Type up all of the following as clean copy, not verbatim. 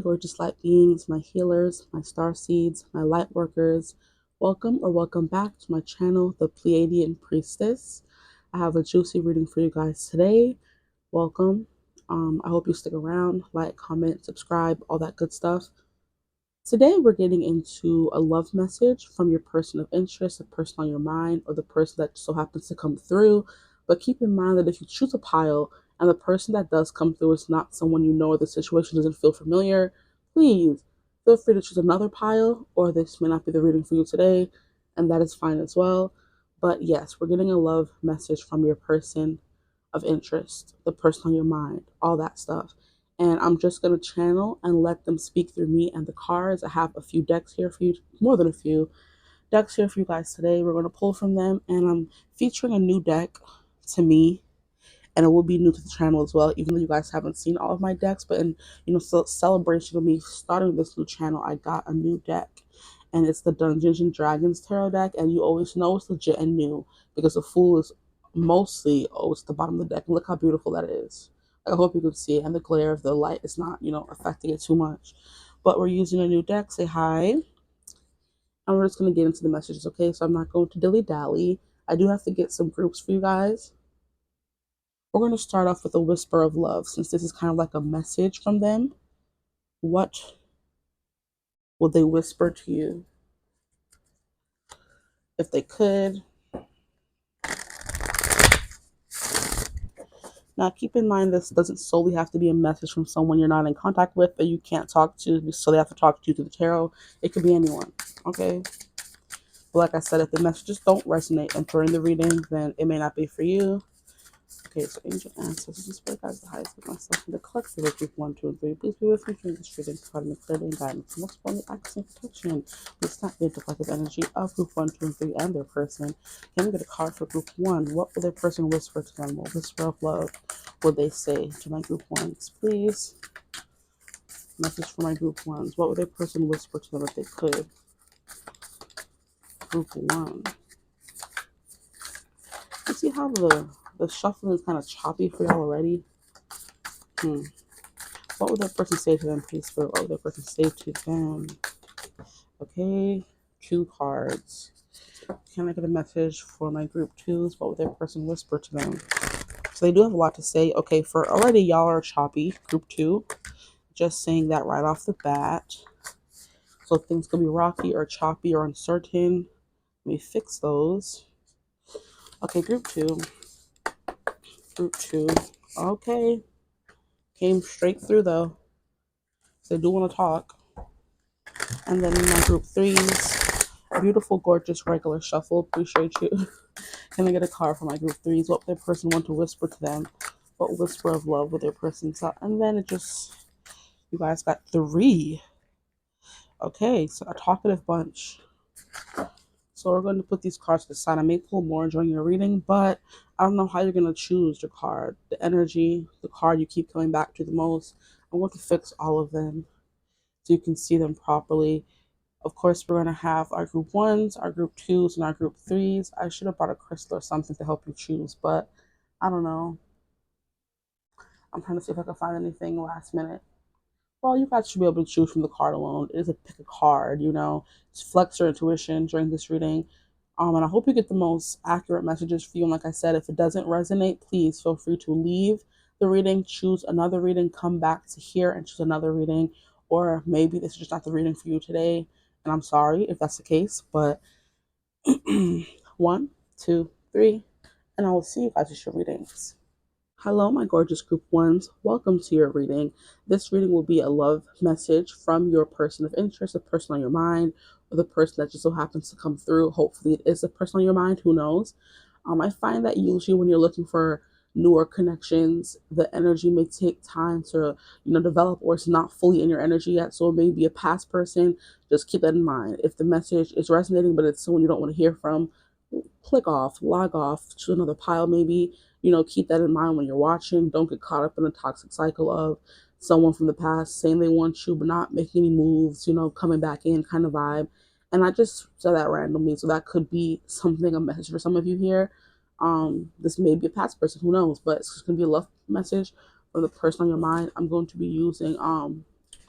gorgeous light beings, my healers, my star seeds, my light workers. Welcome or welcome back to my channel, The Pleiadian Priestess. I have a juicy reading for you guys today. Welcome. I hope you stick around, like, comment, subscribe, all that good stuff. Today we're getting into a love message from your person of interest, the person on your mind, or the person that so happens to come through. But keep in mind that if you choose a pile and the person that does come through is not someone you know or the situation doesn't feel familiar, please feel free to choose another pile, or this may not be the reading for you today, and that is fine as well. But yes, we're getting a love message from your person of interest, the person on your mind, all that stuff. And I'm just going to channel and let them speak through me and the cards. I have a few decks here for you, more than a few decks here for you guys today. We're going to pull from them, and I'm featuring a new deck to me, and it will be new to the channel as well, even though you guys haven't seen all of my decks. But in celebration of me starting this new channel, I got a new deck, and it's the Dungeons and Dragons tarot deck. And you always know it's legit and new because the Fool is mostly always at the bottom of the deck. Look how beautiful that is. I hope you can see it, and the glare of the light is not, affecting it too much. But we're using a new deck. Say hi, and we're just going to get into the messages, okay? So I'm not going to dilly-dally. I do have to get some groups for you guys. We're going to start off with a whisper of love, since this is kind of like a message from them. What will they whisper to you? If they could. Now, keep in mind, this doesn't solely have to be a message from someone you're not in contact with, that you can't talk to, so they have to talk to you through the tarot. It could be anyone, okay? But like I said, if the messages don't resonate and during the reading, then it may not be for you. Okay, so angel ancestors and spirit guides, the highest of myself and the collective of group 1, 2, and 3. Please be with me during this reading, provide me clarity and guidance. Most importantly, access and protection. Please not be the collective energy of group 1, 2, and 3 and their person. Can we get a card for group 1? What will their person whisper to them? What whisper of love will they say to my group 1s? Please. Message for my group 1s. What would their person whisper to them if they could? Group 1. You see how the shuffling is kind of choppy for y'all already? What would that person say to them, please? What would that person say to them? Okay, 2 cards. Can I get a message for my group 2s? What would their person whisper to them? So they do have a lot to say. Okay, for already y'all are choppy, group 2. Just saying that right off the bat. So things could be rocky or choppy or uncertain. Let me fix those. Okay, group 2. Group 2. Okay. Came straight through though. So they do want to talk. And then my group 3s, beautiful, gorgeous, regular shuffle. Appreciate you. Can I get a card for my group 3s? What would their person want to whisper to them? What whisper of love would their person tell? And then it just, you guys got 3. Okay, so a talkative bunch. So we're going to put these cards to the side. I may pull more during your reading, but I don't know how you're going to choose your card. The energy, the card you keep coming back to the most. I'm going to fix all of them so you can see them properly. Of course, we're going to have our group 1s, our group 2s, and our group 3s. I should have brought a crystal or something to help you choose, but I don't know. I'm trying to see if I can find anything last minute. Well, you guys should be able to choose from the card alone. It is a pick a card, It's flex your intuition during this reading. And I hope you get the most accurate messages for you. And like I said, if it doesn't resonate, please feel free to leave the reading, choose another reading, come back to here and choose another reading. Or maybe this is just not the reading for you today. And I'm sorry if that's the case, but 1, 2, 3, and I will see you guys at your readings. Hello, my gorgeous group 1s. Welcome to your reading. This reading will be a love message from your person of interest, the person on your mind, or the person that just so happens to come through. Hopefully it is the person on your mind, who knows. I find that usually when you're looking for newer connections, the energy may take time to, develop, or it's not fully in your energy yet. So it may be a past person. Just keep that in mind. If the message is resonating, but it's someone you don't want to hear from, click off, log off to another pile maybe. Keep that in mind when you're watching. Don't get caught up in a toxic cycle of someone from the past saying they want you but not making any moves, coming back in kind of vibe. And I just said that randomly, so that could be something, a message for some of you here. This may be a past person, who knows, but it's just gonna be a love message from the person on your mind. I'm going to be using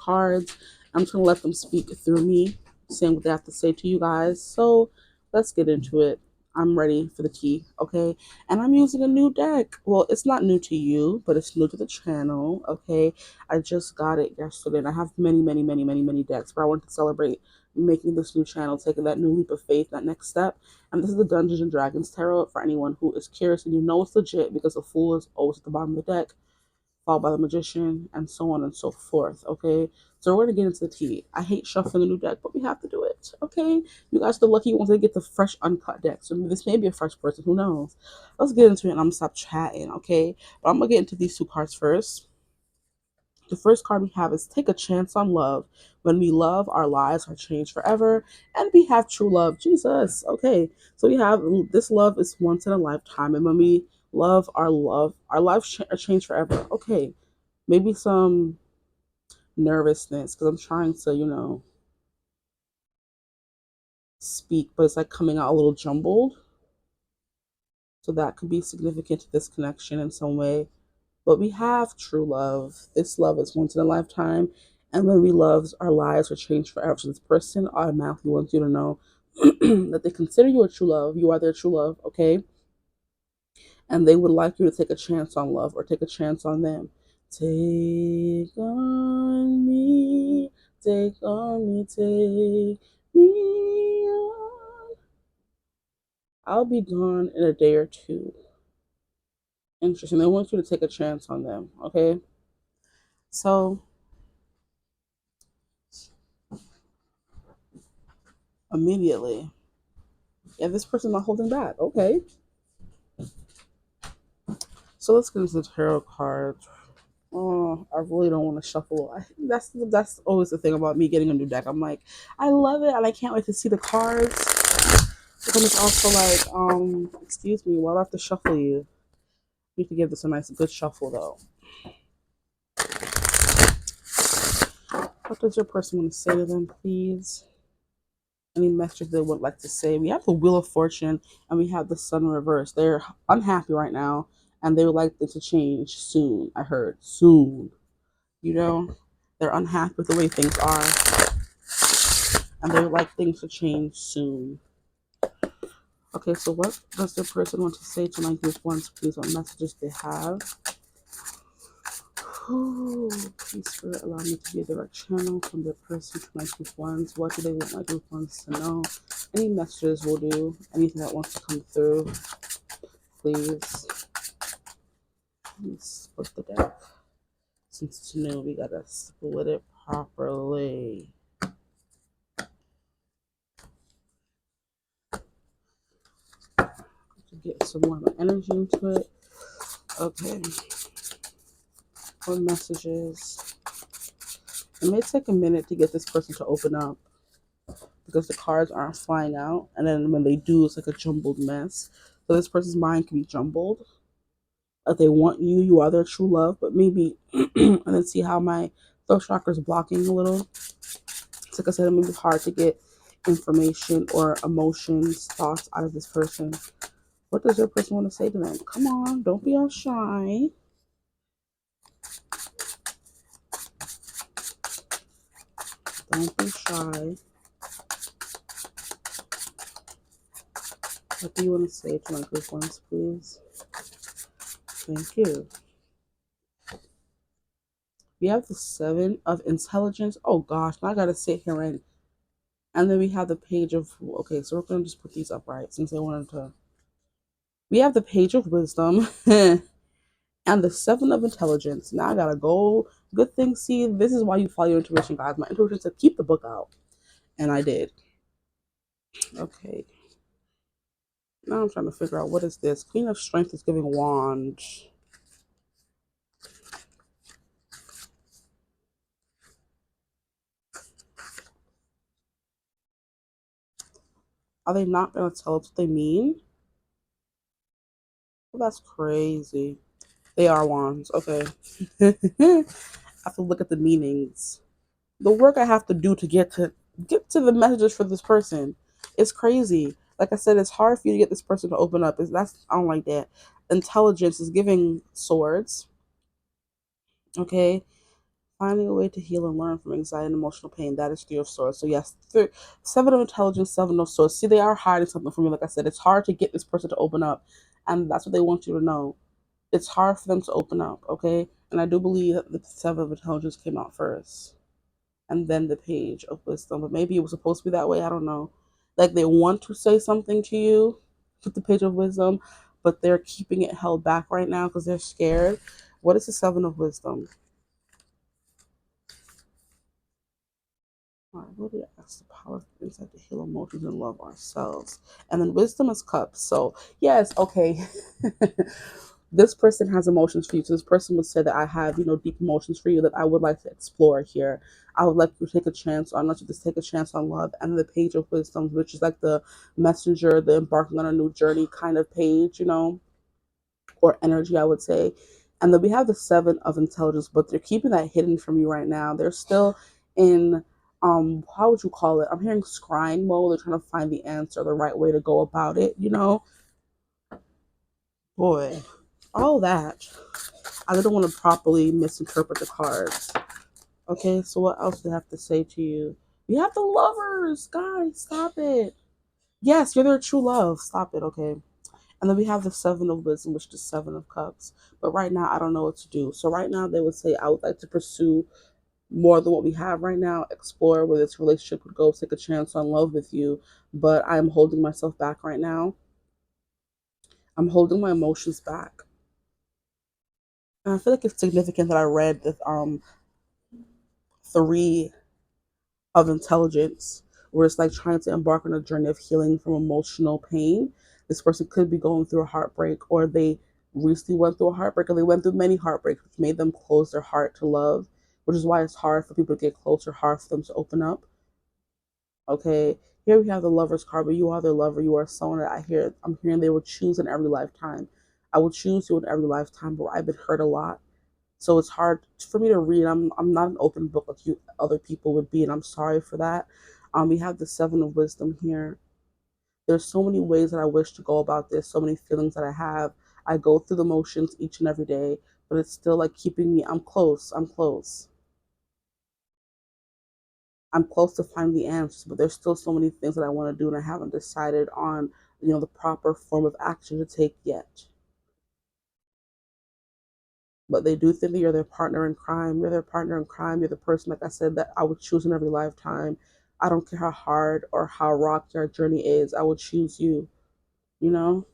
cards. I'm just going to let them speak through me, saying what they have to say to you guys. So let's get into it. I'm ready for the tea, okay? And I'm using a new deck. Well, it's not new to you, but it's new to the channel, okay? I just got it yesterday, and I have many, many, many, many, many decks, but I wanted to celebrate making this new channel, taking that new leap of faith, that next step. And this is the Dungeons and Dragons Tarot for anyone who is curious and you know it's legit, because the Fool is always at the bottom of the deck, followed by the Magician, and so on and so forth, okay? So we're going to get into the tea. I hate shuffling a new deck, but we have to do it, okay? You guys are the lucky ones that get the fresh, uncut deck. So this may be a fresh person, who knows? Let's get into it, and I'm going to stop chatting, okay? But I'm going to get into these two cards first. The first card we have is Take a Chance on Love. When we love, our lives are changed forever, and we have true love. Jesus. Okay. So we have this love is once in a lifetime, and when we love, our lives are changed forever. Okay. Maybe some nervousness because I'm trying to, speak, but it's like coming out a little jumbled. So that could be significant to this connection in some way. But we have true love. This love is once in a lifetime. And when we love, our lives are changed forever. So this person automatically wants you to know that they consider you a true love. You are their true love, okay? And they would like you to take a chance on love or take a chance on them. Take on me, take on me, take me on. I'll be gone in a day or two. Interesting. They want you to take a chance on them, okay? So immediately, yeah, this person's not holding back. Okay. So let's get into the tarot cards. Oh, I really don't want to shuffle. That's always the thing about me getting a new deck. I'm like, I love it, and I can't wait to see the cards. But then it's also like, excuse me, why do I have to shuffle you? You need to give this a nice, good shuffle, though. What does your person want to say to them, please? Any message they would like to say? We have the Wheel of Fortune and we have the Sun reverse. They're unhappy right now and they would like it to change soon. I heard soon. They're unhappy with the way things are and they would like things to change soon. Okay, so what does the person want to say to my group once, please? What messages they have? Ooh, please, Spirit, allow me to be a direct channel from the person to my group ones. What do they want my group ones to know? Any messages will do. Anything that wants to come through, please. Let's split the deck. Since it's new, we gotta split it properly. To get some more energy into it. Okay. More messages. It may take a minute to get this person to open up because the cards aren't flying out, and then when they do, it's like a jumbled mess. So this person's mind can be jumbled. If they want you, you are their true love, but maybe, and then see how my throat chakra is blocking a little. It's like I said, it may be hard to get information or emotions, thoughts out of this person. What does your person want to say to them? Come on, don't be all shy. Don't be shy. What do you want to say to my group ones, please? Thank you. We have the Seven of Intelligence. Oh gosh, now I gotta sit here and then we have the Page of. Okay, so we're gonna just put these up right since I wanted to. We have the Page of Wisdom and the Seven of Intelligence. Now I gotta go. Good thing. See, this is why you follow your intuition, guys. My intuition said keep the book out, and I did. Okay. Now I'm trying to figure out what is this. Queen of Strength is giving wand. Are they not gonna tell us what they mean? Well, that's crazy. They are wands. Okay. I have to look at the meanings. The work I have to do to get to the messages for this person is crazy. Like I said, it's hard for you to get this person to open up. I don't like that. Intelligence is giving swords. Okay. Finding a way to heal and learn from anxiety and emotional pain. That is Three of Swords. So yes, Seven of Intelligence, Seven of Swords. See, they are hiding something from you. Like I said, it's hard to get this person to open up, and that's what they want you to know. It's hard for them to open up, okay? And I do believe that the Seven of Intelligence came out first, and then the Page of Wisdom. But maybe it was supposed to be that way. I don't know. Like they want to say something to you with the Page of Wisdom, but they're keeping it held back right now because they're scared. What is the Seven of Wisdom? All right, what did I ask? The power of insight to heal emotions and love ourselves. And then wisdom is cups. So, yes, okay. This person has emotions for you. So, this person would say that I have, deep emotions for you that I would like to explore here. I would like you to take a chance on, let you just take a chance on love. And the page of wisdom, which is like the messenger, the embarking on a new journey kind of page, or energy, I would say. And then we have the Seven of Intelligence, but they're keeping that hidden from you right now. They're still in, how would you call it? I'm hearing scrying mode. They're trying to find the answer, the right way to go about it, Boy, all that. I don't want to properly misinterpret the cards. Okay, so what else do I have to say to you? We have the Lovers, guys. Stop it. Yes, you're their true love. Stop it, okay? And then we have the Seven of Wisdom, which is the Seven of Cups. But right now, I don't know what to do. So right now, they would say, I would like to pursue more than what we have right now, explore where this relationship would go, take a chance on love with you. But I'm holding myself back right now. I'm holding my emotions back. And I feel like it's significant that I read the Three of Intelligence, where it's like trying to embark on a journey of healing from emotional pain. This person could be going through a heartbreak, or they recently went through a heartbreak, or they went through many heartbreaks, which made them close their heart to love, which is why it's hard for people to get closer, hard for them to open up. Okay, here we have the Lover's card, but you are their lover. You are someone that I'm hearing they will choose in every lifetime. I will choose you in every lifetime, but I've been hurt a lot. So it's hard for me to read. I'm not an open book like you other people would be, and I'm sorry for that. We have the Seven of Wisdom here. There's so many ways that I wish to go about this, so many feelings that I have. I go through the motions each and every day, but it's still like keeping me. I'm close. I'm close. I'm close to finding the answers, but there's still so many things that I want to do, and I haven't decided on, the proper form of action to take yet. But they do think that you're their partner in crime. You're their partner in crime. You're the person, like I said, that I would choose in every lifetime. I don't care how hard or how rocky our journey is. I would choose you, you know?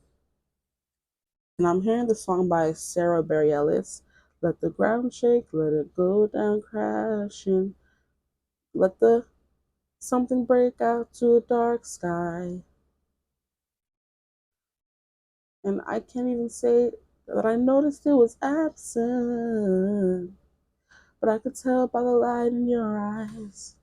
And I'm hearing the song by Sarah Bareilles. Let the ground shake, let it go down crashing. Let the something break out to a dark sky. And I can't even say that I noticed it was absent, but I could tell by the light in your eyes.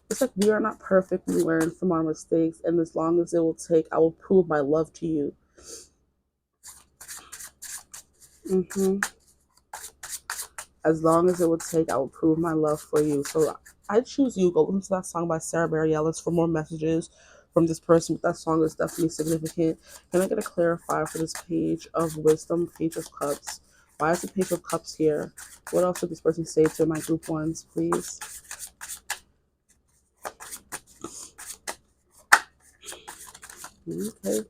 It's like we are not perfect. We learn from our mistakes, and as long as it will take, I will prove my love to you. hmm As long as it will take, I will prove my love for you. So I choose you. Go listen to that song by Sarah Bareilles for more messages from this person. That song is definitely significant. Can I get a clarifier for this page of wisdom, page of cups? Why is the page of cups here? What else did this person say to my group ones, please? Okay.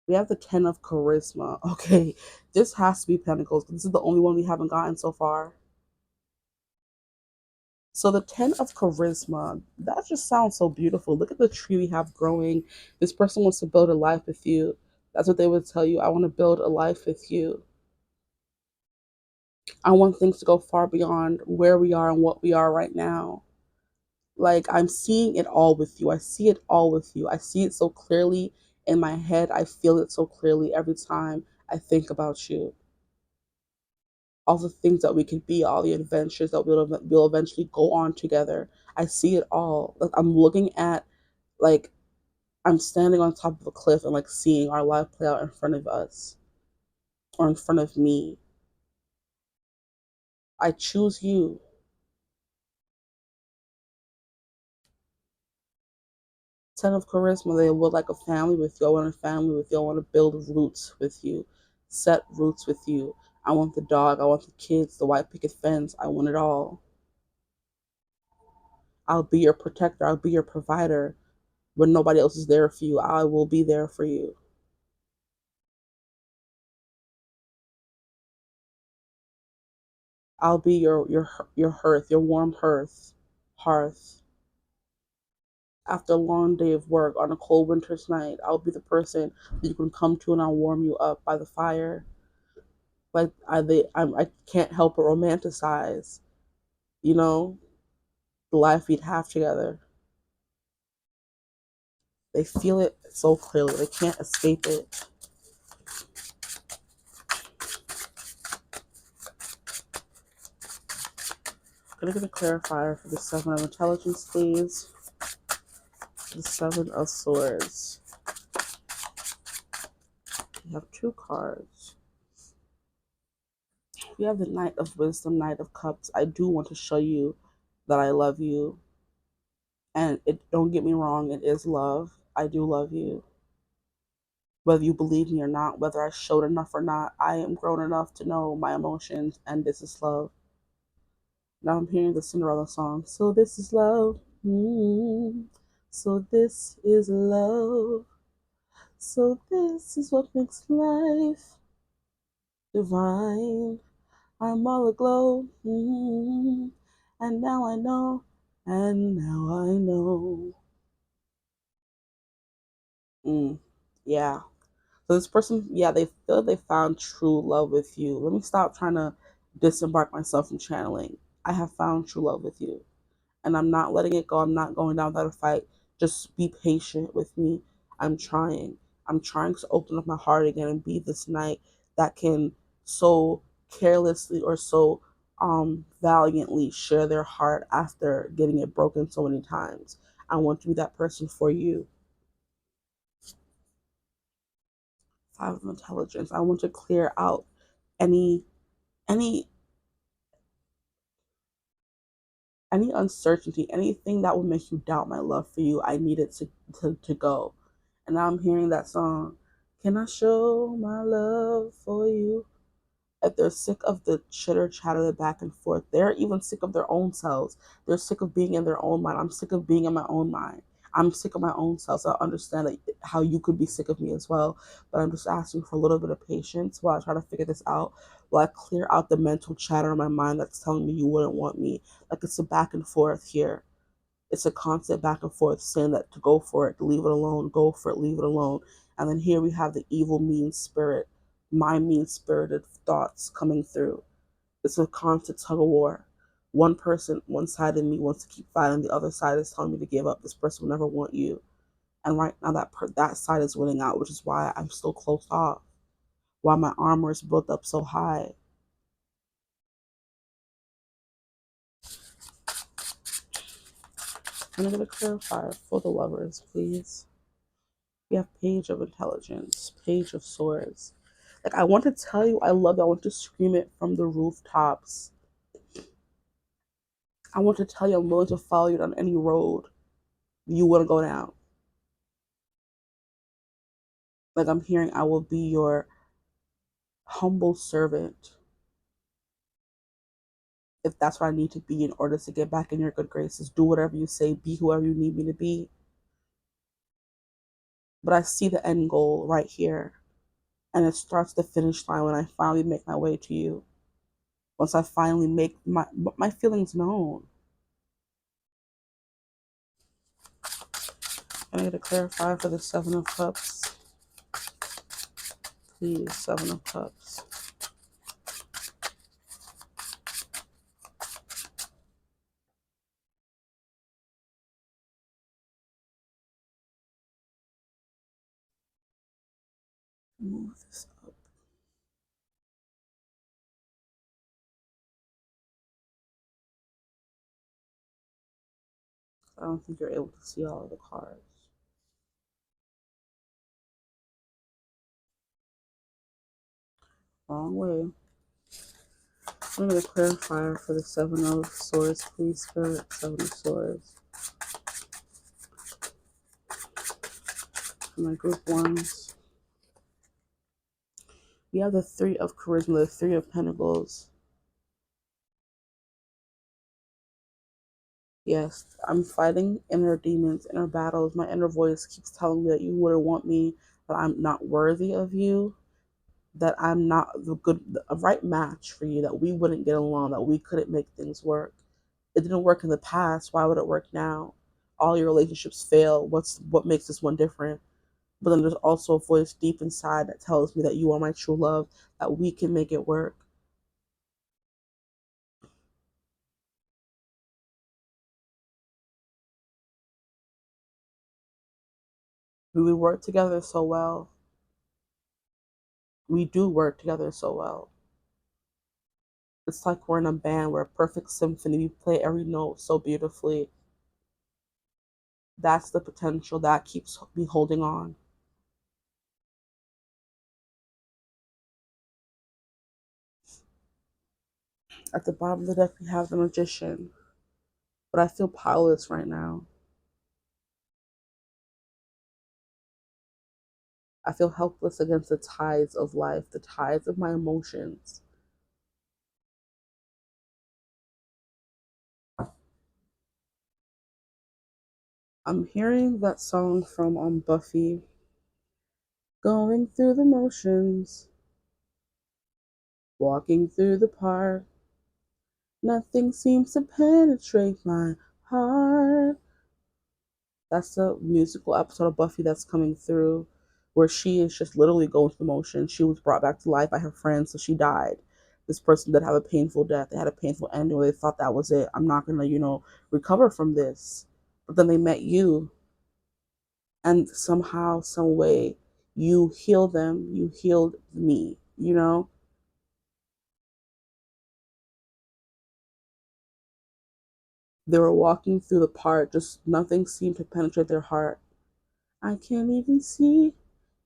We have the Ten of Charisma. Okay, this has to be Pentacles. This is the only one we haven't gotten so far. So the Ten of Charisma, that just sounds so beautiful. Look at the tree we have growing. This person wants to build a life with you. That's what they would tell you. I want to build a life with you. I want things to go far beyond where we are and what we are right now. Like I'm seeing it all with you. I see it all with you. I see it so clearly in my head. I feel it so clearly every time I think about you. All the things that we could be, all the adventures that we'll eventually go on together. I see it all. Like I'm looking at, like I'm standing on top of a cliff and like seeing our life play out in front of us or in front of me. I choose you. Ten of charisma, they would like a family with you. I want a family with you. I want to build roots with you, set roots with you. I want the dog. I want the kids, the white picket fence. I want it all. I'll be your protector. I'll be your provider. When nobody else is there for you, I will be there for you. I'll be your hearth, your warm hearth. After a long day of work on a cold winter's night, I'll be the person that you can come to, and I'll warm you up by the fire. Like I can't help but romanticize, you know, the life we'd have together. They feel it so clearly; they can't escape it. I'm gonna get a clarifier for the Seven of Intelligence, please. The Seven of Swords. We have two cards. We have the Knight of Wisdom, Knight of Cups. I do want to show you that I love you. And don't get me wrong, it is love. I do love you. Whether you believe me or not, whether I showed enough or not, I am grown enough to know my emotions, and this is love. Now I'm hearing the Cinderella song. So this is love. So this is love. So this is what makes life divine. I'm all aglow. And now I know. And now I know. Yeah. So this person, yeah, they feel they found true love with you. Let me stop trying to disembark myself from channeling. I have found true love with you, and I'm not letting it go. I'm not going down without a fight. Just be patient with me. I'm trying. I'm trying to open up my heart again and be this knight that can so carelessly or so valiantly share their heart after getting it broken so many times. I want to be that person for you. Five of Intelligence. I want to clear out any any any uncertainty, anything that would make you doubt my love for you. I need it to go. And now I'm hearing that song. Can I show my love for you? If they're sick of the chitter chatter, the back and forth, they're even sick of their own selves. They're sick of being in their own mind. I'm sick of being in my own mind. I'm sick of my own self. So I understand that how you could be sick of me as well. But I'm just asking for a little bit of patience while I try to figure this out. While I clear out the mental chatter in my mind that's telling me you wouldn't want me. Like it's a back and forth here. It's a constant back and forth saying that to go for it, to leave it alone, go for it, leave it alone. And then here we have the evil, mean spirit, my mean spirited thoughts coming through. It's a constant tug of war. One person, one side of me wants to keep fighting. The other side is telling me to give up. This person will never want you. And right now that side is winning out, which is why I'm still closed off. Why my armor is built up so high. I'm going to clarify for the lovers, please. We have Page of Intelligence, Page of Swords. Like, I want to tell you I love you. I want to scream it from the rooftops. I want to tell you I'm willing to follow you on any road you want to go down. Like, I'm hearing I will be your humble servant if that's what I need to be in order to get back in your good graces. Do whatever you say, be whoever you need me to be. But I see the end goal right here. And it starts the finish line when I finally make my way to you. Once I finally make my feelings known. Can I get a clarifier for the Seven of Cups? Please, Seven of Cups. Move this up. I don't think you're able to see all of the cards. Wrong way. I'm going to clarifier for the Seven of Swords, please, Spirit. Seven of Swords. for my group ones. We have the Three of Charisma, the Three of Pentacles. Yes, I'm fighting inner demons, inner battles. My inner voice keeps telling me that you wouldn't want me, that I'm not worthy of you, that I'm not a right match for you, that we wouldn't get along, that we couldn't make things work. It didn't work in the past. Why would it work now? All your relationships fail. What makes this one different? But then there's also a voice deep inside that tells me that you are my true love, that we can make it work. We work together so well. We do work together so well. It's like we're in a band, we're a perfect symphony. We play every note so beautifully. That's the potential that keeps me holding on. At the bottom of the deck, we have the Magician. But I feel powerless right now. I feel helpless against the tides of life, the tides of my emotions. I'm hearing that song from Buffy. Going through the motions, walking through the park. Nothing seems to penetrate my heart. That's the musical episode of Buffy that's coming through, where she is just literally going through the motion. She was brought back to life by her friends, so she died. This person did have a painful death. They had a painful ending where they thought that was it. I'm not gonna, recover from this. But then they met you, and somehow, some way, you healed them. You healed me. They were walking through the park, just nothing seemed to penetrate their heart. I can't even see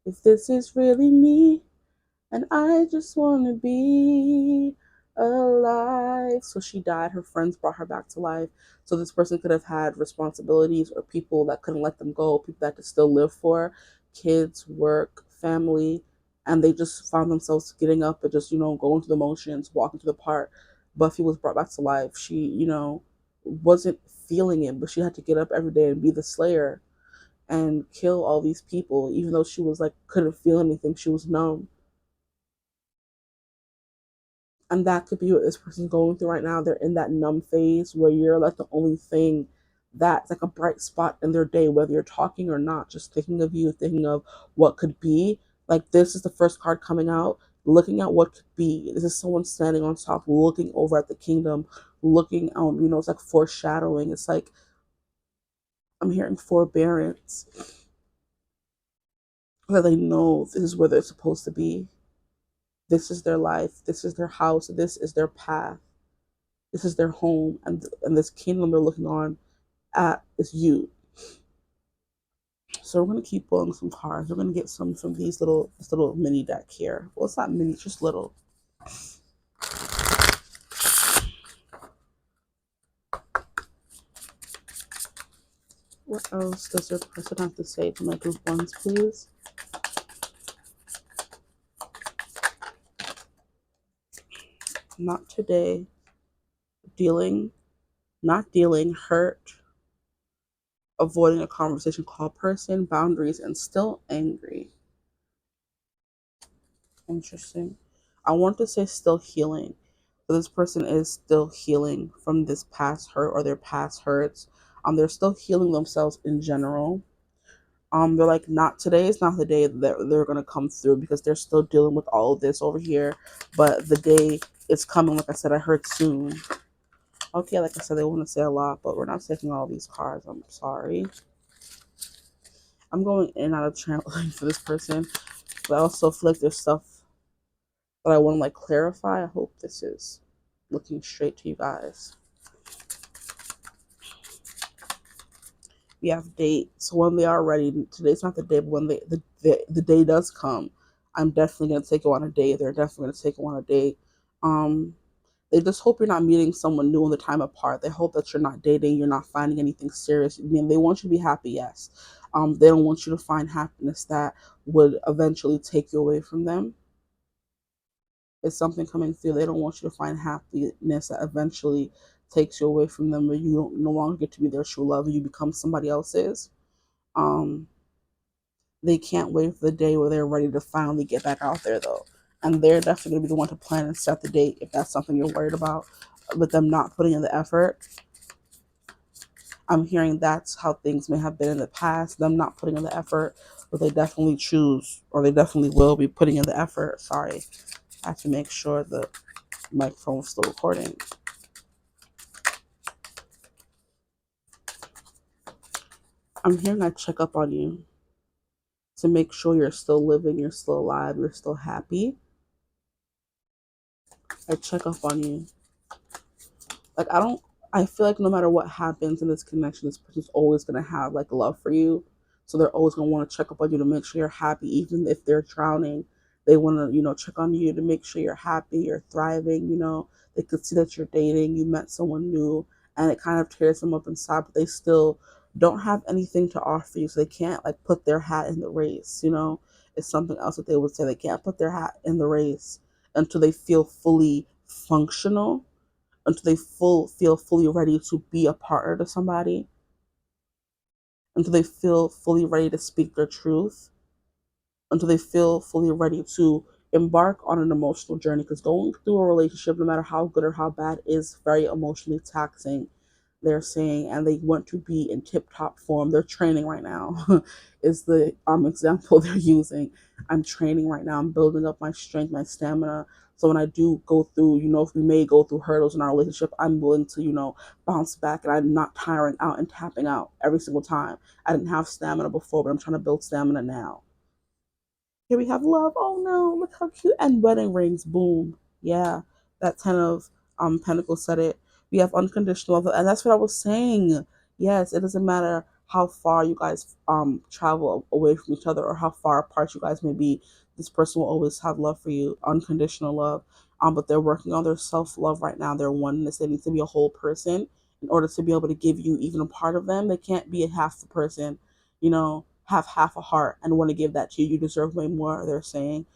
if this is really me, and I just want to be alive. So she died. Her friends brought her back to life. So this person could have had responsibilities or people that couldn't let them go, people that could still live for, kids, work, family, and they just found themselves getting up and just, going through the motions, walking to the park. Buffy was brought back to life. She, wasn't feeling it, but she had to get up every day and be the slayer and kill all these people, even though she was like couldn't feel anything. She was numb. And that could be what this person's going through right now. They're in that numb phase where you're like the only thing that's like a bright spot in their day, whether you're talking or not, just thinking of you, thinking of what could be. Like this is the first card coming out, looking at what could be. This is someone standing on top, looking over at the kingdom, looking, it's like foreshadowing. It's like I'm hearing forbearance, that they know this is where they're supposed to be. This is their life. This is their house. This is their path. This is their home. And this kingdom they're looking on at is you. So we're going to keep pulling some cards. We're going to get some from this little mini deck here. Well, it's not mini, it's just little. What else does your person have to say to my group ones, please? Not today. Not dealing, hurt, avoiding a conversation, call person, boundaries, and still angry. Interesting. I want to say still healing. So this person is still healing from this past hurt or their past hurts. They're still healing themselves in general. They're like, not today is not the day that they're gonna come through because they're still dealing with all of this over here. But the day is coming, like I said, I heard soon. Okay, like I said, they want to say a lot, but we're not taking all these cards. I'm sorry. I'm going in and out of channeling for this person, but I also feel like there's stuff that I want to like clarify. I hope this is looking straight to you guys. We have dates. When they are ready, today's not the day, but when the day does come, I'm definitely going to take you on a date. They're definitely going to take you on a date. They just hope you're not meeting someone new in the time apart. They hope that you're not dating, you're not finding anything serious. I mean, they want you to be happy, yes. They don't want you to find happiness that would eventually take you away from them. It's something coming through. They don't want you to find happiness that eventually takes you away from them, or you don't no longer get to be their true love, and you become somebody else's. Um, they can't wait for the day where they're ready to finally get back out there, though. And they're definitely going to be the one to plan and set the date if that's something you're worried about. But them not putting in the effort, I'm hearing that's how things may have been in the past, them not putting in the effort, but they definitely choose, or they definitely will be putting in the effort. Sorry, I have to make sure the microphone's still recording. I'm hearing I check up on you to make sure you're still living, you're still alive, you're still happy. I check up on you. Like, I feel like no matter what happens in this connection, this person's always going to have like love for you. So they're always going to want to check up on you to make sure you're happy. Even if they're drowning, they want to, check on you to make sure you're happy, you're thriving. They could see that you're dating, you met someone new, and it kind of tears them up inside, but they still don't have anything to offer you. So they can't like put their hat in the race. It's something else that they would say. They can't put their hat in the race until they feel fully functional, until they feel fully ready to be a partner to somebody, until they feel fully ready to speak their truth, until they feel fully ready to embark on an emotional journey. Because going through a relationship, no matter how good or how bad, is very emotionally taxing, they're saying, and they want to be in tip top form. They're training right now, is the example they're using. I'm training right now. I'm building up my strength, my stamina. So when I do go through, if we may go through hurdles in our relationship, I'm willing to, bounce back, and I'm not tiring out and tapping out every single time. I didn't have stamina before, but I'm trying to build stamina now. Here we have love. Oh no, look how cute. And wedding rings. Boom. Yeah. That 10 of Pentacles said it. We have unconditional love. And that's what I was saying. Yes, it doesn't matter how far you guys travel away from each other, or how far apart you guys may be. This person will always have love for you. Unconditional love. But they're working on their self-love right now. Their oneness. They need to be a whole person in order to be able to give you even a part of them. They can't be a half the person, have half a heart and want to give that to you. You deserve way more, they're saying.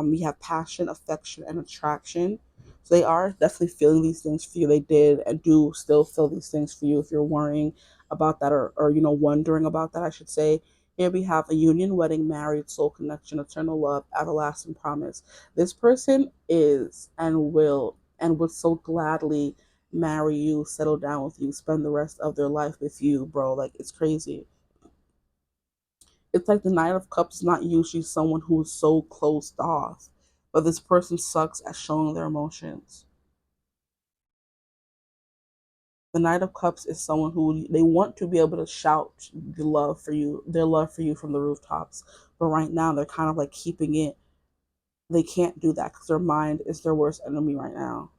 We have passion, affection, and attraction. So they are definitely feeling these things for you. They did and do still feel these things for you. If you're worrying about that, or wondering about that, I should say. Here we have a union, wedding, married, soul connection, eternal love, everlasting promise. This person is and will and would so gladly marry you, settle down with you, spend the rest of their life with you, bro. Like, it's crazy. It's like the Knight of Cups is not usually someone who is so closed off, but this person sucks at showing their emotions. The Knight of Cups is someone who they want to be able to shout their love for you from the rooftops, but right now they're kind of like keeping it. They can't do that because their mind is their worst enemy right now.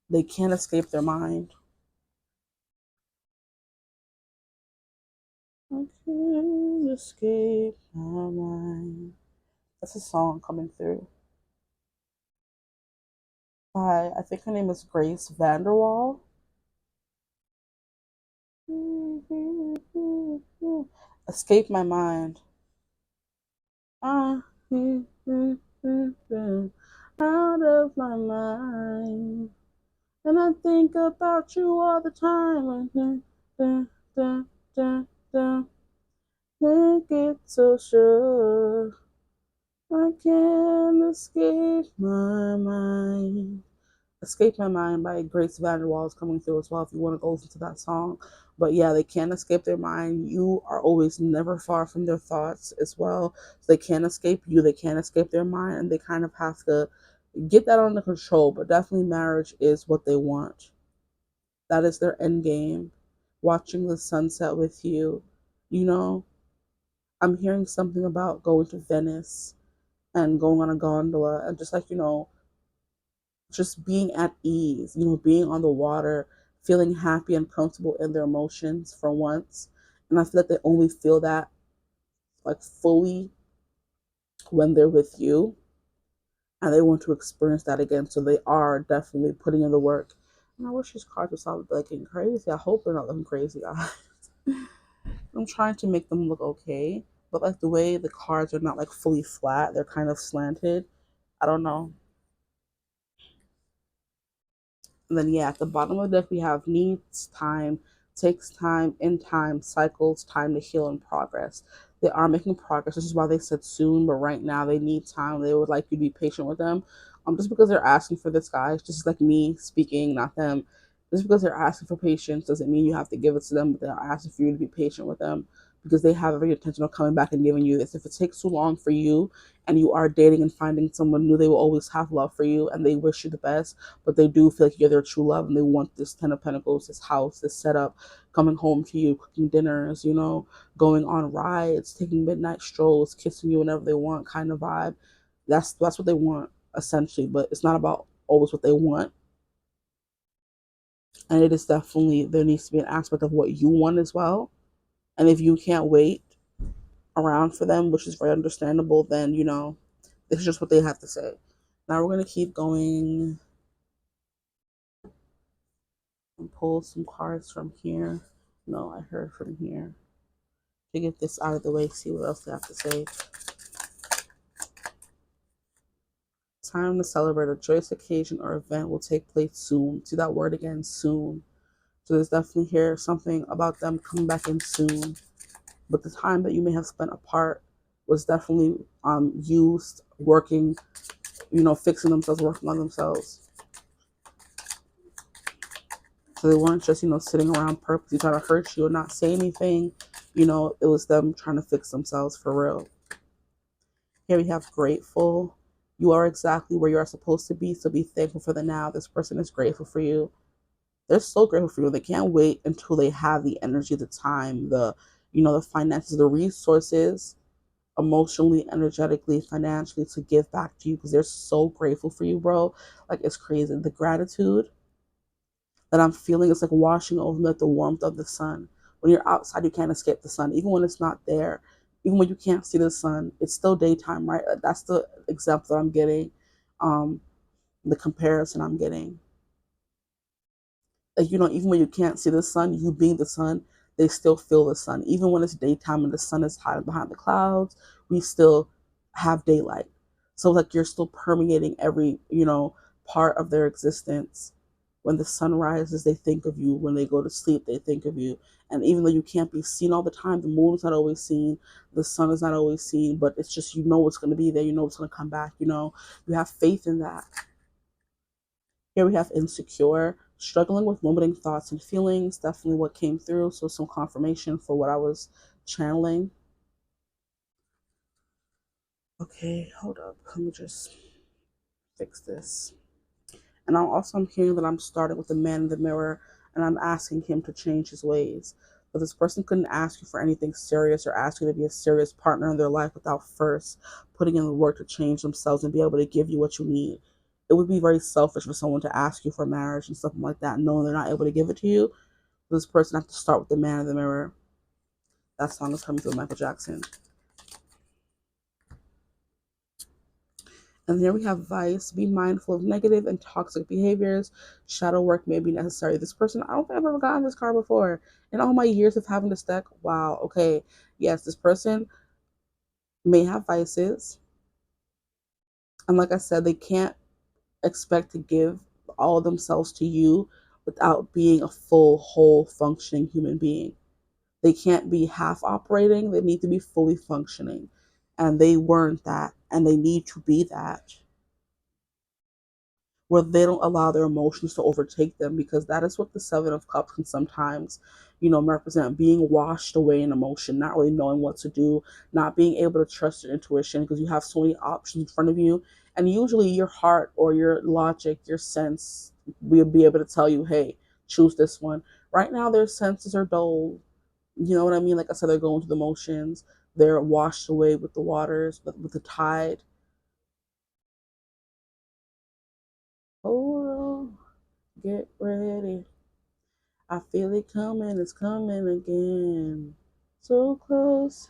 They can't escape their mind. I can't escape my mind. That's a song coming through by, I think her name is Grace Vanderwall. Escape my mind. Ah, out of my mind. And I think about you all the time. Can't get so sure. I can't escape my mind. Escape My Mind by Grace Vanderwall is coming through as well if you want to go listen to that song. But yeah, they can't escape their mind. You are always never far from their thoughts as well. So they can't escape you. They can't escape their mind. And they kind of have to get that under control. But definitely marriage is what they want. That is their end game. Watching the sunset with you. You know, I'm hearing something about going to Venice and going on a gondola and just like, just being at ease, being on the water, feeling happy and comfortable in their emotions for once. And I feel like they only feel that like fully when they're with you, and they want to experience that again. So they are definitely putting in the work. And I wish these cards would stop looking crazy. I hope they're not looking crazy, guys. I'm trying to make them look okay, but like the way the cards are not like fully flat, they're kind of slanted. I don't know. And then yeah, at the bottom of the deck we have needs time, takes time, in time, cycles, time to heal, and progress. They are making progress. This is why they said soon, but right now they need time. They would like you to be patient with them. Just because they're asking for this, guys, just like me speaking, not them. Just because they're asking for patience doesn't mean you have to give it to them, but they're asking for you to be patient with them because they have every intention of coming back and giving you this. If it takes too long for you and you are dating and finding someone new, they will always have love for you and they wish you the best, but they do feel like you're their true love and they want this Ten of Pentacles, this house, this setup, coming home to you, cooking dinners, going on rides, taking midnight strolls, kissing you whenever they want, kind of vibe. That's what they want essentially, but it's not about always what they want. And it is definitely, there needs to be an aspect of what you want as well. And if you can't wait around for them, which is very understandable, then this is just what they have to say. Now we're gonna keep going and pull some cards from here. No, I heard from here. To get this out of the way, see what else they have to say. Time to celebrate a joyous occasion or event will take place soon. See that word again, soon. So there's definitely here something about them coming back in soon. But the time that you may have spent apart was definitely used working, fixing themselves, working on themselves. So they weren't just, sitting around purposely trying to hurt you or not say anything. It was them trying to fix themselves for real. Here we have grateful. You are exactly where you are supposed to be, so be thankful for the now. This person is grateful for you. They're so grateful for you. They can't wait until they have the energy, the time, the finances, the resources, emotionally, energetically, financially, to give back to you because they're so grateful for you, bro. Like, it's crazy. The gratitude that I'm feeling is like washing over me like the warmth of the sun. When you're outside, you can't escape the sun. Even when it's not there, even when you can't see the sun, it's still daytime, right? That's the example that I'm getting, the comparison I'm getting. Like, even when you can't see the sun, you being the sun, they still feel the sun. Even when it's daytime and the sun is hiding behind the clouds, we still have daylight. So like you're still permeating every, part of their existence. When the sun rises, they think of you. When they go to sleep, they think of you. And even though you can't be seen all the time, the moon is not always seen, the sun is not always seen, but it's just, it's going to be there, it's going to come back, you have faith in that. Here we have insecure, struggling with limiting thoughts and feelings, definitely what came through. So some confirmation for what I was channeling. Okay, hold up. Let me just fix this. And I'm hearing that I'm starting with the man in the mirror and I'm asking him to change his ways. But this person couldn't ask you for anything serious or ask you to be a serious partner in their life without first putting in the work to change themselves and be able to give you what you need. It would be very selfish for someone to ask you for marriage and stuff like that, knowing they're not able to give it to you. This person has to start with the man in the mirror. That song is coming through Michael Jackson. And here we have vice. Be mindful of negative and toxic behaviors. Shadow work may be necessary. This person, I don't think I've ever gotten this card before. In all my years of having this deck, wow, okay. Yes, this person may have vices. And like I said, they can't expect to give all of themselves to you without being a full, whole, functioning human being. They can't be half operating. They need to be fully functioning. And they weren't that. And they need to be that, where they don't allow their emotions to overtake them, because that is what the Seven of Cups can sometimes, represent: being washed away in emotion, not really knowing what to do, not being able to trust your intuition because you have so many options in front of you. And usually your heart or your logic, your sense will be able to tell you, hey, choose this one. Right now, their senses are dull. You know what I mean? Like I said, they're going through the motions. They're washed away with the waters, with the tide. Oh, get ready. I feel it coming, it's coming again. So close,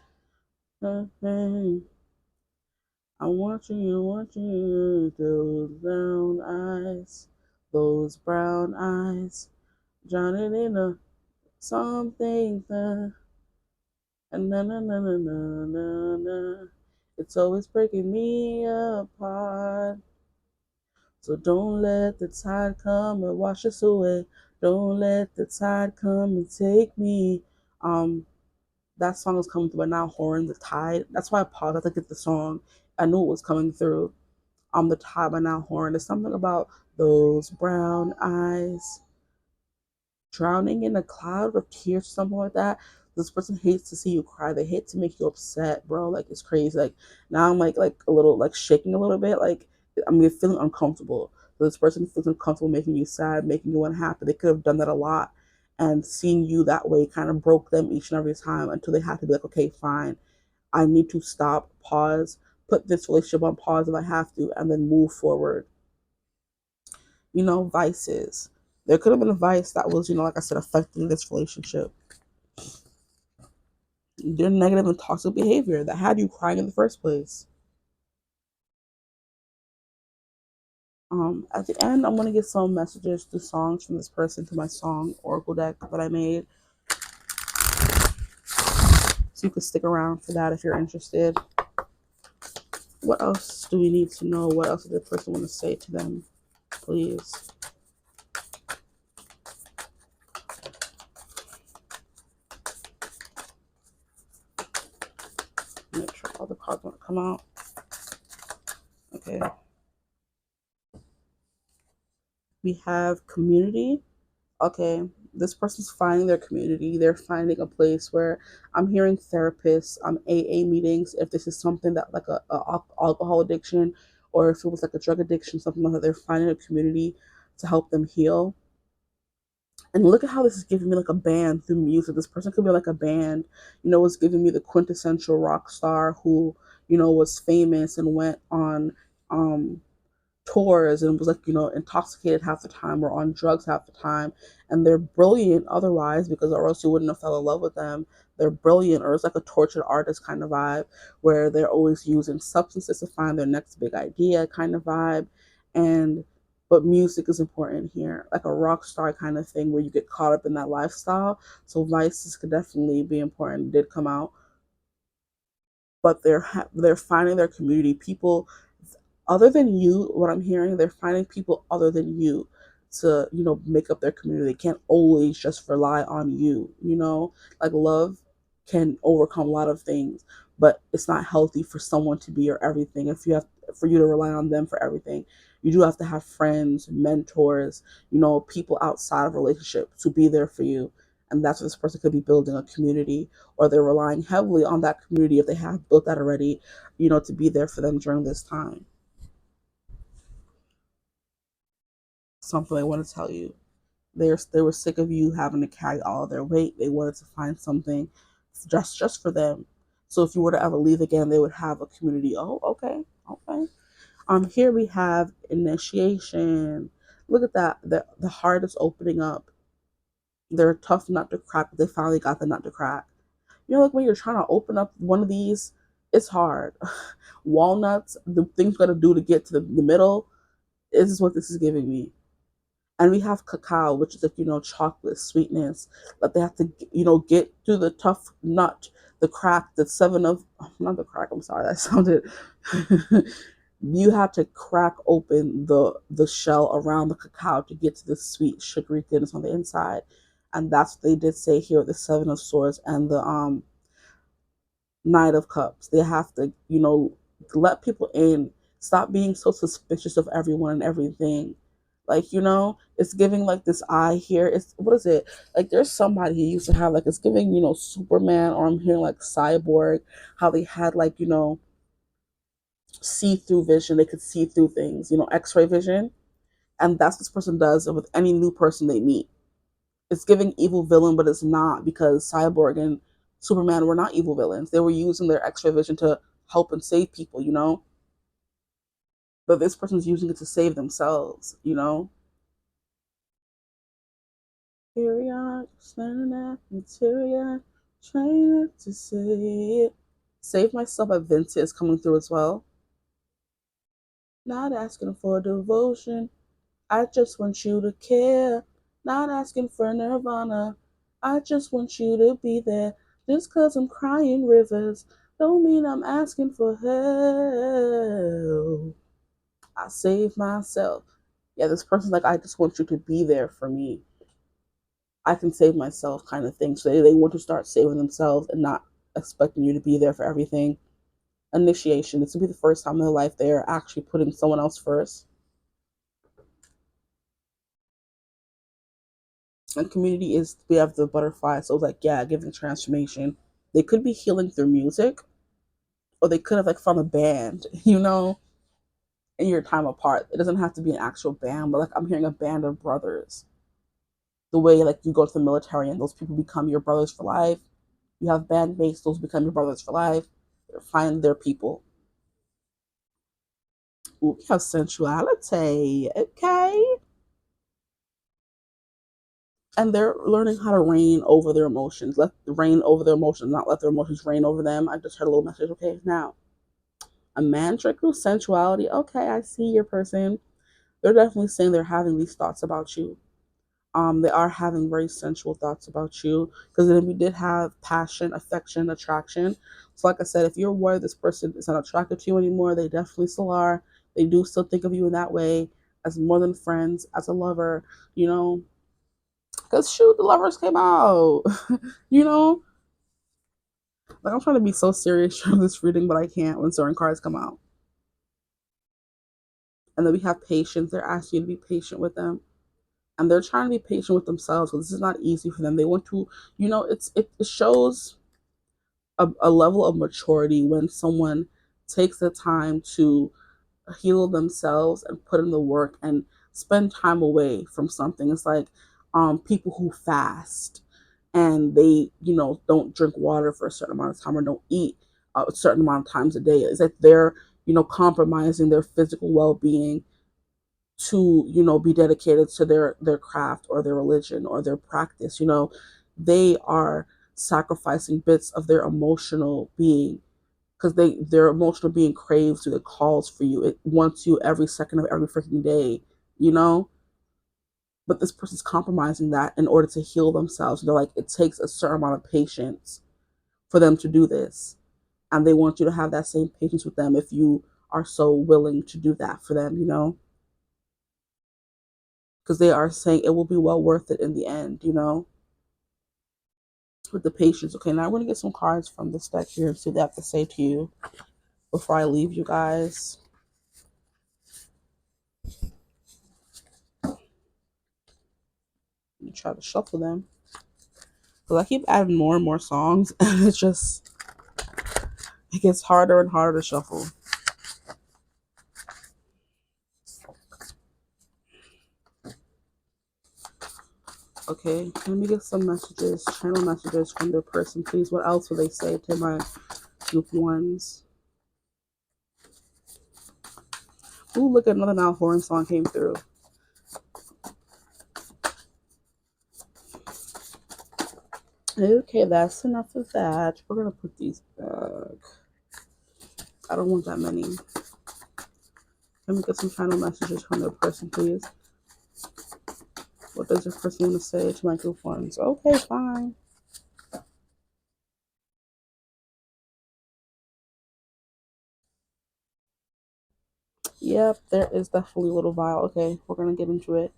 nothing. I'm watching you, those brown eyes, those brown eyes, drowning in a something that And na na na na na na na. It's always breaking me apart. So don't let the tide come and wash us away. Don't let the tide come and take me. Um, that song is coming through, but now Horn, the Tide. That's why I paused to get the song. I knew it was coming through. The Tide by now Horn. There's something about those brown eyes drowning in a cloud of tears, something like that. This person hates to see you cry. They hate to make you upset, bro. Like it's crazy. Like now I'm like a little like shaking a little bit. Like I'm feeling uncomfortable. So this person feels uncomfortable making you sad, making you unhappy. They could have done that a lot. And seeing you that way kind of broke them each and every time until they had to be like, okay, fine. I need to stop, pause, put this relationship on pause if I have to, and then move forward. Vices. There could have been a vice that was, like I said, affecting this relationship. Their negative and toxic behavior that had you crying in the first place. At the end, I'm going to get some messages through songs from this person to my song Oracle deck that I made. So you can stick around for that if you're interested. What else do we need to know? What else does the person want to say to them? Please. Make sure all the cards want to come out. Okay. We have community. Okay, this person's finding their community. They're finding a place where I'm hearing therapists, AA meetings. If this is something that like a alcohol addiction, or if it was like a drug addiction, something like that, they're finding a community to help them heal. And look at how this is giving me like a band through music. This person could be like a band, it's giving me the quintessential rock star who, was famous and went on tours and was like intoxicated half the time or on drugs half the time, and they're brilliant otherwise, because or else you wouldn't have fell in love with them. They're brilliant, or it's like a tortured artist kind of vibe where they're always using substances to find their next big idea kind of vibe. And but music is important here, like a rock star kind of thing where you get caught up in that lifestyle. So vices could definitely be important. It did come out, but they're finding their community, people other than you. What I'm hearing, they're finding people other than you to make up their community. They can't always just rely on you. Like love can overcome a lot of things, but it's not healthy for someone to be your everything. If you have for you to rely on them for everything, you do have to have friends, mentors, people outside of relationship to be there for you. And that's what this person could be building, a community, or they're relying heavily on that community if they have built that already, to be there for them during this time. Something they want to tell you. They were sick of you having to carry all of their weight. They wanted to find something just for them. So if you were to ever leave again, they would have a community. Oh, okay, okay. Here we have initiation. Look at that. The heart is opening up. They're a tough nut to crack, but they finally got the nut to crack. Like when you're trying to open up one of these, it's hard. Walnuts, the things you gotta do to get to the middle. This is what this is giving me. And we have cacao, which is like chocolate sweetness, but they have to get through the tough nut, the crack, the seven of not the crack. I'm sorry, that sounded. You have to crack open the shell around the cacao to get to the sweet sugary goodness on the inside, and that's what they did say here with the Seven of Swords and the Knight of Cups. They have to let people in. Stop being so suspicious of everyone and everything. Like, it's giving like this eye here. It's what is it? Like there's somebody who used to have like it's giving, Superman, or I'm hearing like Cyborg, how they had like, see-through vision. They could see through things, X-ray vision. And that's what this person does with any new person they meet. It's giving evil villain, but it's not, because Cyborg and Superman were not evil villains. They were using their X-ray vision to help and save people. But this person's using it to save themselves. Period, standing at material, trying to say it. Save Myself by Vinci is coming through as well. Not asking for devotion, I just want you to care. Not asking for nirvana, I just want you to be there. Just cause I'm crying rivers don't mean I'm asking for help. I save myself. Yeah, this person's like, I just want you to be there for me. I can save myself kind of thing. So they want to start saving themselves and not expecting you to be there for everything. Initiation. This will be the first time in their life they're actually putting someone else first. And community is, we have the butterfly. So it's like, yeah, giving transformation. They could be healing through music, or they could have like found a band, in your time apart. It doesn't have to be an actual band, but like I'm hearing a band of brothers. The way like you go to the military and those people become your brothers for life. You have bandmates, those become your brothers for life. Find their people. Ooh, we have sensuality. Okay. And they're learning how to reign over their emotions. Let reign over their emotions, not let their emotions reign over them. I just heard a little message. Okay, now a mantra through sensuality. Okay, I see your person. They're definitely saying they're having these thoughts about you. They are having very sensual thoughts about you, because then we did have passion, affection, attraction. So like I said, if you're worried this person is not attracted to you anymore, they definitely still are. They do still think of you in that way, as more than friends, as a lover, you know. Because shoot, the lovers came out. you know like I'm trying to be so serious from this reading, but I can't when certain cards come out. And then we have patience. They're asking you to be patient with them, and they're trying to be patient with themselves, because this is not easy for them. They want to, it shows a level of maturity when someone takes the time to heal themselves and put in the work and spend time away from something. It's like people who fast and they, don't drink water for a certain amount of time, or don't eat a certain amount of times a day. It's like they're, compromising their physical well-being to, be dedicated to their craft or their religion or their practice. They are sacrificing bits of their emotional being, because their emotional being craves you, it calls for you, it wants you every second of every freaking day, you know but this person's compromising that in order to heal themselves. They're like, it takes a certain amount of patience for them to do this, and they want you to have that same patience with them if you are so willing to do that for them, because they are saying it will be well worth it in the end, with the patience. Okay, now we're gonna get some cards from this deck here and see what they have to say to you before I leave you guys. You try to shuffle them, because I keep adding more and more songs, and it gets harder and harder to shuffle. Okay, let me get some messages, channel messages from their person, please. What else will they say to my group ones? Ooh, look at another Now Horn song came through. Okay, that's enough of that. We're gonna put these back. I don't want that many. Let me get some final messages from their person, please. What does your person want to say to my group ones? Okay, fine. Yep, there is definitely a little vial. Okay, we're gonna get into it.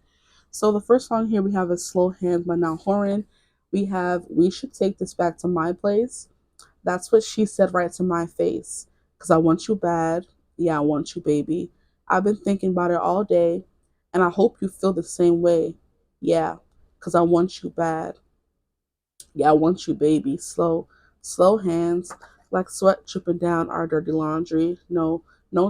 So the first song here we have is Slow Hands by Now Horan. We have We Should Take This Back to My Place. That's what she said right to my face. Because I want you bad. Yeah, I want you, baby. I've been thinking about it all day, and I hope you feel the same way. Yeah, because I want you bad. Yeah, I want you, baby. Slow hands, like sweat dripping down our dirty laundry. No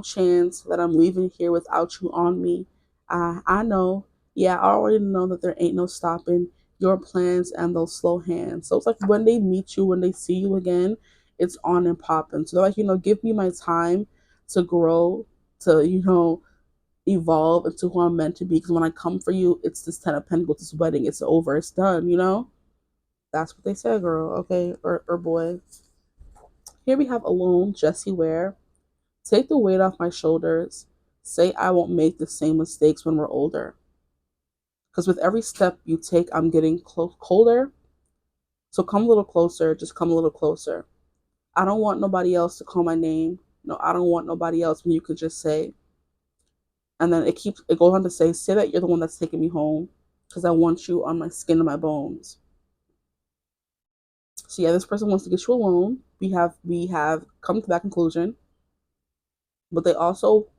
chance that I'm leaving here without you on me. I know. Yeah, I already know that there ain't no stopping your plans and those slow hands. So it's like when they meet you, when they see you again, it's on and popping. So they're like, give me my time to grow, to, evolve into who I'm meant to be. Because when I come for you, it's this 10 of Pentacles, this wedding, it's over, it's done. That's what they said, girl. Okay, or boy. Here we have Alone, Jessie Ware. Take the weight off my shoulders. Say I won't make the same mistakes when we're older. Because with every step you take, I'm getting colder. So come a little closer. Just come a little closer. I don't want nobody else to call my name. No, I don't want nobody else when you could just say. And then it goes on to say that you're the one that's taking me home because I want you on my skin and my bones. So yeah, this person wants to get you alone. We have come to that conclusion, but they also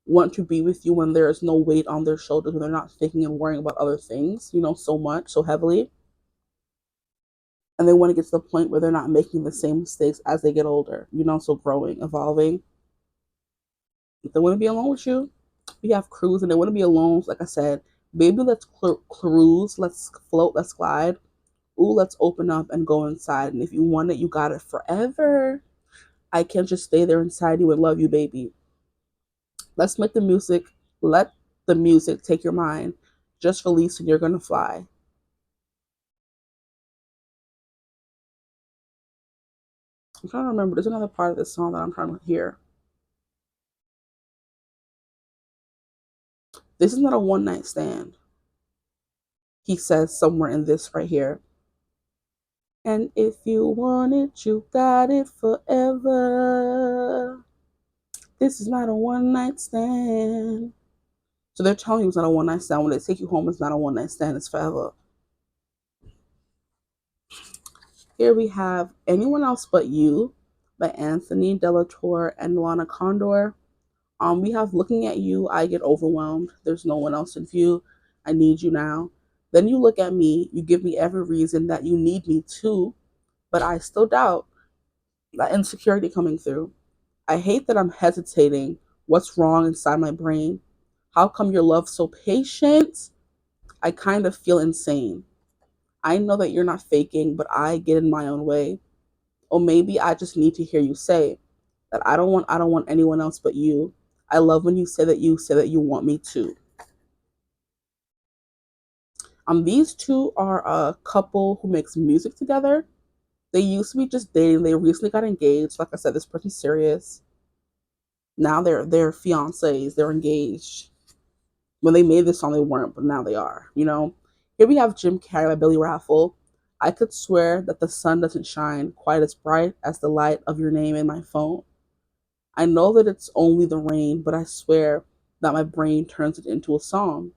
want to be with you when there is no weight on their shoulders, when they're not thinking and worrying about other things, so much, so heavily. And they want to get to the point where they're not making the same mistakes as they get older, so growing, evolving. If they want to be alone with you, we have cruise, and they want to be alone. Like I said, baby, let's cruise, let's float, let's glide. Ooh, let's open up and go inside. And if you want it, you got it forever. I can't just stay there inside you and love you, baby. Let's make the music. Let the music take your mind. Just release and you're going to fly. I'm trying to remember. There's another part of this song that I'm trying to hear. This is not a one night stand. He says somewhere in this right here. And if you want it, you got it forever. This is not a one night stand. So they're telling you it's not a one night stand. When they take you home, it's not a one night stand, it's forever. Here we have Anyone Else But You by Anthony Delatour and Lana Condor. We have Looking at You, I Get Overwhelmed. There's no one else in view. I need you now. Then you look at me, you give me every reason that you need me too, but I still doubt. That insecurity coming through. I hate that I'm hesitating. What's wrong inside my brain? How come your love so patient? I kind of feel insane. I know that you're not faking, but I get in my own way. Or maybe I just need to hear you say that I don't want anyone else but you. I love when you say that you want me to. These two are a couple who makes music together. They used to be just dating. They recently got engaged. Like I said, this person's serious. Now they're fiancés. They're engaged. When they made this song, they weren't, but now they are. Here we have Jim Carrey by Billy Raffle. I could swear that the sun doesn't shine quite as bright as the light of your name in my phone. I know that it's only the rain, but I swear that my brain turns it into a song.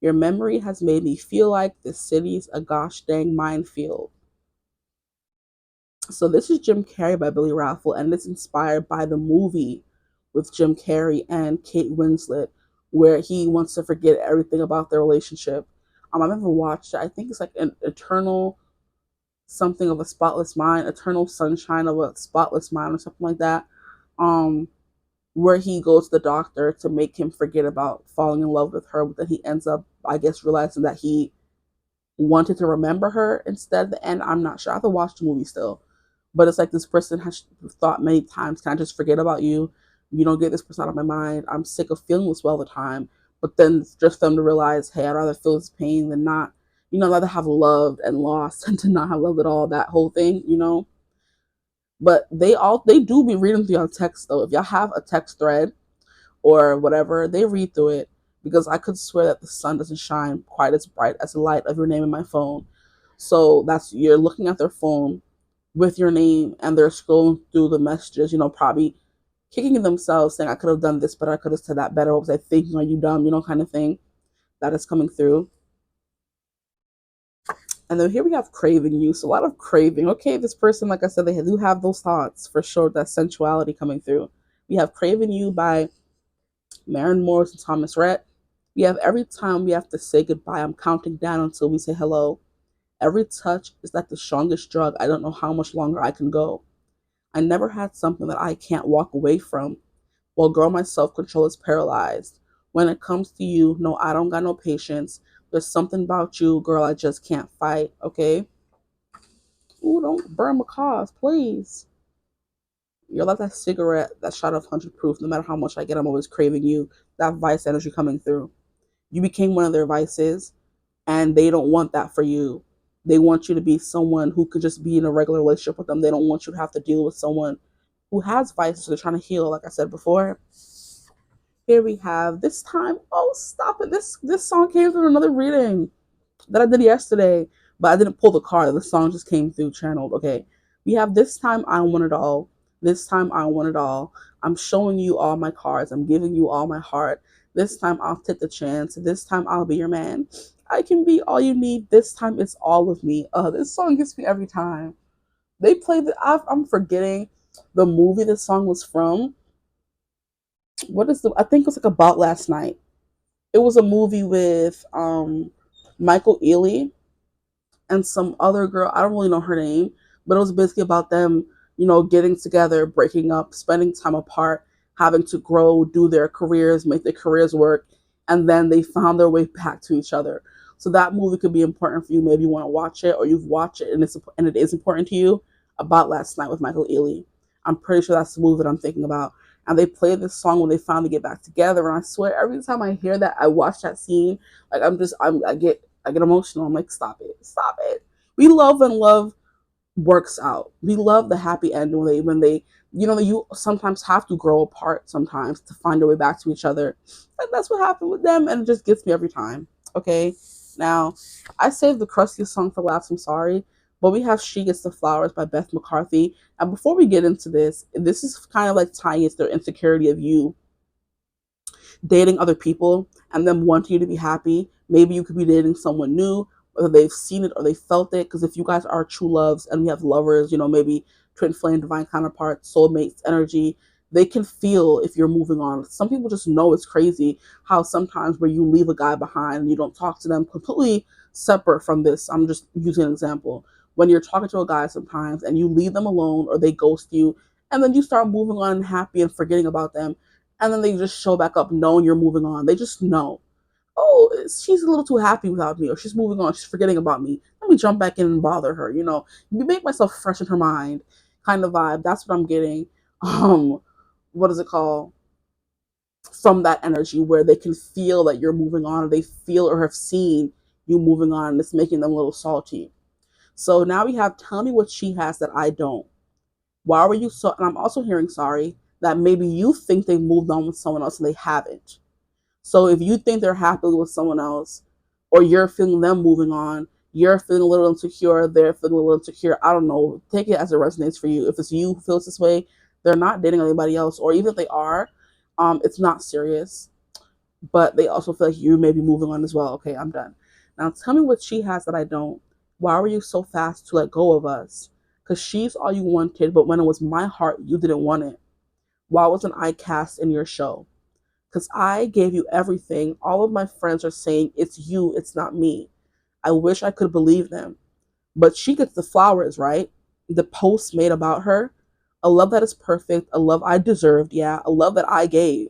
Your memory has made me feel like this city's a gosh dang minefield. So this is Jim Carrey by Billy Raffle, and it's inspired by the movie with Jim Carrey and Kate Winslet, where he wants to forget everything about their relationship. I've never watched it. I think it's like an eternal something of a spotless mind, eternal sunshine of a spotless mind, or something like that. Um, where he goes to the doctor to make him forget about falling in love with her, but then he ends up, I guess, realizing that he wanted to remember her instead. And I'm not sure. I have to watch the movie still. But it's like this person has thought many times, can I just forget about you? You don't get this person out of my mind. I'm sick of feeling this way all the time. But then just for them to realize, hey, I'd rather feel this pain than not. I'd rather have loved and lost than to not have loved at all. That whole thing. But they do be reading through your text though. If y'all have a text thread or whatever, they read through it because I could swear that the sun doesn't shine quite as bright as the light of your name in my phone. So that's you're looking at their phone with your name and they're scrolling through the messages, probably kicking themselves saying, I could have done this better, I could have said that better. What was I thinking? Are you dumb? Kind of thing that is coming through. And then here we have craving you. So a lot of craving. Okay, this person, like I said, they do have those thoughts for sure, that sensuality coming through. We have Craving You by Maren Morris and Thomas Rhett. We have Every Time We Have to Say Goodbye, I'm Counting Down Until We Say Hello. Every touch is like the strongest drug. I don't know how much longer I can go. I never had something that I can't walk away from. Well, girl, my self-control is paralyzed. When it comes to you, no, I don't got no patience. There's something about you, girl, I just can't fight, okay? Ooh, don't burn my cause, please. You're like that cigarette, that shot of 100 proof. No matter how much I get, I'm always craving you. That vice energy coming through. You became one of their vices, and they don't want that for you. They want you to be someone who could just be in a regular relationship with them. They don't want you to have to deal with someone who has vices. So they're trying to heal, like I said before. Here we have This Time. Oh, stop it. This song came from another reading that I did yesterday but I didn't pull the card. The song just came through channeled. Okay. We have this time I want it all. This time I want it all. I'm showing you all my cards. I'm giving you all my heart. This time I'll take the chance. This time I'll be your man. I can be all you need. This time it's all of me. This song gets me every time. They play the. I'm forgetting the movie this song was from. What is the? I think it was like About Last Night. It was a movie with Michael Ealy and some other girl. I don't really know her name, but it was basically about them, getting together, breaking up, spending time apart, having to grow, do their careers, make their careers work, and then they found their way back to each other. So that movie could be important for you. Maybe you want to watch it, or you've watched it and it is important to you. About Last Night with Michael Ealy. I'm pretty sure that's the movie that I'm thinking about. And they play this song when they finally get back together. And I swear, every time I hear that, I watch that scene. Like I get emotional. I'm like, stop it, stop it. We love when love works out. We love the happy end when they you sometimes have to grow apart sometimes to find a way back to each other. And that's what happened with them, and it just gets me every time. Okay, now I saved the crustiest song for last. I'm sorry, but we have "She Gets the Flowers" by Beth McCarthy. And before we get into this is kind of like tying into their insecurity of you dating other people and them wanting you to be happy. Maybe you could be dating someone new, whether they've seen it or they felt it. Because if you guys are true loves and we have lovers, maybe twin flame, divine counterparts, soulmates, energy, they can feel if you're moving on. Some people just know it's crazy how sometimes where you leave a guy behind and you don't talk to them completely separate from this. I'm just using an example. When you're talking to a guy sometimes and you leave them alone or they ghost you, and then you start moving on and happy and forgetting about them, and then they just show back up knowing you're moving on. They just know, oh, she's a little too happy without me, or she's moving on, she's forgetting about me. Let me jump back in and bother her. Make myself fresh in her mind, kind of vibe. That's what I'm getting. What is it called? From that energy where they can feel that you're moving on, or they feel or have seen you moving on, and it's making them a little salty. So now we have tell me what she has that I don't. Why were you so? And I'm also hearing sorry that maybe you think they've moved on with someone else and they haven't. So if you think they're happy with someone else, or you're feeling them moving on, you're feeling a little insecure, they're feeling a little insecure. I don't know. Take it as it resonates for you. If it's you who feels this way, they're not dating anybody else, or even if they are, it's not serious. But they also feel like you may be moving on as well. Okay, I'm done. Now tell me what she has that I don't. Why were you so fast to let go of us? Because she's all you wanted, but when it was my heart, you didn't want it. Why wasn't I cast in your show? Because I gave you everything. All of my friends are saying it's you, it's not me. I wish I could believe them. But she gets the flowers, right? The post made about her. A love that is perfect, a love I deserved, yeah, a love that I gave.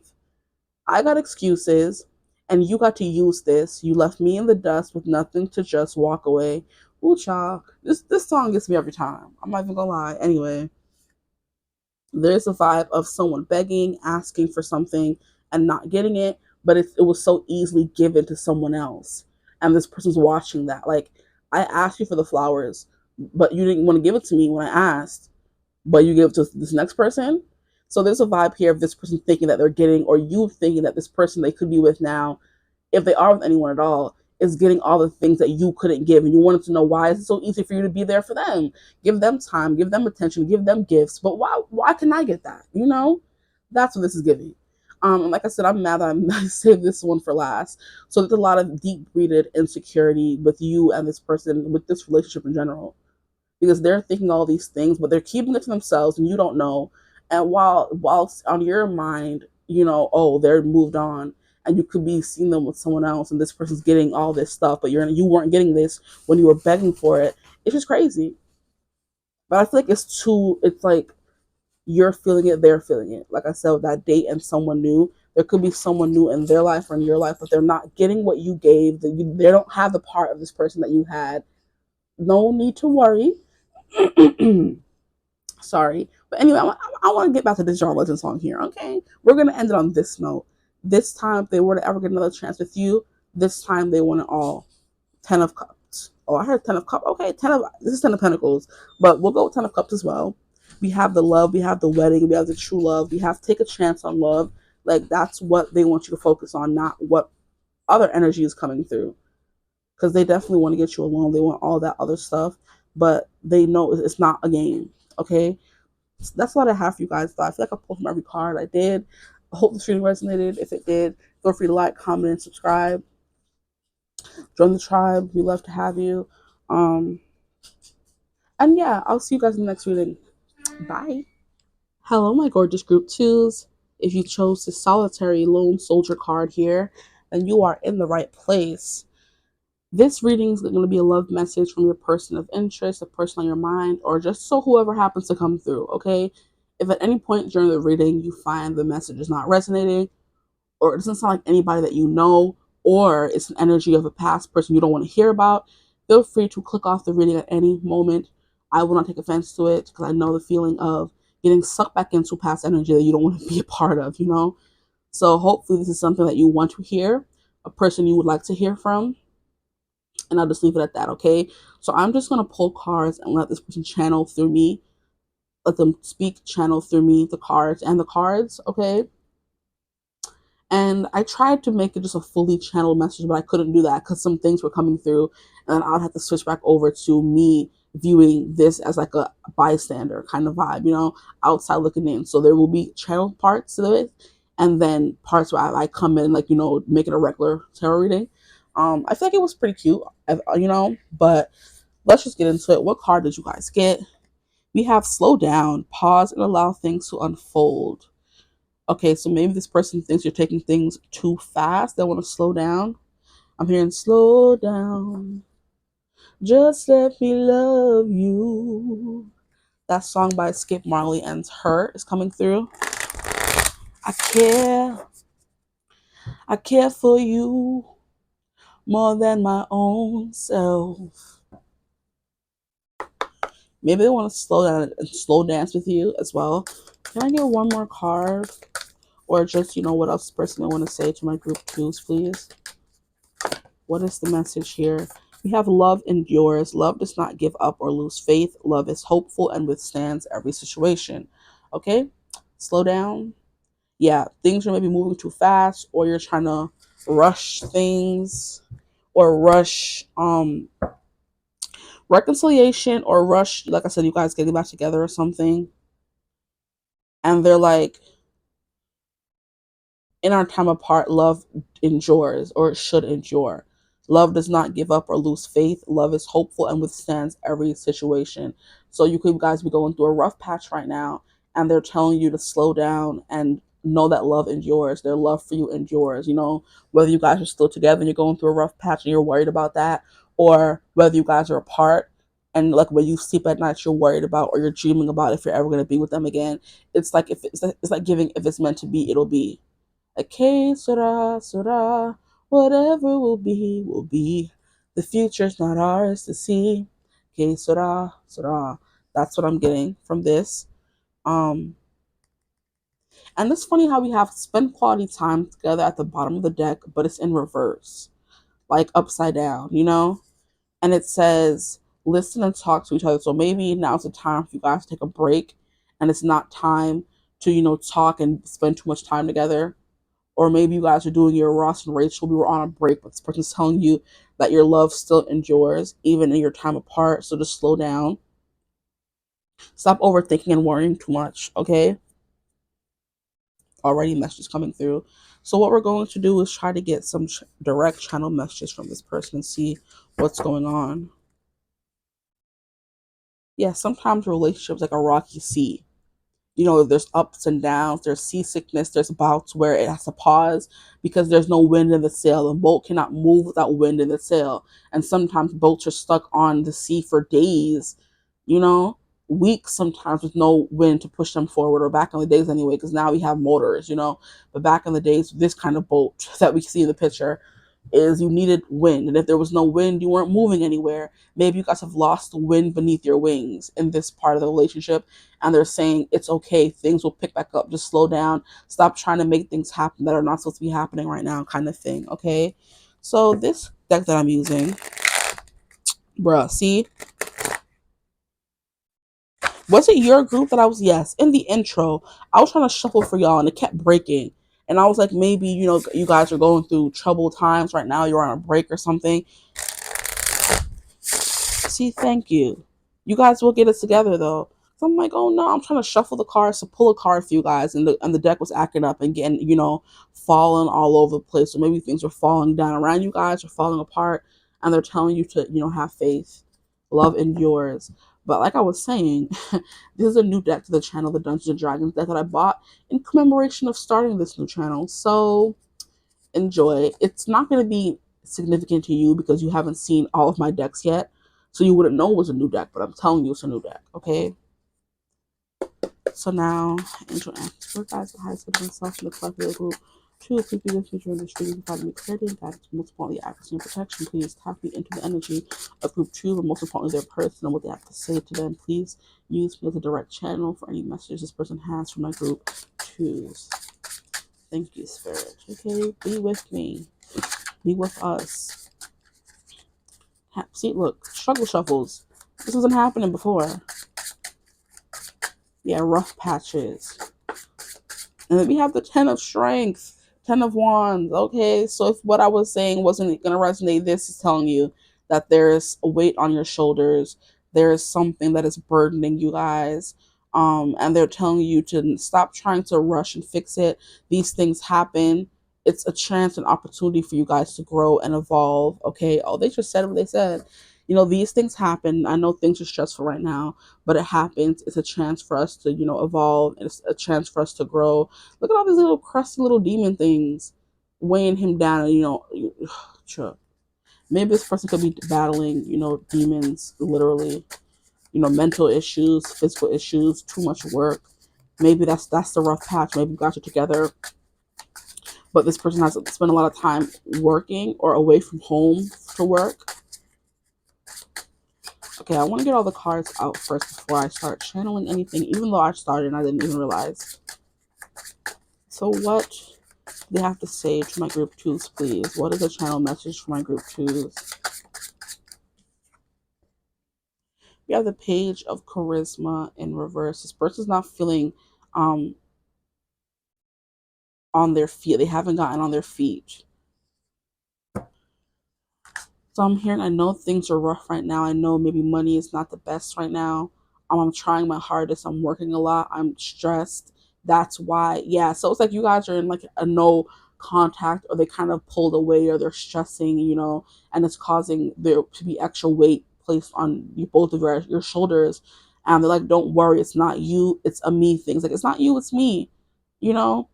I got excuses, and you got to use this. You left me in the dust with nothing to just walk away. Ooh, child. This song gets me every time. I'm not even gonna lie. Anyway, there's a vibe of someone begging, asking for something, and not getting it, but it was so easily given to someone else. And this person's watching that. Like, I asked you for the flowers, but you didn't want to give it to me when I asked, but you give it to this next person. So there's a vibe here of this person thinking that they're getting, or you thinking that this person they could be with now, if they are with anyone at all, is getting all the things that you couldn't give. And you wanted to know why is it so easy for you to be there for them? Give them time, give them attention, give them gifts. But why can I get that? That's what this is giving. Like I said, I'm mad that I saved this one for last. So there's a lot of deep-rooted insecurity with you and this person, with this relationship in general, because they're thinking all these things, but they're keeping it to themselves, and you don't know. And while on your mind, oh, they're moved on, and you could be seeing them with someone else, and this person's getting all this stuff, but you weren't getting this when you were begging for it. It's just crazy. But I feel like it's too. It's like you're feeling it, they're feeling it. Like I said, with that date and someone new, there could be someone new in their life or in your life, but they're not getting what you gave. They don't have the part of this person that you had. No need to worry. Sorry. But anyway, I want to get back to this John Legend song here, okay? We're going to end it on this note. This time, if they were to ever get another chance with you, this time they want it all. 10 of Cups. Oh, I heard 10 of Cups. Okay, this is 10 of Pentacles, but we'll go with 10 of Cups as well. We have the love, we have the wedding, we have the true love, we have take a chance on love. Like, that's what they want you to focus on, not what other energy is coming through. because they definitely want to get you alone. They want all that other stuff, but they know it's not a game. Okay, so that's what I have for you guys. I feel like I pulled from every card I did. I hope this reading resonated. If it did, feel free to like, comment, and subscribe. Join the tribe. We love to have you. Um, and yeah, I'll see you guys in the next reading. Bye. Hello, my gorgeous group twos. If you chose the solitary lone soldier card here, then you are in the right place. This reading is going to be a love message from your person of interest, a person on your mind, or just so whoever happens to come through, okay? If at any point during the reading you find the message is not resonating, or it doesn't sound like anybody that you know, or it's an energy of a past person you don't want to hear about, feel free to click off the reading at any moment. I will not take offense to it because I know the feeling of getting sucked back into past energy that you don't want to be a part of, you know? So hopefully this is something that you want to hear, a person you would like to hear from, and I'll just leave it at that, okay? So I'm just going to pull cards and let this person channel through me, let them speak, channel through me, the cards, okay? And I tried to make it just a fully channeled message, but I couldn't do that because some things were coming through, and I'd have to switch back over to me viewing this as like a bystander kind of vibe, you know, outside looking in. So there will be channeled parts to it, and then parts where I come in, like, you know, make it a regular tarot reading. I feel like it was pretty cute, you know, but let's just get into it. What card did you guys get? We have slow down, pause, and allow things to unfold. Okay, so maybe this person thinks you're taking things too fast. They want to slow down. I'm hearing slow down. Just let me love you. That song by Skip Marley and Her is coming through. I care. I care for you more than my own self. Maybe they want to slow down and slow dance with you as well. Can I get one more card? Or just, you know, what else person I want to say to my group twos, please? What is the message here? We have love endures. Love does not give up or lose faith. Love is hopeful and withstands every situation. Okay? Slow down. Yeah, things are maybe moving too fast, or you're trying to rush things, or rush reconciliation, or rush, like I said, you guys getting back together or something. And they're like, in our time apart, love endures, or it should endure. Love does not give up or lose faith. Love is hopeful and withstands every situation. So you could guys be going through a rough patch right now, and they're telling you to slow down and know that love endures. Their love for you endures. You know, whether you guys are still together and you're going through a rough patch and you're worried about that, or whether you guys are apart and like when you sleep at night you're worried about, or you're dreaming about if you're ever going to be with them again. It's like, if it's like giving, if it's meant to be, it'll be. Okay, Sura, Sura, whatever will be, will be. The future's not ours to see. Okay, Sura, Sura. That's what I'm getting from this. And it's funny how we have spend quality time together at the bottom of the deck, but it's in reverse, like upside down, you know? And it says, listen and talk to each other. So maybe now's the time for you guys to take a break, and it's not time to, you know, talk and spend too much time together. Or maybe you guys are doing your Ross and Rachel. We were on a break, but this person's telling you that your love still endures, even in your time apart. So just slow down. Stop overthinking and worrying too much, okay? Already messages coming through. So what we're going to do is try to get some direct channel messages from this person and see what's going on. Yeah, sometimes relationships like a rocky sea. You know, there's ups and downs, there's seasickness, there's bouts where it has to pause because there's no wind in the sail. The boat cannot move without wind in the sail. And sometimes boats are stuck on the sea for days, you know, weeks sometimes with no wind to push them forward, or back in the days anyway, because now we have motors, you know. But back in the days, this kind of boat that we see in the picture, is you needed wind. And if there was no wind, you weren't moving anywhere. Maybe you guys have lost the wind beneath your wings in this part of the relationship. And they're saying, it's okay. Things will pick back up. Just slow down. Stop trying to make things happen that are not supposed to be happening right now, kind of thing. Okay. So this deck that I'm using, bruh, see, was it your group that I was? Yes. In the intro, I was trying to shuffle for y'all and it kept breaking. And I was like, maybe, you know, you guys are going through troubled times right now. You're on a break or something. See, thank you. You guys will get it together though. So I'm like, oh no, I'm trying to shuffle the cards to pull a card for you guys, and the deck was acting up and getting, falling all over the place. So maybe things are falling down around you guys or falling apart, and they're telling you to, have faith, love endures. But like I was saying, this is a new deck to the channel, the Dungeons and Dragons deck that I bought in commemoration of starting this new channel. So enjoy. It's not going to be significant to you because you haven't seen all of my decks yet, so you wouldn't know it was a new deck, but I'm telling you it's a new deck, okay? So now, Angel asks, what guys the highest of myself in the collective group? Two, please be with me during the stream, provide me clarity and guidance, most importantly, accuracy and protection. Please tap me into the energy of group two, but most importantly, their person and what they have to say to them. Please use me as a direct channel for any messages this person has for my group twos. Thank you, Spirit. Okay, be with me. Be with us. See, look, struggle shuffles. This wasn't happening before. Yeah, rough patches. And then we have the 10 of strength, 10 of wands. Okay, so if what I was saying wasn't going to resonate, this is telling you that there's a weight on your shoulders. There is something that is burdening you guys. And they're telling you to stop trying to rush and fix it. These things happen. It's a chance and opportunity for you guys to grow and evolve. Okay. Oh, they just said what they said. These things happen. I know things are stressful right now, but it happens. It's a chance for us to, evolve. It's a chance for us to grow. Look at all these little crusty little demon things weighing him down. Sure. Maybe this person could be battling, demons, literally, mental issues, physical issues, too much work. Maybe that's the rough patch. Maybe you got it together, but this person has to spend a lot of time working or away from home to work. Okay, I want to get all the cards out first before I start channeling anything, even though I started and I didn't even realize. So what do they have to say to my group twos, please? What is the channel message for my group twos? We have the page of charisma in reverse. This person's not feeling on their feet. They haven't gotten on their feet. So I'm hearing, I know things are rough right now. I know maybe money is not the best right now. I'm trying my hardest. I'm working a lot. I'm stressed. That's why. Yeah. So it's like you guys are in like a no contact, or they kind of pulled away, or they're stressing, and it's causing there to be extra weight placed on you, both of your shoulders. And they're like, don't worry. It's not you. It's a me thing. It's like, it's not you. It's me. You know,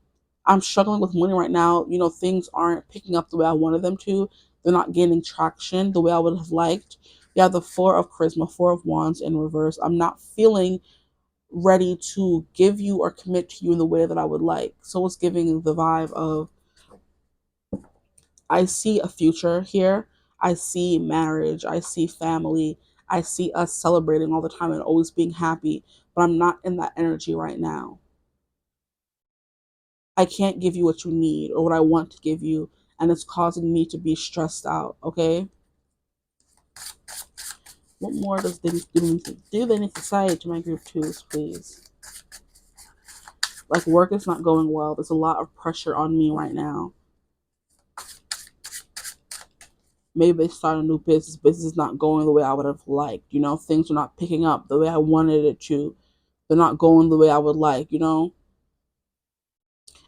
I'm struggling with money right now. Things aren't picking up the way I wanted them to. They're not gaining traction the way I would have liked. You have the Four of Charisma, Four of Wands in reverse. I'm not feeling ready to give you or commit to you in the way that I would like. So it's giving the vibe of, I see a future here. I see marriage. I see family. I see us celebrating all the time and always being happy. But I'm not in that energy right now. I can't give you what you need or what I want to give you, and it's causing me to be stressed out, okay? What more do they need to say to my group twos, please? Like, work is not going well. There's a lot of pressure on me right now. Maybe they start a new business. Business is not going the way I would have liked. Things are not picking up the way I wanted it to. They're not going the way I would like,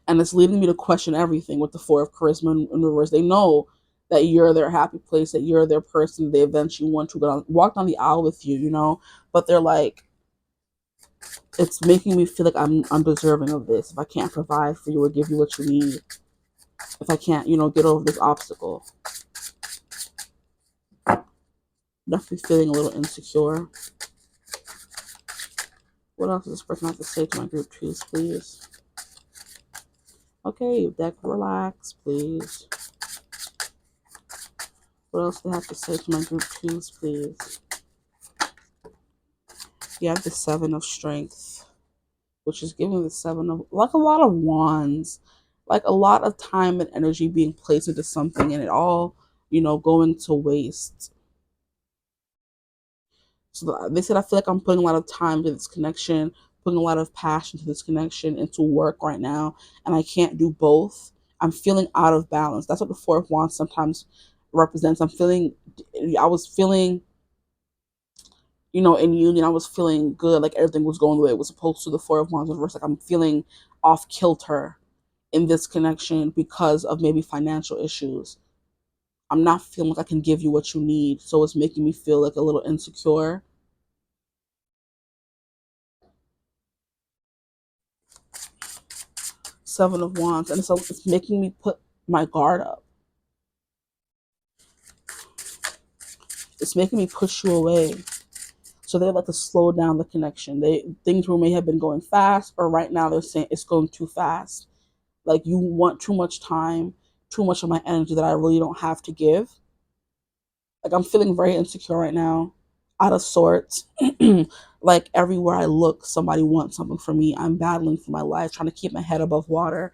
And it's leading me to question everything with the Four of Charisma in reverse. They know that you're their happy place, that you're their person they eventually want to walk down the aisle with you, But they're like, it's making me feel like I'm undeserving of this. If I can't provide for you or give you what you need, if I can't, get over this obstacle. Definitely feeling a little insecure. What else does this person have to say to my group twos, please? Okay, deck, relax, please. What else do they have to say to my group twos, please? You have the Seven of Strength, which is giving the Seven of, like, a lot of wands, like a lot of time and energy being placed into something, and it all, going to waste. So they said, I feel like I'm putting a lot of time to this connection, putting a lot of passion to this connection, into work right now, and I can't do both. I'm feeling out of balance. That's what the Four of Wands sometimes represents. I was feeling in union, I was feeling good, like everything was going the way it was supposed to. The Four of Wands reverse, like I'm feeling off kilter in this connection because of maybe financial issues. I'm not feeling like I can give you what you need, so it's making me feel like a little insecure. Seven of Wands, and it's making me put my guard up. It's making me push you away. So they like to slow down the connection. Things may have been going fast, or right now they're saying it's going too fast. Like you want too much time, too much of my energy that I really don't have to give. Like I'm feeling very insecure right now, out of sorts. Like everywhere I look, somebody wants something from me. I'm battling for my life, trying to keep my head above water.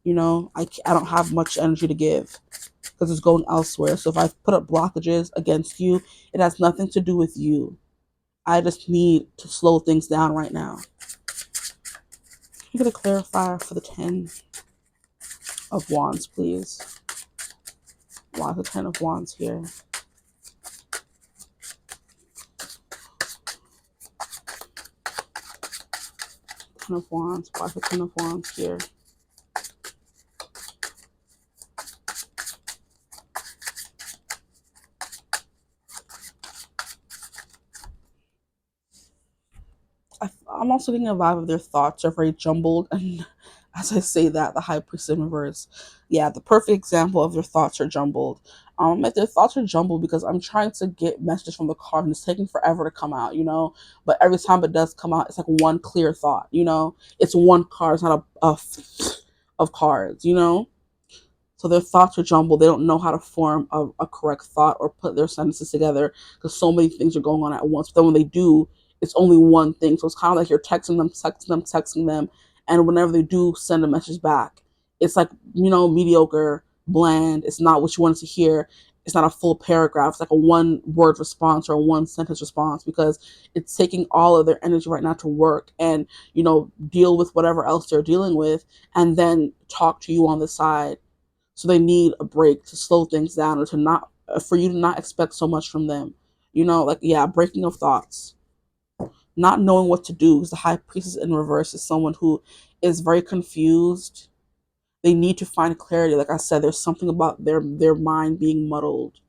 I don't have much energy to give because it's going elsewhere. So if I put up blockages against you, it has nothing to do with you. I just need to slow things down right now. I'm going to clarify for the 10 of Wands, please. Why the 10 of Wands here? 10 of Wands. Why the 10 of Wands here? I'm also getting a vibe of their thoughts are very jumbled. And as I say that, the High Priestess in reverse. Yeah, the perfect example of their thoughts are jumbled. Like their thoughts are jumbled because I'm trying to get messages from the card and it's taking forever to come out, But every time it does come out, it's like one clear thought, It's one card, it's not of cards. So their thoughts are jumbled. They don't know how to form a correct thought or put their sentences together because so many things are going on at once. But then when they do, it's only one thing. So it's kind of like you're texting them, texting them, texting them. And whenever they do send a message back, it's like, mediocre, bland. It's not what you wanted to hear. It's not a full paragraph. It's like a one word response or a one sentence response because it's taking all of their energy right now to work and, deal with whatever else they're dealing with and then talk to you on the side. So they need a break to slow things down or to not, for you to not expect so much from them. Breaking of thoughts, not knowing what to do. Because the High Priestess in reverse is someone who is very confused. They need to find clarity. Like I said, there's something about their mind being muddled.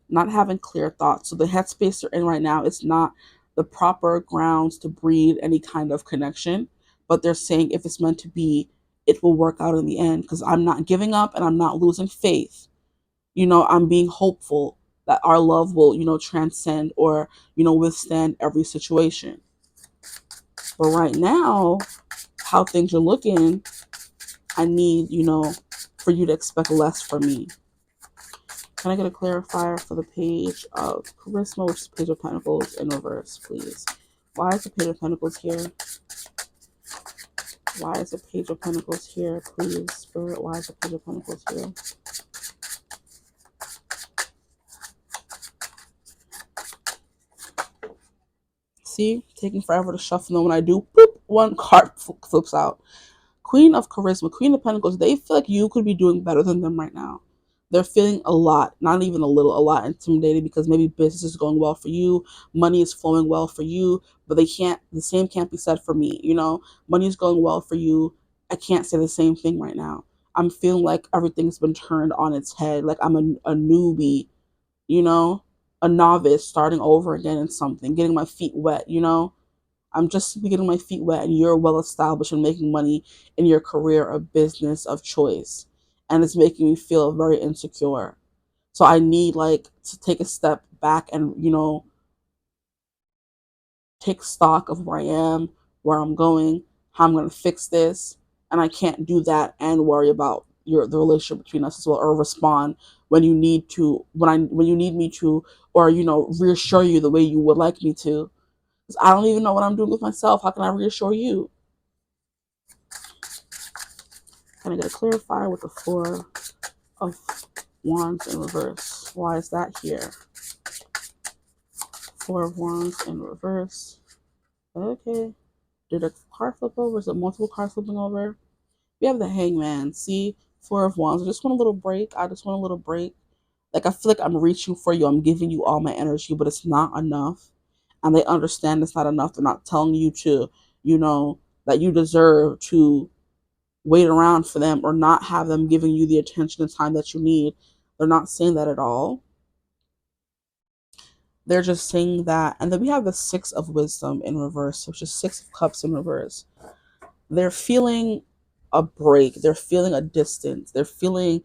Not having clear thoughts. So the headspace they're in right now is not the proper grounds to breed any kind of connection. But they're saying if it's meant to be, it will work out in the end because I'm not giving up and I'm not losing faith. I'm being hopeful that our love will, transcend or, withstand every situation. But right now, how things are looking, I need, for you to expect less from me. Can I get a clarifier for the Page of Charisma, which is Page of Pentacles in reverse, please? Why is the Page of Pentacles here? Why is the Page of Pentacles here, please? Spirit, why is the Page of Pentacles here? See? Taking forever to shuffle them. When I do, boop, one card flips out. Queen of Charisma, Queen of Pentacles, they feel like you could be doing better than them right now. They're feeling a lot, not even a little, a lot intimidated because maybe business is going well for you, money is flowing well for you, but the same can't be said for me, Money is going well for you. I can't say the same thing right now. I'm feeling like everything's been turned on its head, like I'm a newbie, you know, a novice starting over again in something, getting my feet wet, I'm just getting my feet wet and you're well established and making money in your career or business of choice. And it's making me feel very insecure. So I need to take a step back and, take stock of where I am, where I'm going, how I'm going to fix this. And I can't do that and worry about the relationship between us as well, or respond when you need to, when you need me to, or, reassure you the way you would like me to. Because I don't even know what I'm doing with myself. How can I reassure you? Can I get a clarifier with the Four of Wands in reverse? Why is that here? Four of Wands in reverse. Okay. Did a card flip over? Is it multiple cards flipping over? We have the Hangman. See? Four of Wands. I just want a little break. Like I feel like I'm reaching for you, I'm giving you all my energy, but it's not enough. And they understand it's not enough. They're not telling you to, you know, that you deserve to wait around for them or not have them giving you the attention and time that you need. They're not saying that at all. They're just saying that. And then we have the Six of Wisdom in reverse, which is Six of Cups in reverse. They're feeling a break. They're feeling a distance. They're feeling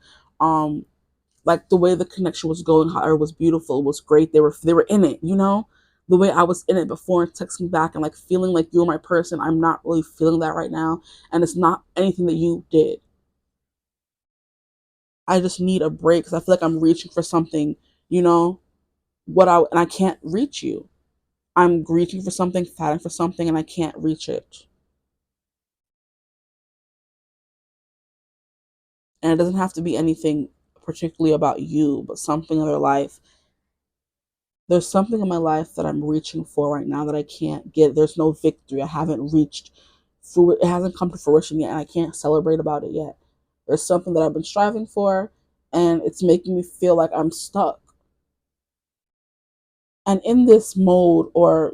like the way the connection was going, how it was beautiful, it was great. They were in it, you know? The way I was in it before and texting back and like feeling like you're my person. I'm not really feeling that right now. And it's not anything that you did. I just need a break because I feel like I'm reaching for something, you know, and I can't reach you. I'm reaching for something, fighting for something, and I can't reach it. And it doesn't have to be anything particularly about you, but something in their life. There's something in my life that I'm reaching for right now that I can't get. There's no victory. I haven't reached through it. It hasn't come to fruition yet, and I can't celebrate about it yet. There's something that I've been striving for, and it's making me feel like I'm stuck. And in this mode, or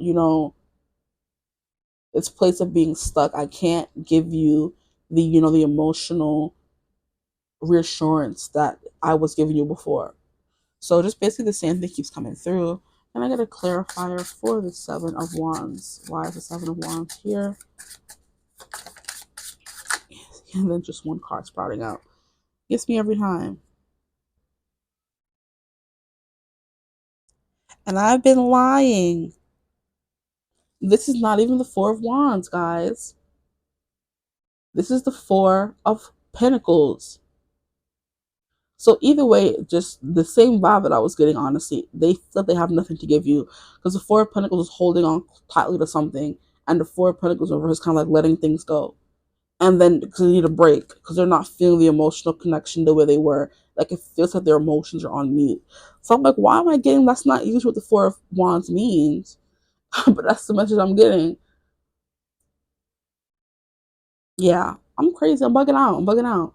this place of being stuck, I can't give you the emotional reassurance that I was giving you before. So just basically the same thing keeps coming through. And I get a clarifier for the Seven of Wands. Why is the Seven of Wands here? And then just one card sprouting out. Gets me every time. And I've been lying. This is not even the Four of Wands, guys. This is the Four of Pentacles. So either way, just the same vibe that I was getting, honestly. They feel like they have nothing to give you. Because the Four of Pentacles is holding on tightly to something. And the Four of Pentacles over is kind of like letting things go. And then because they need a break. Because they're not feeling the emotional connection the way they were. Like it feels like their emotions are on mute. So I'm like, why am I getting, that's not usually what the Four of Wands means. But that's the message I'm getting. Yeah, I'm crazy. I'm bugging out. I'm bugging out.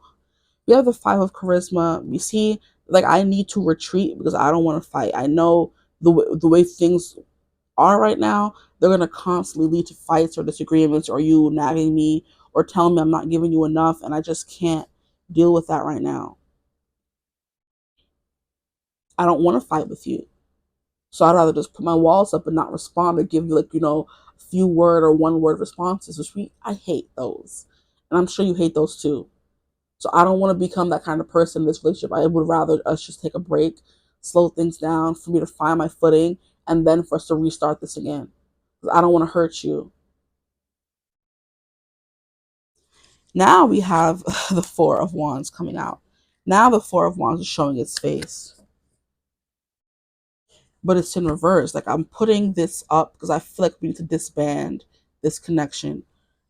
We have the Five of Charisma. You see, like I need to retreat because I don't want to fight. I know the way things are right now, they're gonna constantly lead to fights or disagreements, or you nagging me or telling me I'm not giving you enough, and I just can't deal with that right now. I don't want to fight with you, so I'd rather just put my walls up and not respond or give you a few word or one word responses, which I hate those, and I'm sure you hate those too. So I don't want to become that kind of person in this relationship. I would rather us just take a break, slow things down, for me to find my footing, and then for us to restart this again. I don't want to hurt you. Now we have the Four of Wands coming out. Now the Four of Wands is showing its face, but it's in reverse. Like I'm putting this up because I feel like we need to disband this connection.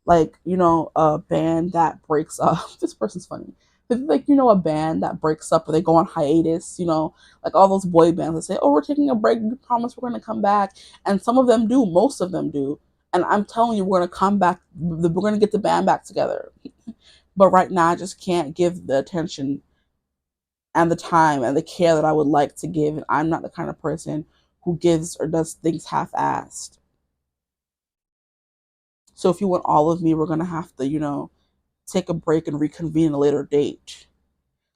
Like, a band that breaks up. This person's funny. Like, a band that breaks up or they go on hiatus, like all those boy bands that say, oh, we're taking a break. We promise we're going to come back. And some of them do. Most of them do. And I'm telling you, we're going to come back. We're going to get the band back together. But right now, I just can't give the attention and the time and the care that I would like to give. And I'm not the kind of person who gives or does things half-assed. So if you want all of me, we're going to have to, take a break and reconvene at a later date.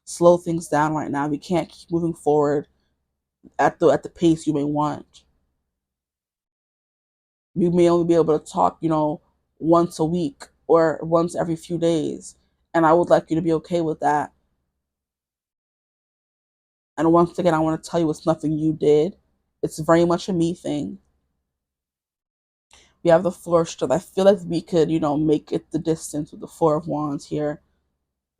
Slow things down right now. We can't keep moving forward at the pace you may want. We may only be able to talk, once a week or once every few days. And I would like you to be okay with that. And once again, I want to tell you it's nothing you did. It's very much a me thing. We have the Four of Strength. I feel like we could, make it the distance with the Four of Wands here.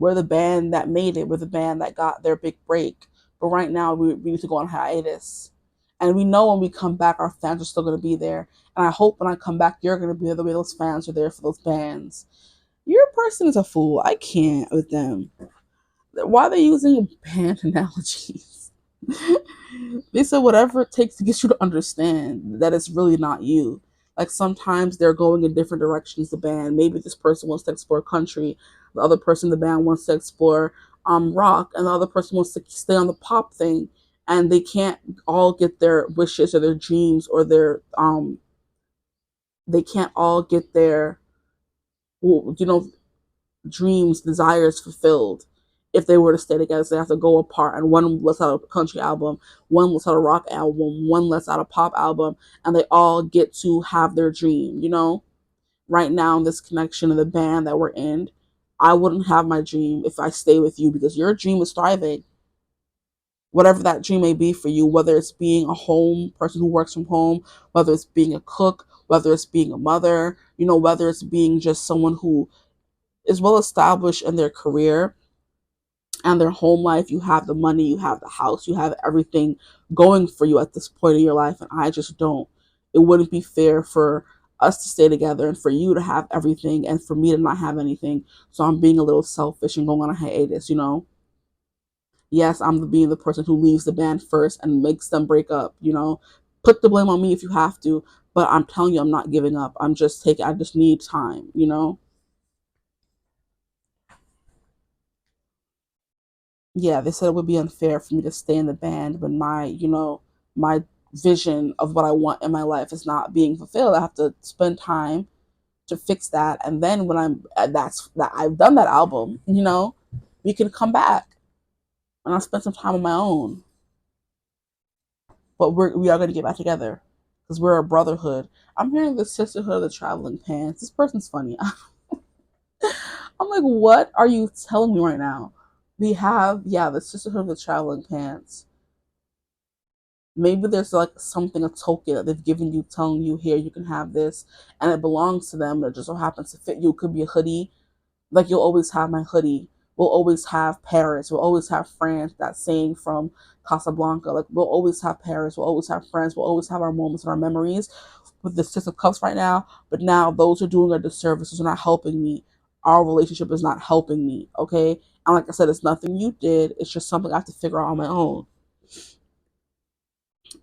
We're the band that made it. We're the band that got their big break. But right now, we need to go on hiatus. And we know when we come back, our fans are still going to be there. And I hope when I come back, you're going to be there the way those fans are there for those bands. Your person is a fool. I can't with them. Why are they using band analogies? They said whatever it takes to get you to understand that it's really not you. Like sometimes they're going in different directions, the band. Maybe this person wants to explore country, the other person in the band wants to explore rock, and the other person wants to stay on the pop thing. and they can't all get their wishes or their dreams or their they can't all get their, you know, dreams, desires fulfilled if they were to stay together. So they have to go apart, and one lets out a country album, one lets out a rock album, one lets out a pop album, and they all get to have their dream, you know? Right now, in this connection of the band that we're in, I wouldn't have my dream if I stay with you, because your dream is thriving. Whatever that dream may be for you, whether it's being a home person who works from home, whether it's being a cook, whether it's being a mother, you know, whether it's being just someone who is well established in their career and their home life. You have the money, you have the house, you have everything going for you at this point in your life, and I just don't. It wouldn't be fair for us to stay together and for you to have everything and for me to not have anything. So I'm being a little selfish and going on a hiatus, you know? Yes, I'm being the person who leaves the band first and makes them break up, you know? Put the blame on me if you have to, but I'm telling you, I'm not giving up. I just need time, you know? Yeah, they said it would be unfair for me to stay in the band when my, you know, my vision of what I want in my life is not being fulfilled. I have to spend time to fix that, and then when that's that I've done that album, you know, we can come back and I'll spend some time on my own. But we are going to get back together because we're a brotherhood. I'm hearing the sisterhood of the traveling pants. This person's funny. I'm like, what are you telling me right now? We have, yeah, the sisterhood of the traveling pants. Maybe there's like something, a token that they've given you, telling you, here, you can have this, and it belongs to them, but it just so happens to fit you. It could be a hoodie. Like, you'll always have my hoodie. We'll always have Paris. We'll always have France, that saying from Casablanca. Like, we'll always have Paris. We'll always have friends. We'll always have our moments and our memories with the Six of Cups right now. But now those are doing a disservice. Those are not helping me. Our relationship is not helping me, okay? And like I said, it's nothing you did. It's just something I have to figure out on my own.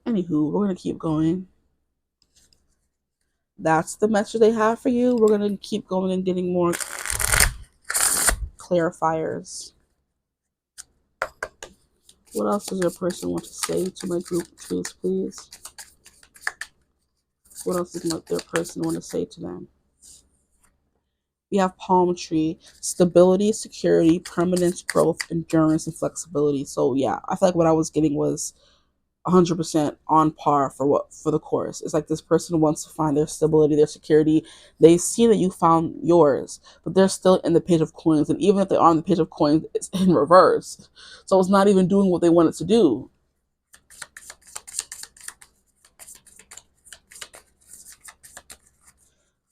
Anywho, we're going to keep going. That's the message they have for you. We're going to keep going and getting more clarifiers. What else does your person want to say to my group of truths, please? What else does their person want to say to them? We have palm tree, stability, security, permanence, growth, endurance, and flexibility. So yeah, I feel like what I was getting was 100% on par for the course. It's like this person wants to find their stability, their security. They see that you found yours, but they're still in the page of coins, and even if they are on the page of coins, it's in reverse. So it's not even doing what they want it to do.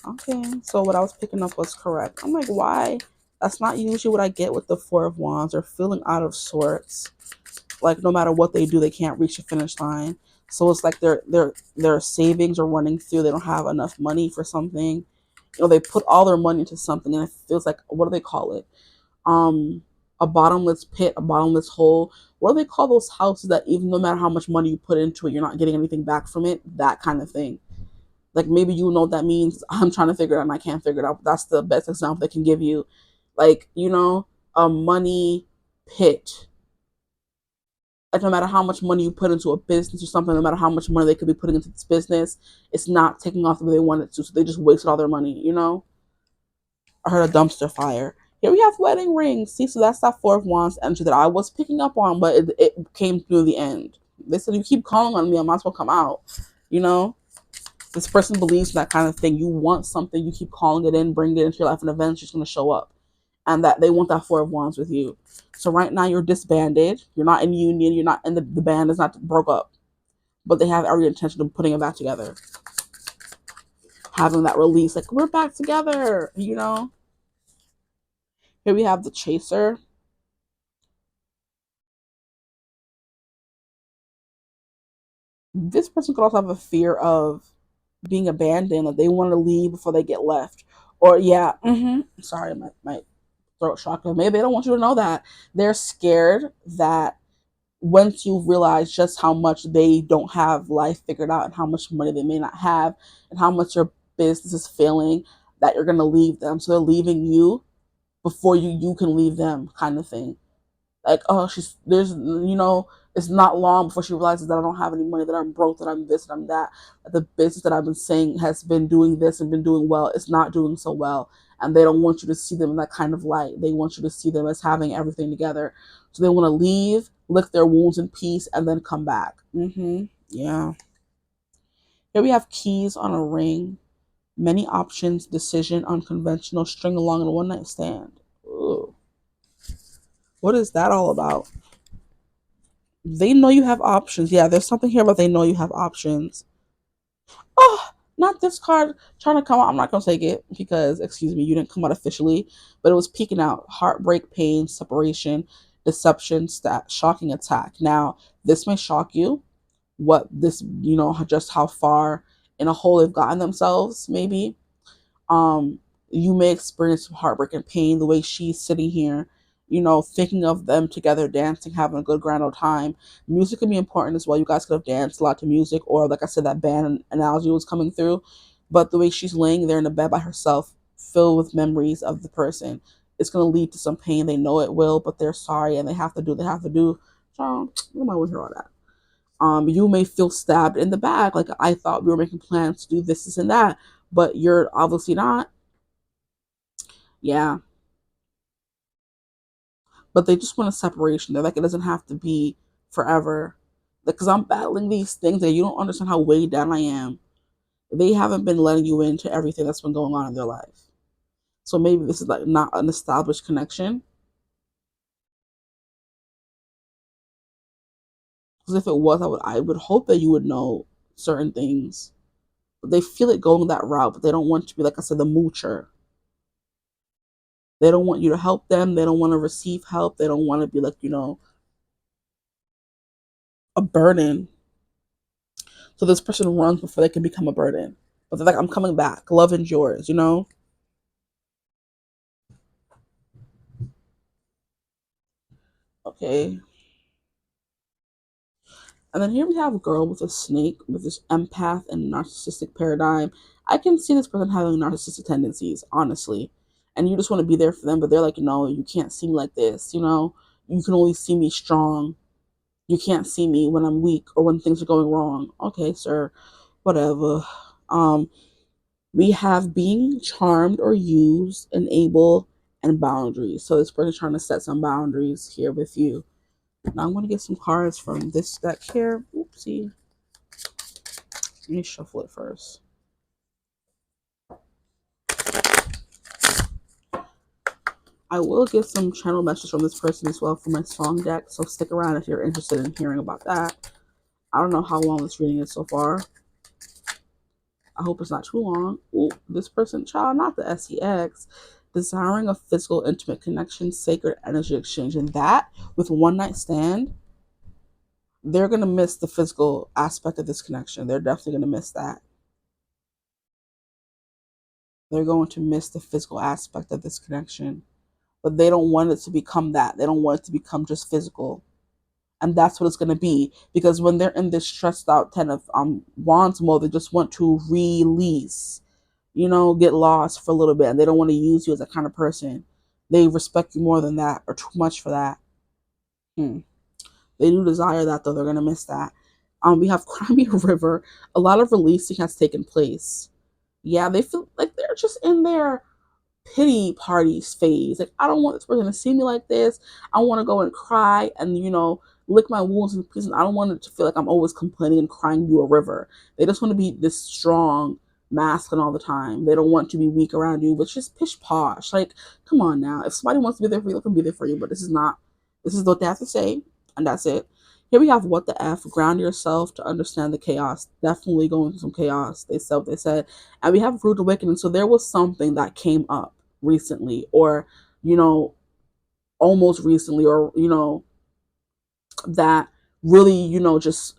Okay, so what I was picking up was correct. I'm like, why? That's not usually what I get with the Four of Wands. They're feeling out of sorts. Like, no matter what they do, they can't reach the finish line. So it's like their savings are running through. They don't have enough money for something. You know, they put all their money into something, and it feels like, what do they call it? A bottomless pit, a bottomless hole. What do they call those houses that even no matter how much money you put into it, you're not getting anything back from it? That kind of thing. Like, maybe you know what that means. I'm trying to figure it out and I can't figure it out. That's the best example they can give you. Like, you know, a money pit. Like, no matter how much money you put into a business or something, no matter how much money they could be putting into this business, it's not taking off the way they want it to. So they just wasted all their money, you know? I heard a dumpster fire. Here we have wedding rings. See, so that's that Four of Wands energy that I was picking up on, but it came through the end. They said, you keep calling on me, I might as well come out, you know? This person believes in that kind of thing. You want something, you keep calling it in, bring it into your life, and eventually it's going to show up. And that they want that Four of Wands with you. So right now you're disbanded. You're not in union. You're not in the band is not broke up. But they have every intention of putting it back together. Having that release, like, we're back together, you know? Here we have the Chaser. This person could also have a fear of being abandoned, like they want to leave before they get left. Or yeah, sorry, my throat chakra. Maybe they don't want you to know that. They're scared that once you realize just how much they don't have life figured out and how much money they may not have and how much your business is failing, that you're going to leave them. So they're leaving you before you can leave them, kind of thing. Like, oh, there's, you know, It's not long before she realizes that I don't have any money, that I'm broke, that I'm this, that I'm that. That the business that I've been saying has been doing this and been doing well, it's not doing so well. And they don't want you to see them in that kind of light. They want you to see them as having everything together. So they want to leave, lick their wounds in peace, and then come back. Yeah. Here we have keys on a ring, many options, decision, unconventional, string along, and a one night stand. Ooh. What is that all about? They know you have options. Yeah, there's something here about they know you have options. Oh, not this card trying to come out. I'm not going to take it because, excuse me, you didn't come out officially, but it was peeking out. Heartbreak, pain, separation, deception, shocking attack. Now, this may shock you. What this, just how far in a hole they've gotten themselves, maybe. um you may experience some heartbreak and pain the way she's sitting here, thinking of them together dancing, having a good grand old time. Music can be important as well. You guys could have danced a lot to music, or like I said, that band analogy was coming through. But the way she's laying there in the bed by herself, filled with memories of the person, it's going to lead to some pain. They know it will, but they're sorry and they have to do. So you might want to hear all that. You may feel stabbed in the back, like, I thought we were making plans to do this and that, but you're obviously not. Yeah, but they just want a separation. They're like, it doesn't have to be forever. Because I'm battling these things and you don't understand how weighed down I am. They haven't been letting you into everything that's been going on in their life. So maybe this is like not an established connection. Because if it was, I would hope that you would know certain things. But they feel it going that route, but they don't want to be, like I said, the moocher. They don't want you to help them. They don't want to receive help. They don't want to be like, a burden. So this person runs before they can become a burden. But they're like, I'm coming back. Love endures. Okay. And then here we have a girl with a snake with this empath and narcissistic paradigm. I can see this person having narcissistic tendencies, honestly. And you just want to be there for them, but they're like, no, you can't see me like this. You can only see me strong. You can't see me when I'm weak or when things are going wrong. Okay, sir, whatever. Um, we have being charmed or used, enable, and boundaries. So this person's trying to set some boundaries here with you. Now I'm going to get some cards from this deck here. Oopsie. Let me shuffle it first. I will get some channel messages from this person as well for my song deck, so stick around if you're interested in hearing about that. I don't know how long this reading is so far. I hope it's not too long. Ooh, this person, child, not the SEX. Desiring a physical, intimate connection, sacred energy exchange. And that, with one night stand, they're going to miss the physical aspect of this connection. They're definitely going to miss that. They're going to miss the physical aspect of this connection. But they don't want it to become that. They don't want it to become just physical. And that's what it's going to be. Because when they're in this stressed out Ten of Wands mode, they just want to release, get lost for a little bit. And they don't want to use you as a kind of person. They respect you more than that, or too much for that. They do desire that, though. They're going to miss that. We have Crimea River. A lot of releasing has taken place. Yeah, they feel like they're just in there pity parties phase. Like, I don't want this person to see me like this. I want to go and cry and, lick my wounds in pieces. I don't want it to feel like I'm always complaining and crying you a river. They just want to be this strong, masculine all the time. They don't want to be weak around you, but just pish posh. Like, come on now. If somebody wants to be there for you, they can be there for you. But this is what they have to say, and that's it. Here we have what the F, ground yourself to understand the chaos. Definitely going through some chaos, they said. And we have rude awakening. So there was something that came up recently, or, almost recently, or, that really, just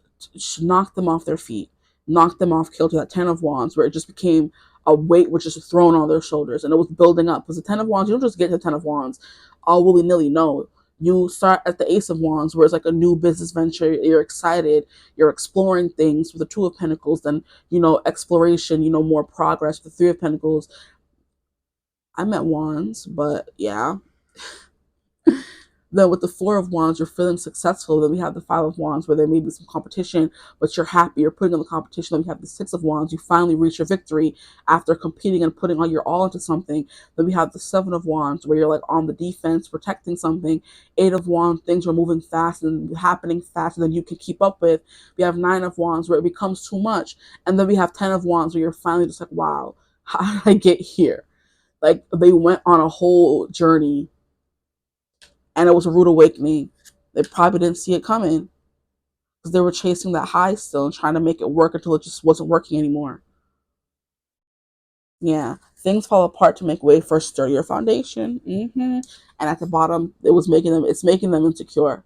knocked them off their feet, knocked them off kilter. That Ten of Wands, where it just became a weight was just thrown on their shoulders and it was building up. Because the Ten of Wands, you don't just get to the Ten of Wands all willy nilly. No, you start at the Ace of Wands, where it's like a new business venture. You're excited, you're exploring things. With the Two of Pentacles, then, exploration, more progress. The Three of Pentacles, I meant Wands, but yeah. Then with the Four of Wands, you're feeling successful. Then we have the Five of Wands, where there may be some competition, but you're happy. You're putting in the competition. Then we have the Six of Wands. You finally reach your victory after competing and putting all your all into something. Then we have the Seven of Wands, where you're like on the defense, protecting something. Eight of Wands, things are moving fast and happening faster than you can keep up with. We have Nine of Wands, where it becomes too much. And then we have 10 of Wands, where you're finally just like, wow, how did I get here? Like, they went on a whole journey, and it was a rude awakening. They probably didn't see it coming because they were chasing that high still and trying to make it work until it just wasn't working anymore. Yeah, things fall apart to make way for a sturdier foundation. And at the bottom, it's making them insecure.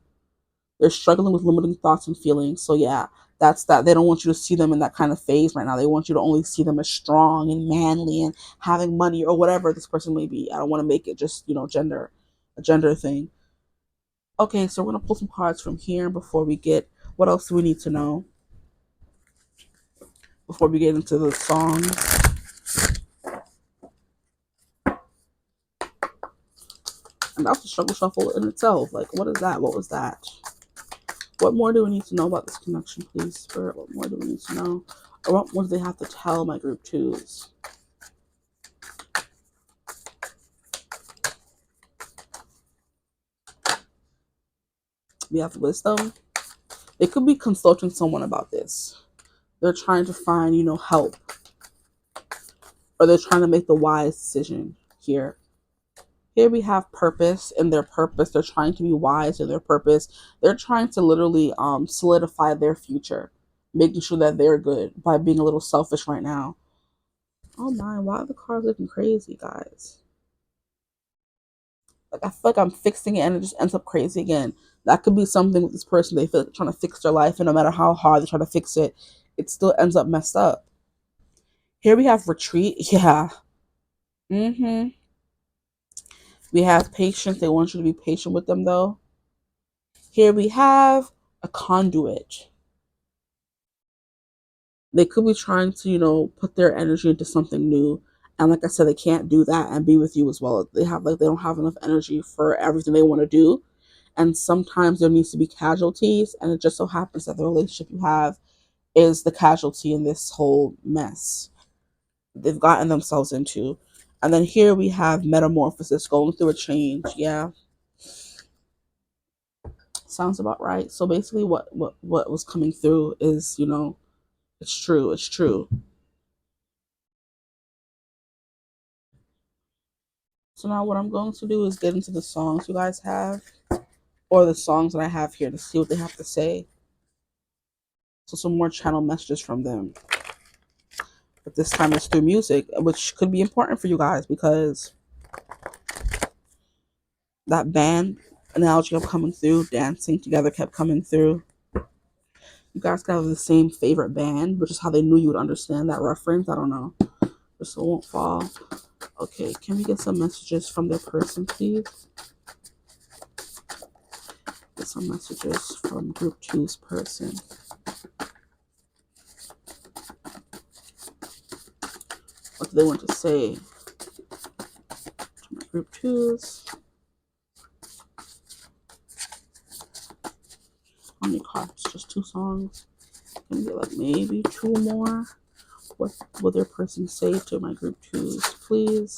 They're struggling with limiting thoughts and feelings. So yeah, that's that. They don't want you to see them in that kind of phase right now. They want you to only see them as strong and manly and having money or whatever this person may be. I don't want to make it just, a gender thing. Okay, so we're gonna pull some cards from here before we get. What else do we need to know before we get into the songs? And that's a struggle shuffle in itself. Like, what is that? What was that? What more do we need to know about this connection, please, Spirit? What more do we need to know? Or what more do they have to tell my group twos? We have wisdom. They could be consulting someone about this. They're trying to find, help. Or they're trying to make the wise decision here. Here we have purpose in their purpose. They're trying to be wise in their purpose. They're trying to literally solidify their future, making sure that they're good by being a little selfish right now. Oh my, why are the cards looking crazy, guys? Like, I feel like I'm fixing it and it just ends up crazy again. That could be something with this person. They feel like they're trying to fix their life, and no matter how hard they try to fix it, it still ends up messed up. Here we have retreat. Yeah. We have patience. They want you to be patient with them, though. Here we have a conduit. They could be trying to, put their energy into something new. And like I said, they can't do that and be with you as well. They don't have enough energy for everything they want to do. And sometimes there needs to be casualties. And it just so happens that the relationship you have is the casualty in this whole mess they've gotten themselves into. And then here we have metamorphosis, going through a change. Yeah. Sounds about right. So basically what was coming through is, it's true. It's true. So now what I'm going to do is get into the songs you guys have, or the songs that I have here, to see what they have to say. So some more channel messages from them. But this time it's through music, which could be important for you guys because that band analogy kept coming through, dancing together kept coming through. You guys could have the same favorite band, which is how they knew you would understand that reference. I don't know. Just so it won't fall. Okay, can we get some messages from their person, please? Get some messages from group two's person. What do they want to say to my group twos? How many cards? Just two songs. Can we get like maybe two more? What will their person say to my group twos, please?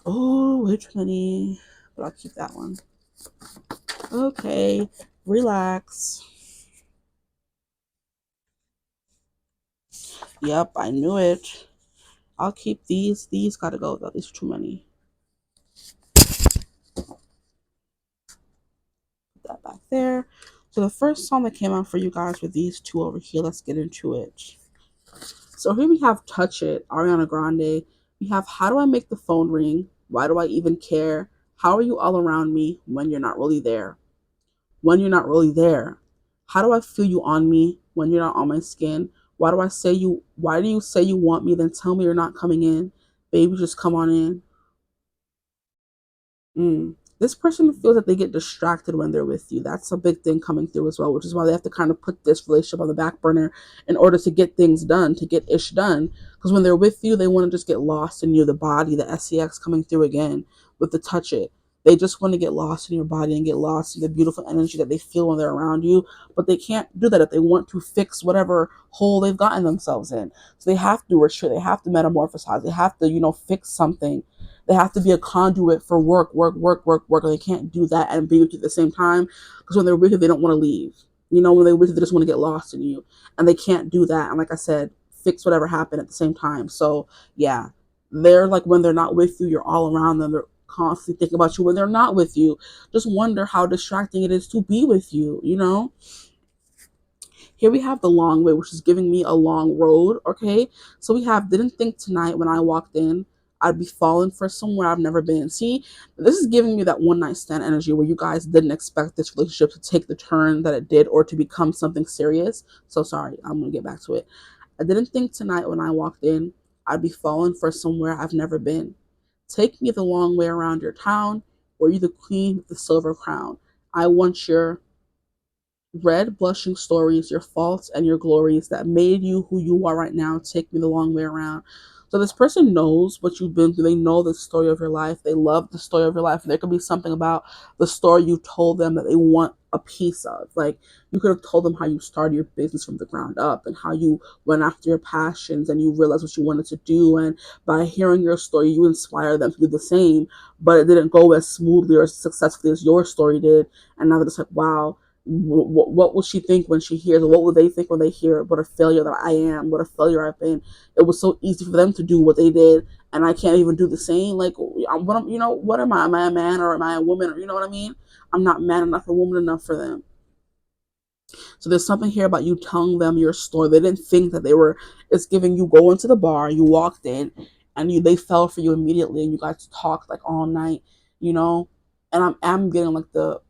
Oh, which many? But I'll keep that one. Okay, relax. Yep, I knew it. I'll keep these. These gotta go though. These are too many. Put that back there. So the first song that came out for you guys were these two over here. Let's get into it. So here we have Touch It, Ariana Grande. We have How Do I Make the Phone Ring? Why Do I Even Care? How Are You All Around Me When You're Not Really There? When You're Not Really There. How do I feel you on me when you're not on my skin? Why do you say you want me, then tell me you're not coming in? Baby, just come on in. This person feels that they get distracted when they're with you. That's a big thing coming through as well, which is why they have to kind of put this relationship on the back burner in order to get things done, to get ish done. Because when they're with you, they want to just get lost in you, the body, the sex coming through again with the touch it. They just want to get lost in your body and get lost in the beautiful energy that they feel when they're around you. But they can't do that if they want to fix whatever hole they've gotten themselves in. So they have to retreat. They have to metamorphosize. They have to, fix something. They have to be a conduit for work, work, work, work, work. Or they can't do that and be with you at the same time. Because when they're with you, they don't want to leave. When they're with you, they just want to get lost in you. And they can't do that. And like I said, fix whatever happened at the same time. So yeah, they're like, when they're not with you, you're all around them. They're constantly thinking about you. When they're not with you, just wonder how distracting it is to be with you. Here we have the long way, which is giving me a long road. Okay. So we have didn't think tonight when I walked in I'd be falling for somewhere I've never been. See, this is giving me that one night stand energy where you guys didn't expect this relationship to take the turn that it did or to become something serious. So sorry, I'm going to get back to it. I didn't think tonight when I walked in I'd be falling for somewhere I've never been. Take me the long way around your town. Were you the queen with the silver crown? I want your red blushing stories, your faults and your glories that made you who you are right now. Take me the long way around. So this person knows what you've been through. They know the story of your life. They love the story of your life. And there could be something about the story you told them that they want a piece of. Like you could have told them how you started your business from the ground up and how you went after your passions and you realized what you wanted to do. And by hearing your story, you inspire them to do the same. But it didn't go as smoothly or as successfully as your story did. And now they're just like, wow, what will she think when she hears it? What will they think when they hear what a failure that I am, what a failure I've been? It was so easy for them to do what they did, and I can't even do the same. Like, what am I? Am I a man or am I a woman? Or you know what I mean? I'm not man enough or woman enough for them. So there's something here about you telling them your story. They didn't think that they were. It's giving you go into the bar. You walked in, and they fell for you immediately, and you guys talked like all night. You know, and I'm getting like the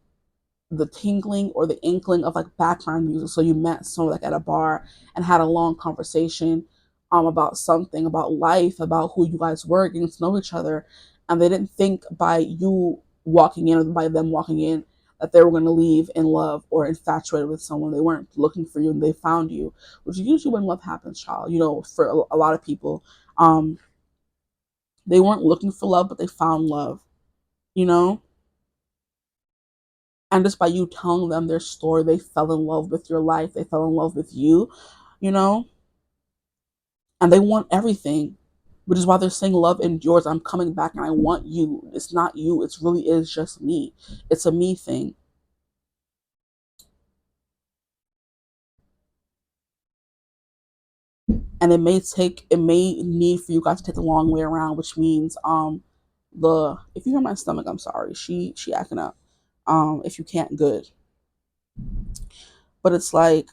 tingling or the inkling of like background music. So you met someone like at a bar and had a long conversation about something, about life, about who you guys were, getting to know each other. And they didn't think by you walking in or by them walking in that they were going to leave in love or infatuated with someone. They weren't looking for you and they found you, which is usually when love happens, child. For a lot of people, um, they weren't looking for love, but they found love, you know? And just by you telling them their story, they fell in love with your life. They fell in love with you, you know, and they want everything, which is why they're saying love endures. I'm coming back and I want you. It's not you. It really is just me. It's a me thing. And it may need for you guys to take the long way around, which means, if you hear my stomach, I'm sorry. She acting up. If you can't, good. But it's like,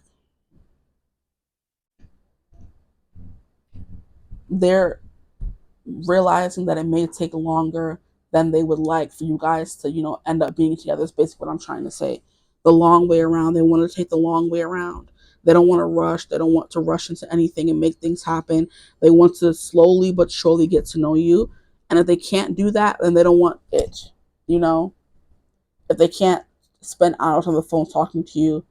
they're realizing that it may take longer than they would like for you guys to, end up being together is basically what I'm trying to say. The long way around. They want to take the long way around. They don't want to rush. They don't want to rush into anything and make things happen. They want to slowly but surely get to know you. And if they can't do that, then they don't want it. You know, if they can't spend hours on the phone talking to you,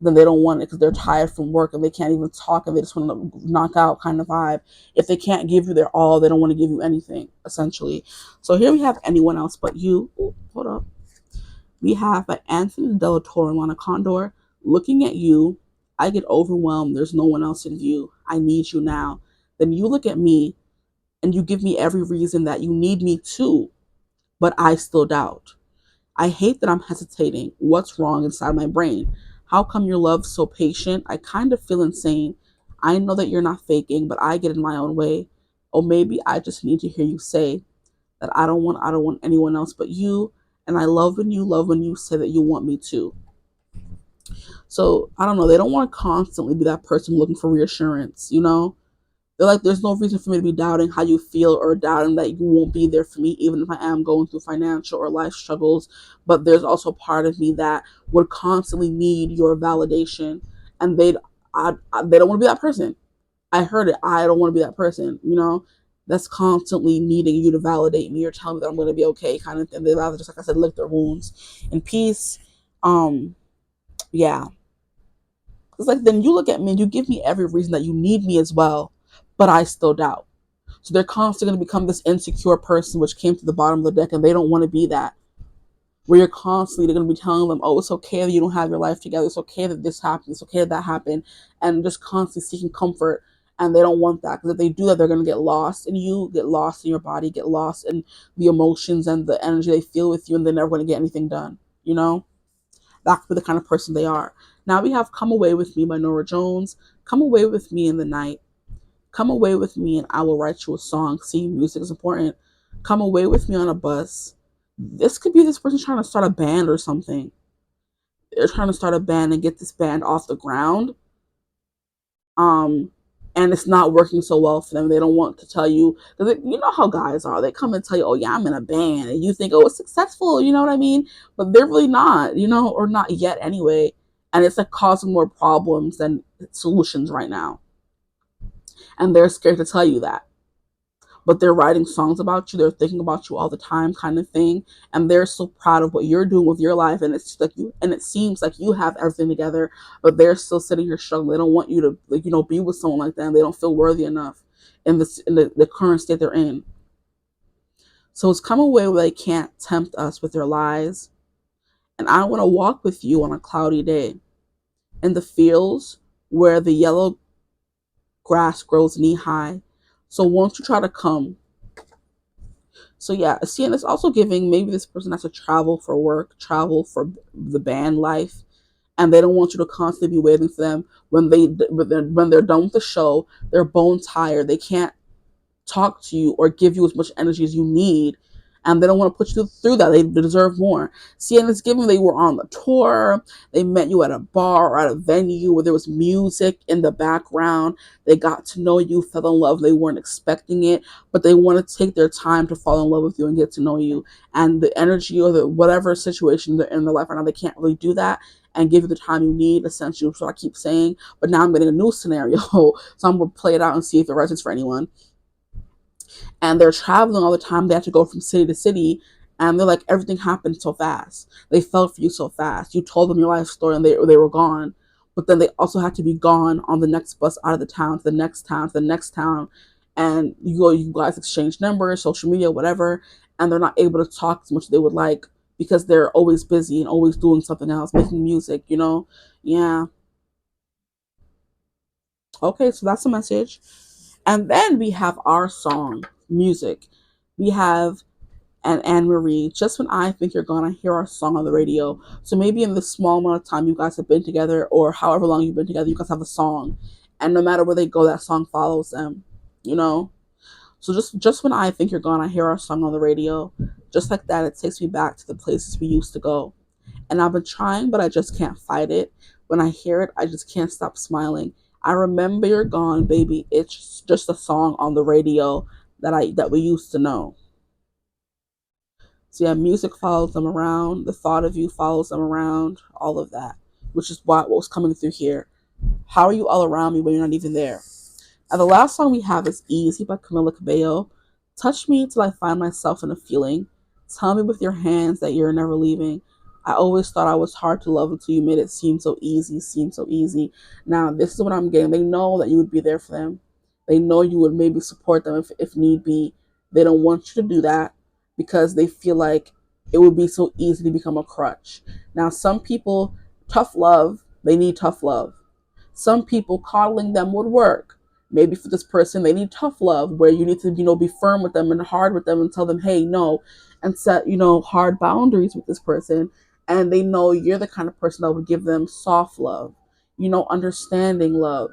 then they don't want it because they're tired from work and they can't even talk and they just want to knock out kind of vibe. If they can't give you their all, they don't want to give you anything, essentially. So here we have anyone else but you. Ooh, hold up. We have an Anthony Delatorre and Lana Condor. Looking at you, I get overwhelmed. There's no one else in view. I need you now. Then you look at me and you give me every reason that you need me too, but I still doubt. I hate that I'm hesitating. What's wrong inside my brain? How come your love's so patient? I kind of feel insane. I know that you're not faking, but I get in my own way. Or maybe I just need to hear you say that I don't want anyone else but you. And I love when you say that you want me to. So I don't know. They don't want to constantly be that person looking for reassurance. They're like, there's no reason for me to be doubting how you feel or doubting that you won't be there for me, even if I am going through financial or life struggles. But there's also part of me that would constantly need your validation, and they don't want to be that person. I heard it. I don't want to be that person. that's constantly needing you to validate me or tell me that I'm going to be okay, kind of thing. They rather just, like I said, lick their wounds in peace. Yeah. It's like, then you look at me and you give me every reason that you need me as well, but I still doubt. So they're constantly going to become this insecure person, which came to the bottom of the deck, and they don't want to be that. Where you're constantly, they're going to be telling them, oh, it's okay that you don't have your life together. It's okay that this happened. It's okay that happened. And just constantly seeking comfort. And they don't want that, because if they do that, they're going to get lost in you, get lost in your body, get lost in the emotions and the energy they feel with you, and they're never going to get anything done. You know? That could be the kind of person they are. Now we have Come Away With Me by Norah Jones. Come away with me in the night. Come away with me and I will write you a song. See, music is important. Come away with me on a bus. This could be this person trying to start a band or something. They're trying to start a band and get this band off the ground. And it's not working so well for them. They don't want to tell you, because you know how guys are. They come and tell you, oh yeah, I'm in a band, and you think, oh, it's successful, you know what I mean? But they're really not, you know, or not yet anyway. And it's like causing more problems than solutions right now. And they're scared to tell you that. But they're writing songs about you, they're thinking about you all the time, kind of thing, and they're so proud of what you're doing with your life, and it's like you, and it seems like you have everything together, but they're still sitting here struggling. They don't want you to, like, you know, be with someone like that. They don't feel worthy enough in this, in the current state they're in. So it's come away where they can't tempt us with their lies, and I want to walk with you on a cloudy day in the fields where the yellow grass grows knee high. So won't you try to come? So yeah, see, and it's also giving, maybe this person has to travel for work, travel for the band life, and they don't want you to constantly be waiting for them when they're done with the show. They're bone tired. They can't talk to you or give you as much energy as you need, and they don't want to put you through that. They deserve more. See, and it's given they were on the tour, they met you at a bar or at a venue where there was music in the background, they got to know you, fell in love, they weren't expecting it, but they want to take their time to fall in love with you and get to know you, and the energy or the whatever situation they're in their life right now, they can't really do that and give you the time you need, essentially. So I keep saying, but now I'm getting a new scenario, so I'm going to play it out and see if it resonates for anyone. And they're traveling all the time. They have to go from city to city, and they're like, everything happened so fast. They fell for you so fast. You told them your life story, and they were gone. But then they also had to be gone on the next bus out of the town to the next town to the next town, and you guys exchange numbers, social media, whatever, and they're not able to talk as much as they would like because they're always busy and always doing something else, making music. You know, yeah. Okay, so that's the message. And then we have our song, music. We have Anne Marie, just when I think you're gonna hear our song on the radio. So maybe in the small amount of time you guys have been together, or however long you've been together, you guys have a song. And no matter where they go, that song follows them. You know? So just when I think you're gone, I hear our song on the radio. Just like that, it takes me back to the places we used to go. And I've been trying, but I just can't fight it. When I hear it, I just can't stop smiling. I remember you're gone, baby. It's just a song on the radio that we used to know. So yeah, music follows them around. The thought of you follows them around. All of that, which is what was coming through here. How are you all around me when you're not even there? And the last song we have is Easy by Camila Cabello. Touch me till I find myself in a feeling. Tell me with your hands that you're never leaving. I always thought I was hard to love until you made it seem so easy. Now, this is what I'm getting. They know that you would be there for them. They know you would maybe support them if need be. They don't want you to do that because they feel like it would be so easy to become a crutch. Now, some people, tough love, they need tough love. Some people, coddling them would work. Maybe for this person, they need tough love, where you need to, be firm with them and hard with them and tell them, hey, no, and set, hard boundaries with this person. And they know you're the kind of person that would give them soft love, understanding love.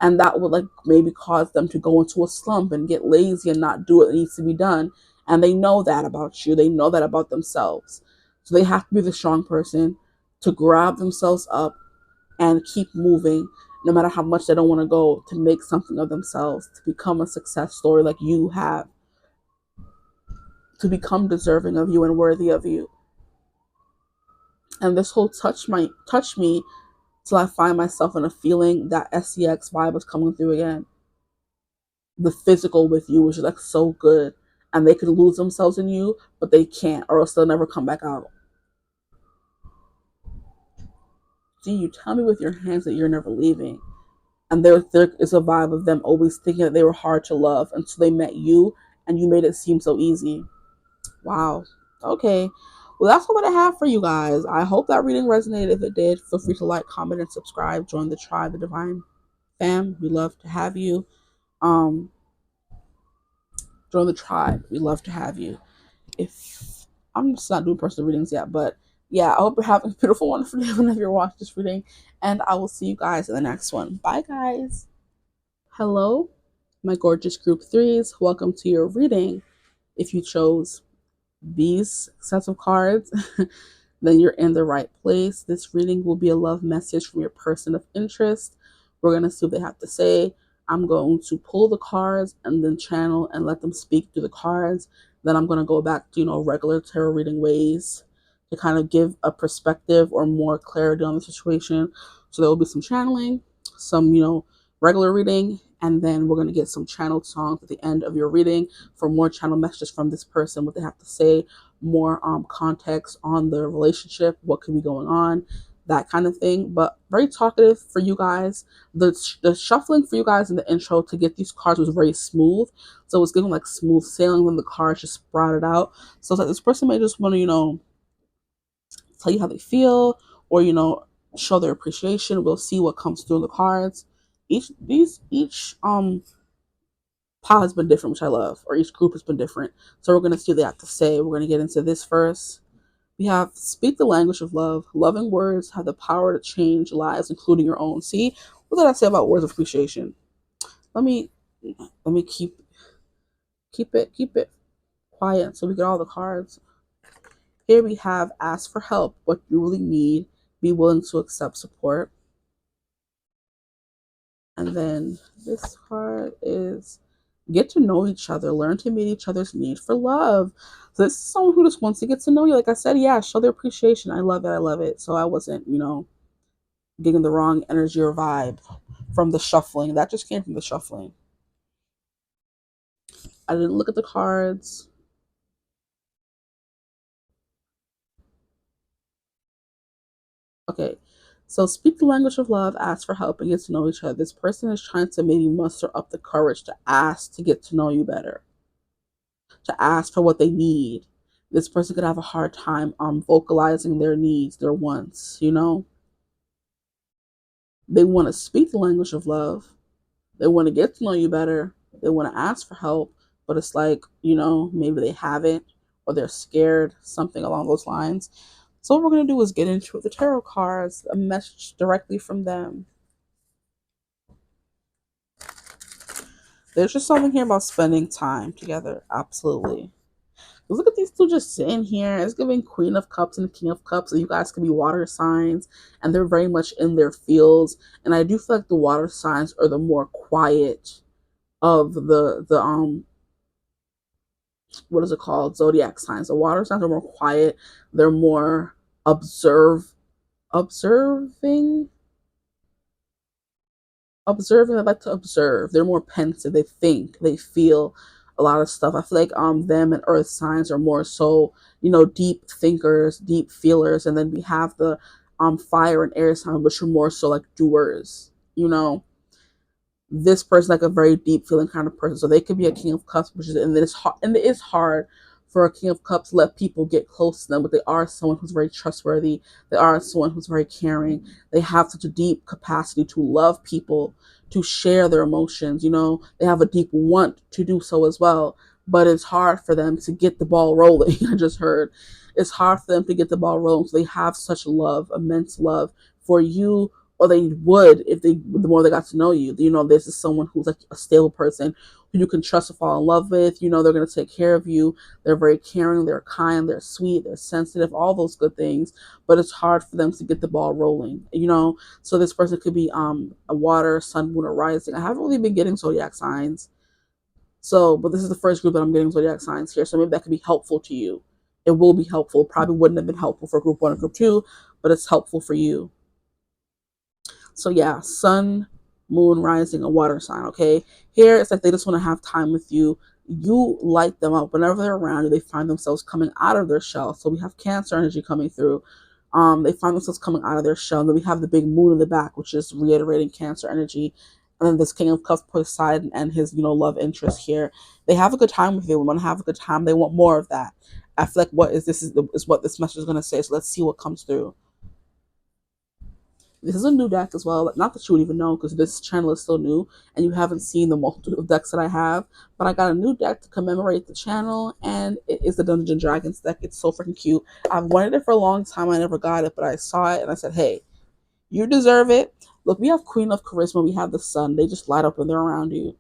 And that would, like, maybe cause them to go into a slump and get lazy and not do what needs to be done. And they know that about you. They know that about themselves. So they have to be the strong person to grab themselves up and keep moving no matter how much they don't want to go, to make something of themselves, to become a success story like you have, to become deserving of you and worthy of you. And this whole touch me till I find myself in a feeling, that SEX vibe is coming through again. the physical with you, which is like so good, and they could lose themselves in you, but they can't, or else they'll never come back out. See, you tell me with your hands that you're never leaving. And there is a vibe of them always thinking that they were hard to love until they met you and you made it seem so easy. Wow. Okay. Well, that's what I have for you guys. I hope that reading resonated. If it did, feel free to like, comment, and subscribe. Join the tribe, the Divine Fam. We love to have you. Um, Join the tribe. We love to have you. If I'm just not doing personal readings yet, but yeah, I hope you're having a beautiful, wonderful day whenever you're watching this reading, and I will see you guys in the next one. Bye, guys. Hello, my gorgeous group threes. Welcome to your reading. If you chose these sets of cards, then you're in the right place. This reading will be a love message from your person of interest. We're going to see what they have to say. I'm going to pull the cards and then channel and let them speak through the cards. Then I'm going to go back to, regular tarot reading ways to kind of give a perspective or more clarity on the situation. So there will be some channeling, some, regular reading, and then we're going to get some channeled songs at the end of your reading for more channel messages from this person, what they have to say, more context on the relationship, what could be going on, that kind of thing. But very talkative for you guys. The shuffling for you guys in the intro to get these cards was very smooth. So it was giving like smooth sailing when the cards just sprouted out. So it's like this person may just want to, tell you how they feel, or show their appreciation. We'll see what comes through the cards. Each pile has been different, which I love, or each group has been different. So we're going to see what they have to say. We're going to get into this first. We have speak the language of love. Loving words have the power to change lives, including your own. See, what did I say about words of appreciation? Let me keep it quiet so we get all the cards. Here we have ask for help, what you really need, be willing to accept support. And then this card is get to know each other, learn to meet each other's need for love. So this is someone who just wants to get to know you. Like I said, yeah, show their appreciation. I love it. I love it. So I wasn't, getting the wrong energy or vibe from the shuffling. That just came from the shuffling. I didn't look at the cards. Okay. So speak the language of love, ask for help, and get to know each other. This person is trying to maybe muster up the courage to ask to get to know you better, to ask for what they need. This person could have a hard time vocalizing their needs, their wants, They want to speak the language of love. They want to get to know you better. They want to ask for help, but it's like, maybe they haven't, or they're scared, something along those lines. So what we're going to do is get into it. The tarot cards, a message directly from them. There's just something here about spending time together. Absolutely. Look at these two just sitting here. It's giving Queen of Cups and King of Cups. And you guys can be water signs, and they're very much in their fields. And I do feel like the water signs are the more quiet of the what is it called? Zodiac signs. The water signs are more quiet. They're more observing. Observing. They like to observe. They're more pensive. They think. They feel a lot of stuff. I feel like them and earth signs are more so, deep thinkers, deep feelers, and then we have the fire and air sign, which are more so like doers, this person like a very deep feeling kind of person. So they could be a King of Cups, which is, and it's hard, and it is hard for a King of Cups to let people get close to them, but they are someone who's very trustworthy. They are someone who's very caring. They have such a deep capacity to love people, to share their emotions. They have a deep want to do so as well, but it's hard for them to get the ball rolling. I just heard it's hard for them to get the ball rolling. So they have such love, immense love for you, or they would if the more they got to know you. This is someone who's like a stable person who you can trust to fall in love with. They're going to take care of you. They're very caring, they're kind, they're sweet, they're sensitive, all those good things. But it's hard for them to get the ball rolling. So this person could be a water, sun, moon, or rising. I haven't really been getting zodiac signs. But this is the first group that I'm getting zodiac signs here. So maybe that could be helpful to you. It will be helpful. Probably wouldn't have been helpful for group 1 or group 2, but it's helpful for you. So yeah, sun, moon, rising, a water sign, okay? Here, it's like they just want to have time with you. You light them up. Whenever they're around you, they find themselves coming out of their shell. So we have Cancer energy coming through. They find themselves coming out of their shell. And then we have the big moon in the back, which is reiterating Cancer energy. And then this King of Cups Poseidon and his, love interest here. They have a good time with you. They want to have a good time. They want more of that. I feel like is what this message is going to say. So let's see what comes through. This is a new deck as well. Not that you would even know because this channel is still new and you haven't seen the multitude of decks that I have. But I got a new deck to commemorate the channel, and it is the Dungeons and Dragons deck. It's so freaking cute. I've wanted it for a long time. I never got it, but I saw it and I said, hey, you deserve it. Look, we have Queen of Charisma. We have the Sun. They just light up when they're around you.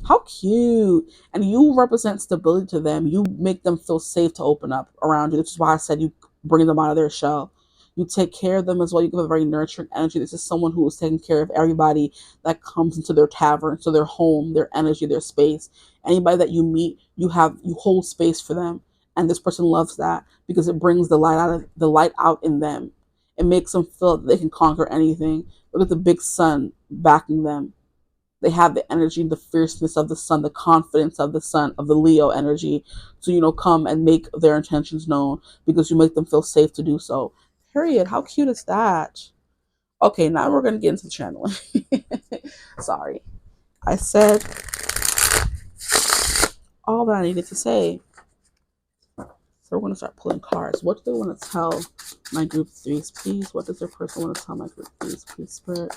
How cute. And you represent stability to them. You make them feel safe to open up around you. This is why I said you bring them out of their shell. You take care of them as well. You give a very nurturing energy. This is someone who is taking care of everybody that comes into their tavern, so their home, their energy, their space. Anybody that you meet, you hold space for them. And this person loves that because it brings the light out in them. It makes them feel that they can conquer anything. Look at the big sun backing them. They have the energy, the fierceness of the sun, the confidence of the sun, of the Leo energy to, come and make their intentions known because you make them feel safe to do so. Period. How cute is that? Okay, now we're going to get into the channeling. Sorry. I said all that I needed to say. So we're going to start pulling cards. What do they want to tell my group threes, please? What does their person want to tell my group threes, please, Spirit?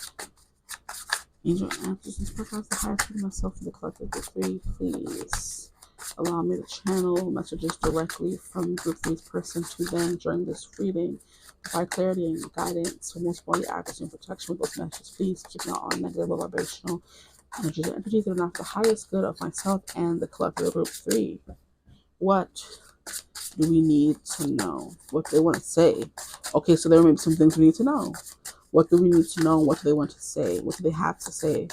Angel answers and provides the highest for myself and the collective group three, please. Allow me to channel messages directly from group three's person to them during this reading. Provide clarity and guidance for most body accuracy and protection with those messages. Please keep not all negative or vibrational energies or entities that are not the highest good of myself and the collective group three. What do we need to know? What do they want to say? Okay, so there may be some things we need to know. What do we need to know? What do they want to say? What do they have to say?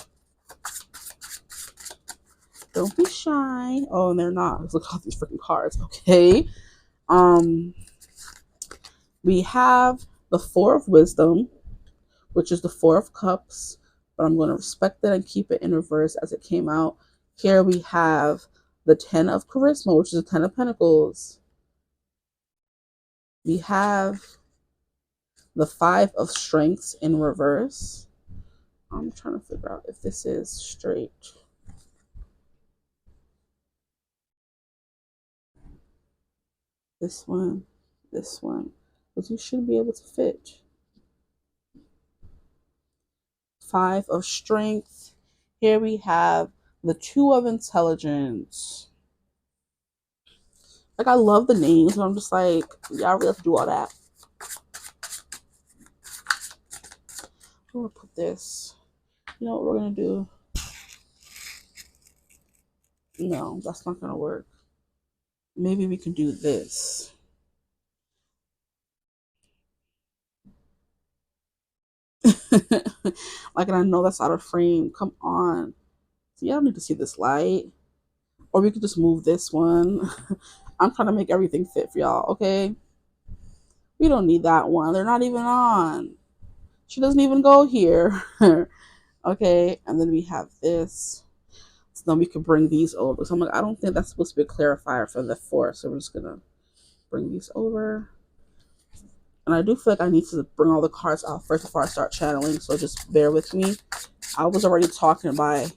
Don't be shy. Oh, and they're not. Let's look at all these freaking cards. Okay. We have the Four of Wisdom, which is the Four of Cups, but I'm going to respect it and keep it in reverse as it came out. Here we have the Ten of Charisma, which is the Ten of Pentacles. We have the Five of Strengths in reverse. I'm trying to figure out if this is straight. This one, but you should be able to fit. Five of Strength. Here we have the Two of Intelligence. Like, I love the names, but I'm just like, y'all really have to do all that. I'm gonna put this. You know what we're gonna do? No, that's not gonna work. Maybe we can do this. Like, and I know that's out of frame. Come on. See, I don't need to see this light. Or we could just move this one. I'm trying to make everything fit for y'all, okay? We don't need that one. They're not even on. She doesn't even go here. Okay, and then we have this. So then we can bring these over. So I'm like, I don't think that's supposed to be a clarifier for the four. So we're just going to bring these over. And I do feel like I need to bring all the cards out first before I start channeling. So just bear with me. I was already talking by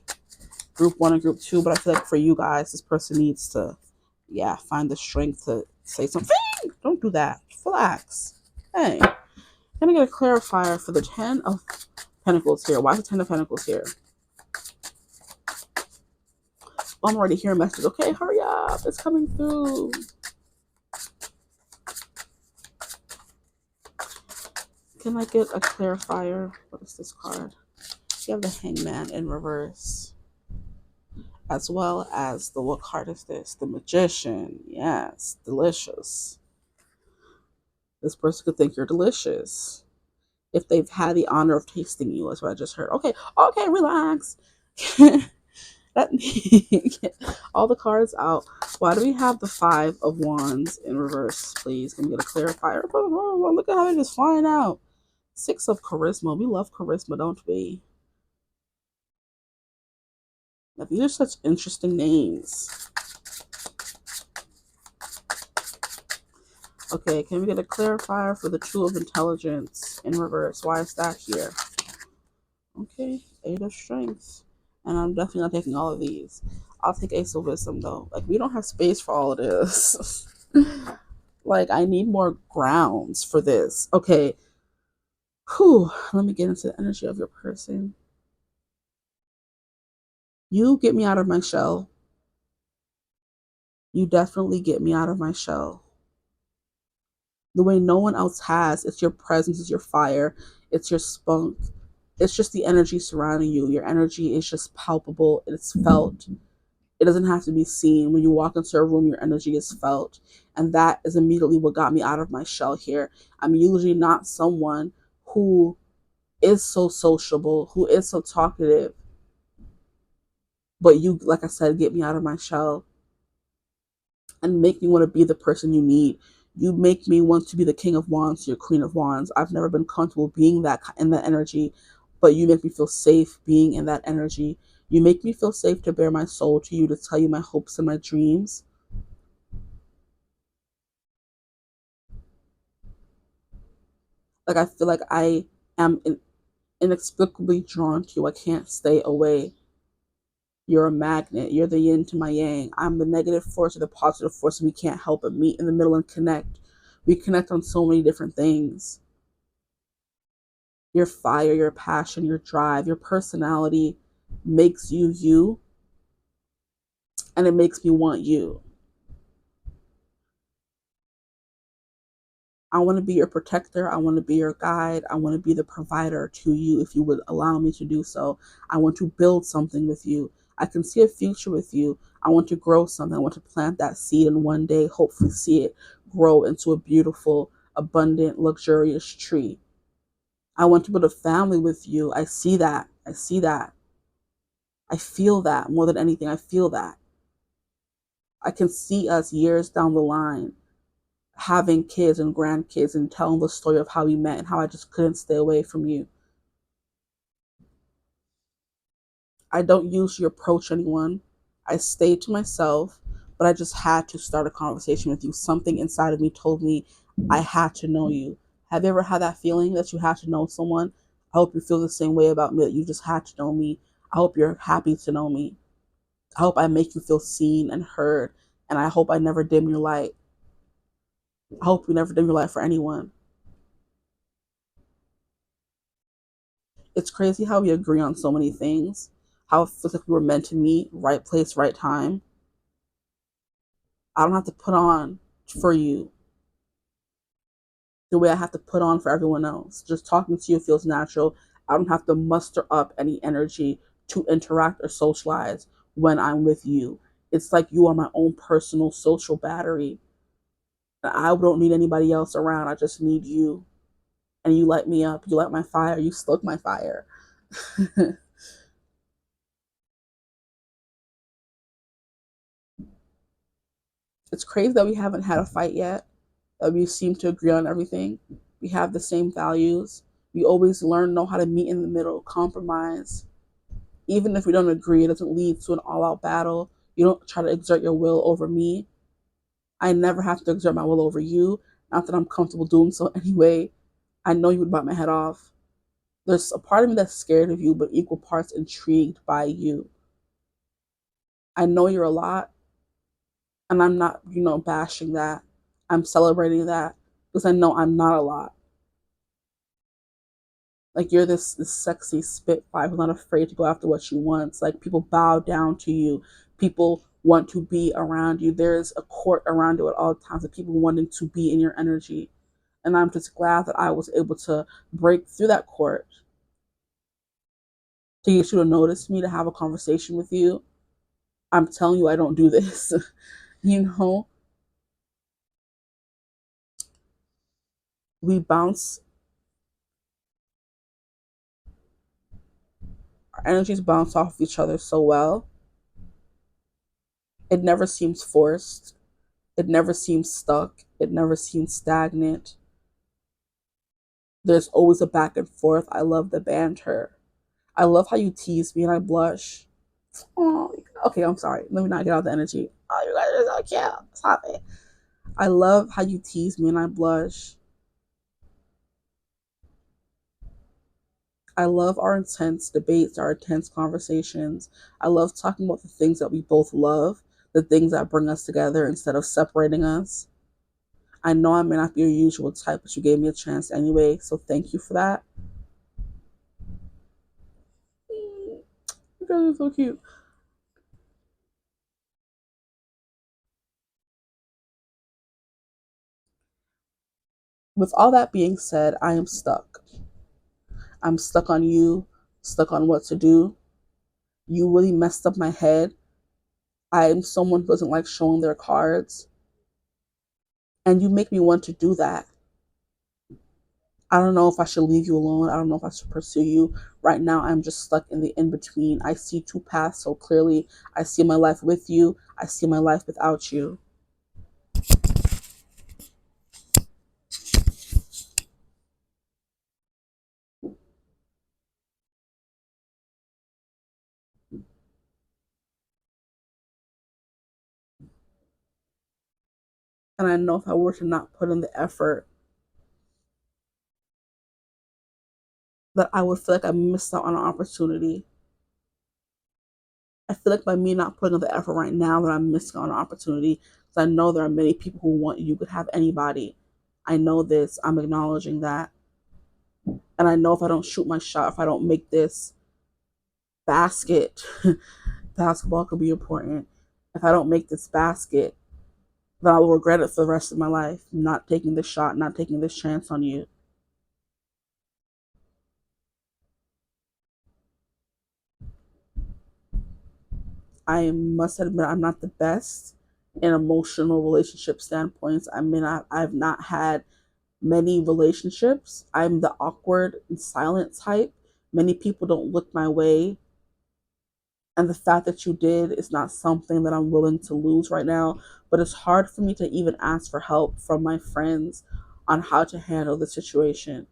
group one and group two, but I feel like for you guys, this person needs to, find the strength to say something. Don't do that. Relax. Hey, I'm going to get a clarifier for the Ten of Pentacles here. Why is the Ten of Pentacles here? Well, I'm already hearing messages. Okay, hurry up. It's coming through. Can I get a clarifier? What is this card? You have the Hangman in reverse. As well as what card is this? The Magician. Yes, delicious. This person could think you're delicious if they've had the honor of tasting you. That's what I just heard. Okay, relax. Get all the cards out. Why do we have the Five of Wands in reverse, please? Can we get a clarifier? Look at how they're just flying out. Six of charisma. We love charisma, don't we? Now, these are such interesting names. Okay, can we get a clarifier for the Two of Intelligence in reverse? Why is that here? Okay, Eight of Strength. And I'm definitely not taking all of these. I'll take Ace of Wisdom, though. Like, we don't have space for all of this. Like, I need more grounds for this. Okay. Whew. Let me get into the energy of your person. You get me out of my shell. You definitely get me out of my shell. The way no one else has. It's your presence, it's your fire, it's your spunk. It's just the energy surrounding you. Your energy is just palpable. It's felt. It doesn't have to be seen. When you walk into a room, your energy is felt. And that is immediately what got me out of my shell here. I'm usually not someone who is so sociable, who is so talkative. But you, like I said, get me out of my shell and make me want to be the person you need. You make me want to be the King of Wands, your Queen of Wands. I've never been comfortable being that in that energy, but you make me feel safe being in that energy. You make me feel safe to bare my soul to you, to tell you my hopes and my dreams. Like, I feel like I am inexplicably drawn to you. I can't stay away. You're a magnet. You're the yin to my yang. I'm the negative force or the positive force, and we can't help but meet in the middle and connect. We connect on so many different things. Your fire, your passion, your drive, your personality makes you you, and it makes me want you. I want to be your protector. I want to be your guide. I want to be the provider to you if you would allow me to do so. I want to build something with you. I can see a future with you. I want to grow something. I want to plant that seed and one day hopefully see it grow into a beautiful, abundant, luxurious tree. I want to build a family with you. I see that. I see that. I feel that more than anything. I feel that. I can see us years down the line having kids and grandkids and telling the story of how we met and how I just couldn't stay away from you. I don't usually approach anyone. I stay to myself, but I just had to start a conversation with you. Something inside of me told me I had to know you. Have you ever had that feeling that you had to know someone? I hope you feel the same way about me, that you just had to know me. I hope you're happy to know me. I hope I make you feel seen and heard, and I hope I never dim your light. I hope you never dim your light for anyone. It's crazy how we agree on so many things. How it feels like we were meant to meet, right place, right time. I don't have to put on for you the way I have to put on for everyone else. Just talking to you feels natural. I don't have to muster up any energy to interact or socialize when I'm with you. It's like you are my own personal social battery. I don't need anybody else around. I just need you. And you light me up. You light my fire. You stoke my fire. It's crazy that we haven't had a fight yet. That we seem to agree on everything. We have the same values. We always know how to meet in the middle, compromise. Even if we don't agree, it doesn't lead to an all out battle. You don't try to exert your will over me. I never have to exert my will over you. Not that I'm comfortable doing so anyway. I know you would bite my head off. There's a part of me that's scared of you, but equal parts intrigued by you. I know you're a lot, and I'm not, bashing that. I'm celebrating that because I know I'm not a lot. Like, you're this sexy spitfire who's not afraid to go after what she wants. Like, people bow down to you. People want to be around you. There's a court around you at all times of people wanting to be in your energy. And I'm just glad that I was able to break through that court to get you to notice me, to have a conversation with you. I'm telling you, I don't do this. you know, we bounce, our energies bounce off of each other so well. It never seems forced. It never seems stuck. It never seems stagnant. There's always a back and forth. I love the banter. I love how you tease me and I blush. Oh, okay, I'm sorry. Let me not get out the energy. Oh, you guys are so cute. Stop it. I love how you tease me and I blush. I love our intense debates, our intense conversations. I love talking about the things that we both love, the things that bring us together instead of separating us. I know I may not be your usual type, but you gave me a chance anyway, so thank you for that. You guys are so cute. With all that being said, I am stuck. I'm stuck on you, stuck on what to do. You really messed up my head. I'm someone who doesn't like showing their cards, and you make me want to do that. I don't know if I should leave you alone. I don't know if I should pursue you. Right now, I'm just stuck in the in between. I see two paths so clearly. I see my life with you, I see my life without you. And I know if I were to not put in the effort, that I would feel like I missed out on an opportunity. I feel like by me not putting in the effort right now, that I'm missing out on an opportunity. Because I know there are many people who want you could have anybody. I know this. I'm acknowledging that. And I know if I don't shoot my shot, if I don't make this basket, basketball could be important. If I don't make this basket, then I will regret it for the rest of my life. Not taking this shot, not taking this chance on you. I must admit I'm not the best in emotional relationship standpoints. I've not had many relationships. I'm the awkward and silent type. Many people don't look my way. And the fact that you did is not something that I'm willing to lose right now. But it's hard for me to even ask for help from my friends on how to handle the situation.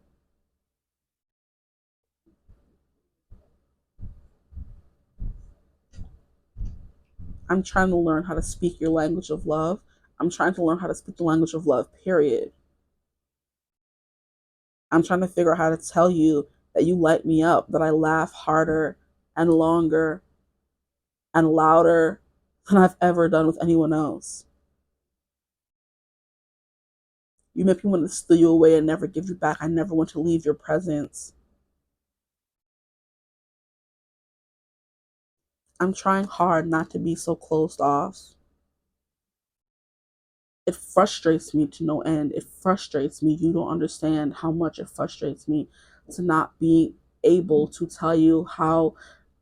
I'm trying to learn how to speak your language of love. I'm trying to learn how to speak the language of love, period. I'm trying to figure out how to tell you that you light me up, that I laugh harder and longer and louder than I've ever done with anyone else. You make me want to steal you away and never give you back. I never want to leave your presence. I'm trying hard not to be so closed off. It frustrates me to no end. It frustrates me. You don't understand how much it frustrates me to not be able to tell you how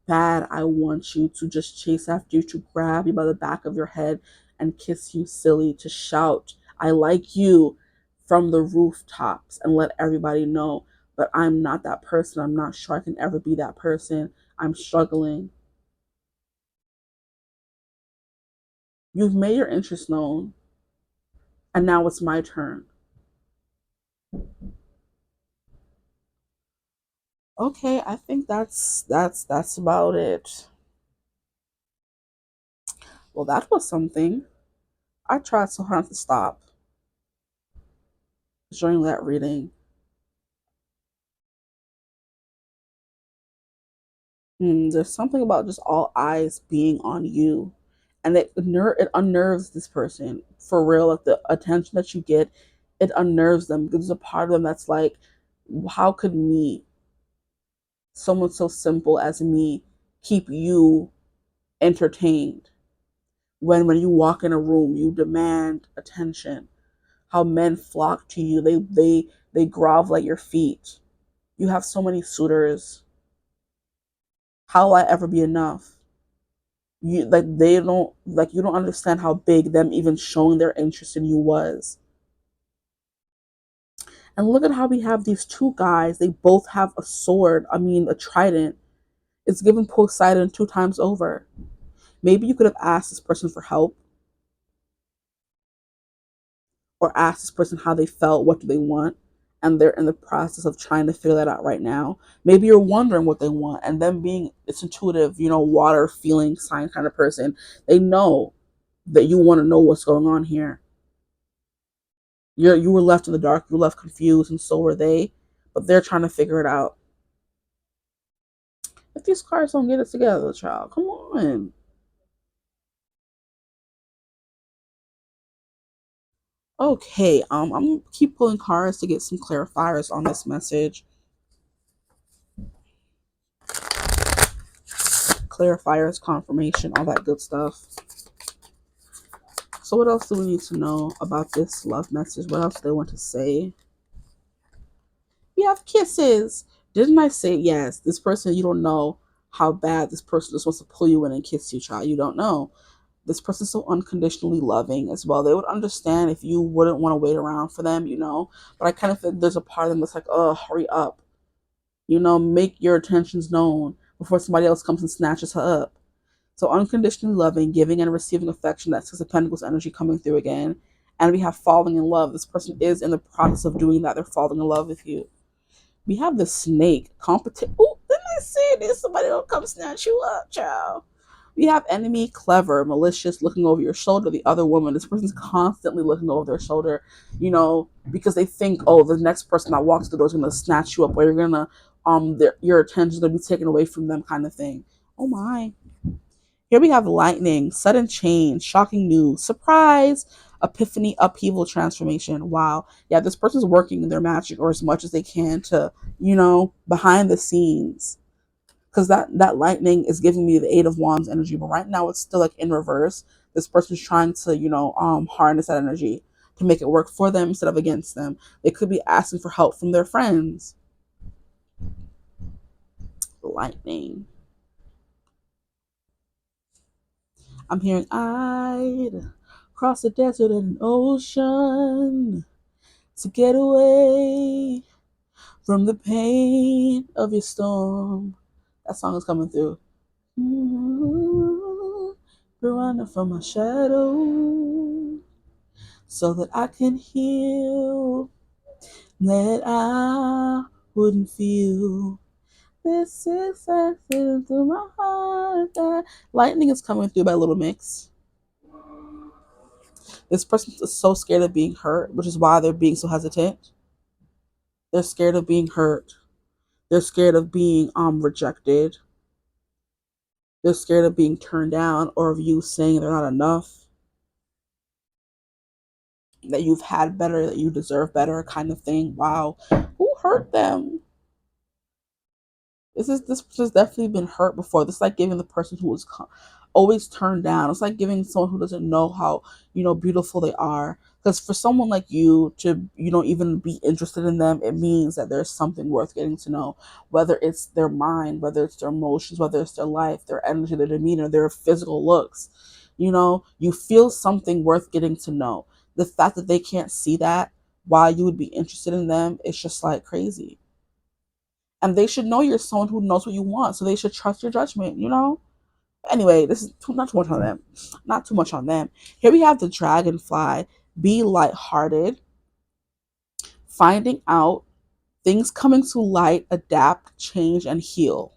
bad I want you, to just chase after you, to grab you by the back of your head and kiss you silly, to shout, I like you from the rooftops and let everybody know. But I'm not that person. I'm not sure I can ever be that person. I'm struggling. You've made your interest known, and now it's my turn. Okay, I think that's about it. Well, that was something. I tried so hard to stop during that reading. There's something about just all eyes being on you, and it unnerves this person for real. Like the attention that you get, it unnerves them because there's a part of them that's like, how could me, someone so simple as me, keep you entertained? When you walk in a room, you demand attention. How men flock to you, they grovel at your feet. You have so many suitors. How will I ever be enough? You like they don't like you don't understand how big them even showing their interest in you was. And look at how we have these two guys. They both have a sword. I mean, a trident. It's given Poseidon two times over. Maybe you could have asked this person for help, or asked this person how they felt. What do they want? and they're in the process of trying to figure that out right now. Maybe you're wondering what they want, and them being it's intuitive, water feeling sign kind of person, they know that you want to know what's going on here. You were left in the dark, you were left confused, and so were they, but they're trying to figure it out. If these cards don't get it together, child, come on. Okay, I'm gonna keep pulling cards to get some clarifiers on this message. Clarifiers, confirmation, all that good stuff. So what else do we need to know about this love message? What else do they want to say? We have kisses. Didn't I say yes? This person, you don't know how bad this person just wants to pull you in and kiss you, child. You don't know. This person's so unconditionally loving as well. They would understand if you wouldn't want to wait around for them, But I kind of feel there's a part of them that's like, oh, hurry up. Make your intentions known before somebody else comes and snatches her up. So unconditionally loving, giving and receiving affection, that's Six of Pentacles energy coming through again. And we have falling in love. This person is in the process of doing that. They're falling in love with you. We have the snake, competition. Oh, didn't I say this? Somebody will come snatch you up, child. We have enemy, clever, malicious, looking over your shoulder. The other woman, this person's constantly looking over their shoulder, because they think, oh, the next person that walks the door is going to snatch you up, or you're going to, your attention is going to be taken away from them, kind of thing. Oh my. Here we have lightning, sudden change, shocking news, surprise, epiphany, upheaval, transformation. Wow. Yeah, this person's working their magic or as much as they can to, behind the scenes. Because that lightning is giving me the Eight of Wands energy, but right now it's still like in reverse. This person's trying to, harness that energy to make it work for them instead of against them. They could be asking for help from their friends. Lightning. I'm hearing I'd cross the desert and an ocean to get away from the pain of your storm. That song is coming through. We're running from my shadow so that I can heal, that I wouldn't feel this is accident through my heart. That lightning is coming through by Little Mix. This person is so scared of being hurt, which is why they're being so hesitant. They're scared of being hurt. They're scared of being rejected. They're scared of being turned down or of you saying they're not enough, that you've had better, that you deserve better, kind of thing. Wow. Who hurt them? This has definitely been hurt before. This is like giving the person who was always turned down. It's like giving someone who doesn't know how beautiful they are. Because for someone like you to even be interested in them, it means that there's something worth getting to know. Whether it's their mind, whether it's their emotions, whether it's their life, their energy, their demeanor, their physical looks. You feel something worth getting to know. The fact that they can't see that while you would be interested in them, it's just like crazy. And they should know you're someone who knows what you want, so they should trust your judgment, Anyway, this is not too much on them. Not too much on them. Here we have the dragonfly. Be lighthearted. Finding out things coming to light, adapt, change, and heal.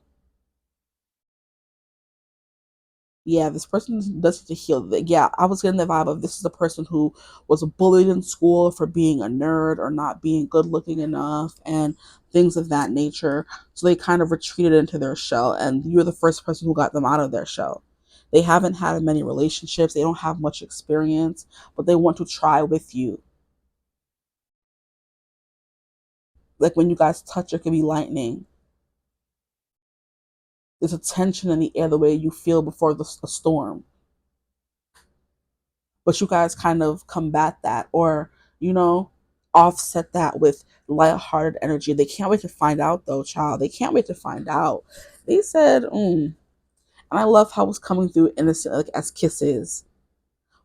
Yeah, this person does need to heal. Yeah, I was getting the vibe of this is a person who was bullied in school for being a nerd or not being good looking enough and things of that nature. So they kind of retreated into their shell, and you're the first person who got them out of their shell. They haven't had many relationships, they don't have much experience, but they want to try with you. Like when you guys touch, it could be lightning. There's a tension in the air, the way you feel before a storm. But you guys kind of combat that or, offset that with lighthearted energy. They can't wait to find out, though, child. They can't wait to find out. They said, and I love how it's coming through innocent, like as kisses.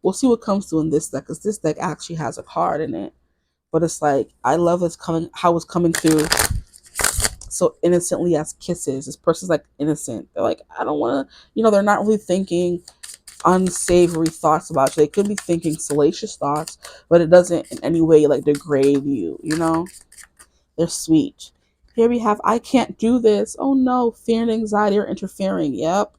We'll see what comes through in this deck, because this deck actually has a card in it. But it's like, I love how it's coming through so innocently as kisses. This person's like innocent. They're like, I don't want to, they're not really thinking unsavory thoughts about you. They could be thinking salacious thoughts, but it doesn't in any way like degrade you, They're sweet. Here we have, I can't do this. Oh no, fear and anxiety are interfering. Yep.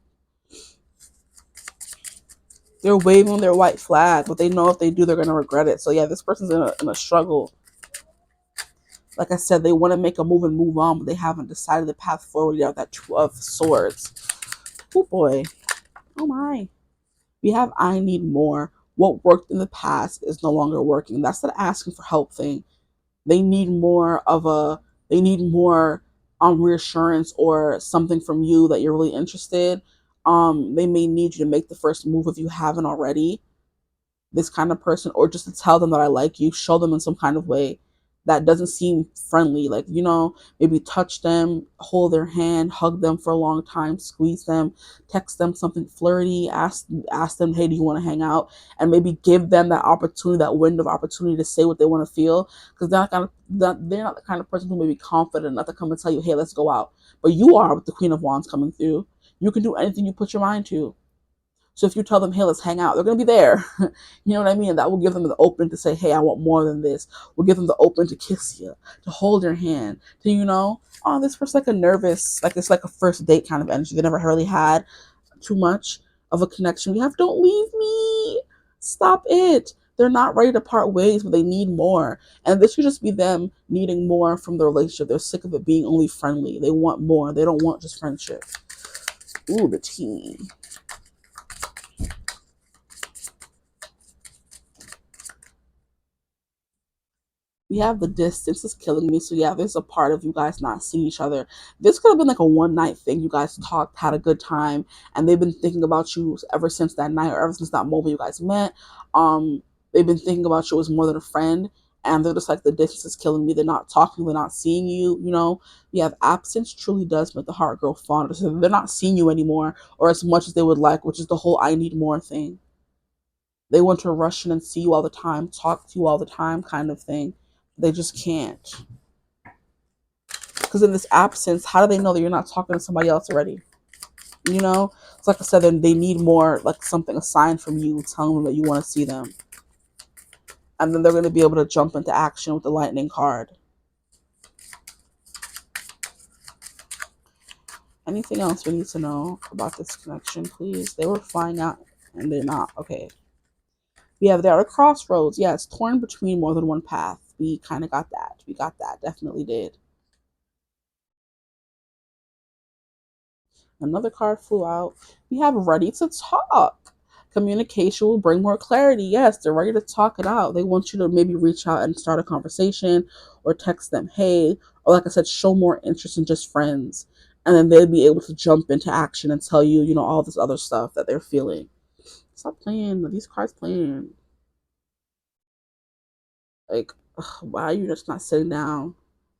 They're waving their white flag, but they know if they do, they're going to regret it. So yeah, this person's in a struggle. Like I said, they want to make a move and move on, but they haven't decided the path forward yet. That Two of Swords. Oh boy. Oh my. We have I need more. What worked in the past is no longer working. That's the asking for help thing. They need more of a, they need more reassurance or something from you that you're really interested. They may need you to make the first move if you haven't already, this kind of person, or just to tell them that I like you, show them in some kind of way that doesn't seem friendly. Like, you know, maybe touch them, hold their hand, hug them for a long time, squeeze them, text them something flirty, ask them, hey, do you want to hang out? And maybe give them that opportunity, that window of opportunity to say what they want to feel. Because they're not the kind of person who may be confident enough to come and tell you, hey, let's go out. But you are, with the Queen of Wands coming through. You can do anything you put your mind to. So if you tell them, hey, let's hang out, they're going to be there. You know what I mean? That will give them the opening to say, hey, I want more than this. Will give them the opening to kiss you, to hold your hand, to, you know, oh, this person's like a nervous, like it's like a first date kind of energy. They never really had too much of a connection. We have, don't leave me. Stop it. They're not ready to part ways, but they need more. And this could just be them needing more from the relationship. They're sick of it being only friendly. They want more. They don't want just friendship. Ooh, the tea. We have the distance is killing me. So yeah, there's a part of you guys not seeing each other. This could have been like a one night thing. You guys talked, had a good time, and they've been thinking about you ever since that night, or ever since that moment you guys met. They've been thinking about you as more than a friend, and they're just like, the distance is killing me. They're not talking, they're not seeing you. You know, we have absence truly does make the heart grow fonder. So they're not seeing you anymore, or as much as they would like, which is the whole I need more thing. They want to rush in and see you all the time, talk to you all the time, kind of thing. They just can't. Because in this absence, how do they know that you're not talking to somebody else already? You know? It's like I said, then they need more, like something, a sign from you telling them that you want to see them. And then they're going to be able to jump into action with the lightning card. Anything else we need to know about this connection, please? They were flying out and they're not. Okay. Yeah, they're at a crossroads. Yeah, it's torn between more than one path. We kind of got that. We got that. Definitely did. Another card flew out. We have ready to talk. Communication will bring more clarity. Yes, they're ready to talk it out. They want you to maybe reach out and start a conversation or text them, hey, or like I said, show more interest in just friends. And then they'll be able to jump into action and tell you, you know, all this other stuff that they're feeling. Stop playing. These cards playing. Like, ugh, why are you just not sitting down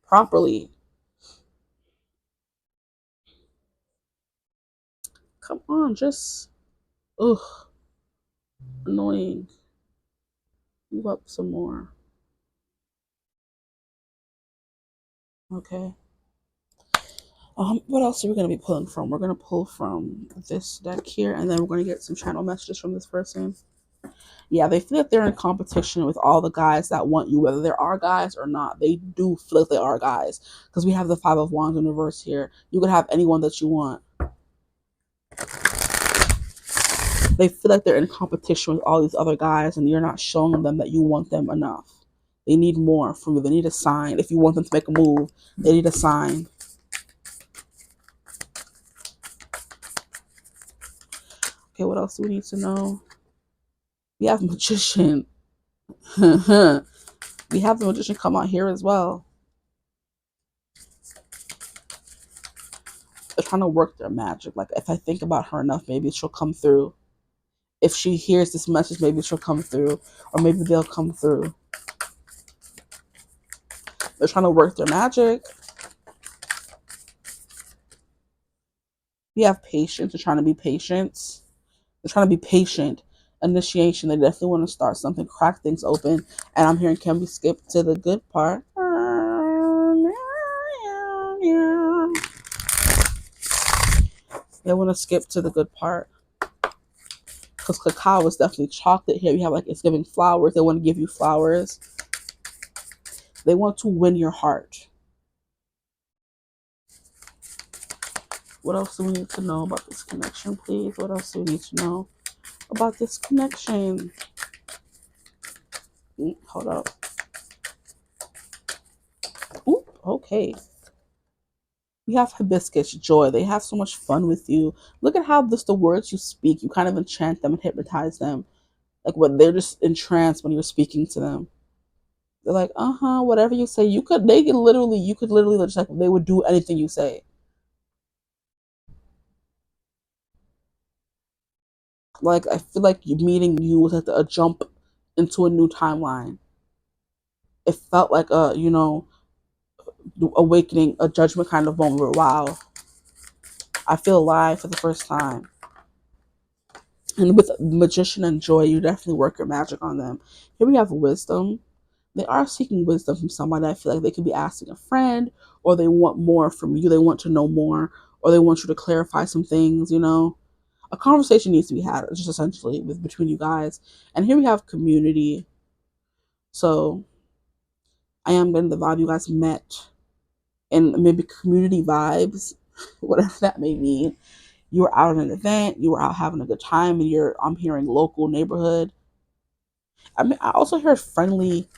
properly? Come on, just, ugh, annoying. Move up some more. Okay. What else are we going to be pulling from? We're going to pull from this deck here, and then we're going to get some channel messages from this person. Yeah, they feel that they're in competition with all the guys that want you, whether there are guys or not. They do feel like they are guys, because we have the Five of Wands in reverse here. You could have anyone that you want. They feel like they're in competition with all these other guys, and you're not showing them that you want them enough. They need more from you. They need a sign. If you want them to make a move, they need a sign. Okay, what else do we need to know? We have Magician. We have the Magician come out here as well. They're trying to work their magic. Like, if I think about her enough, maybe she'll come through. If she hears this message, maybe she'll come through. Or maybe they'll come through. They're trying to work their magic. We have patience. They're trying to be patient. They're trying to be patient. Initiation. They definitely want to start something, crack things open. And I'm hearing, can we skip to the good part? They want to skip to the good part. Because cacao is definitely chocolate here. We have like it's giving flowers. They want to give you flowers. They want to win your heart. What else do we need to know about this connection, please? What else do we need to know about this connection? Hold up. Oop, okay. We have hibiscus, joy. They have so much fun with you. Look at how just the words you speak, you kind of enchant them and hypnotize them. Like what they're just entranced when you're speaking to them. They're like, whatever you say, you could literally just like they would do anything you say. Like I feel like meeting you was like a jump into a new timeline. It felt like a awakening, a judgment kind of moment. Where, wow, I feel alive for the first time. And with magician and joy, you definitely work your magic on them. Here we have wisdom. They are seeking wisdom from somebody. I feel like they could be asking a friend, or they want more from you. They want to know more, or they want you to clarify some things. A conversation needs to be had, just essentially with between you guys. And here we have community. So I am getting the vibe you guys met, and maybe community vibes, whatever that may mean. You were out at an event, you were out having a good time, and I'm hearing local neighborhood. I mean, I also heard friendly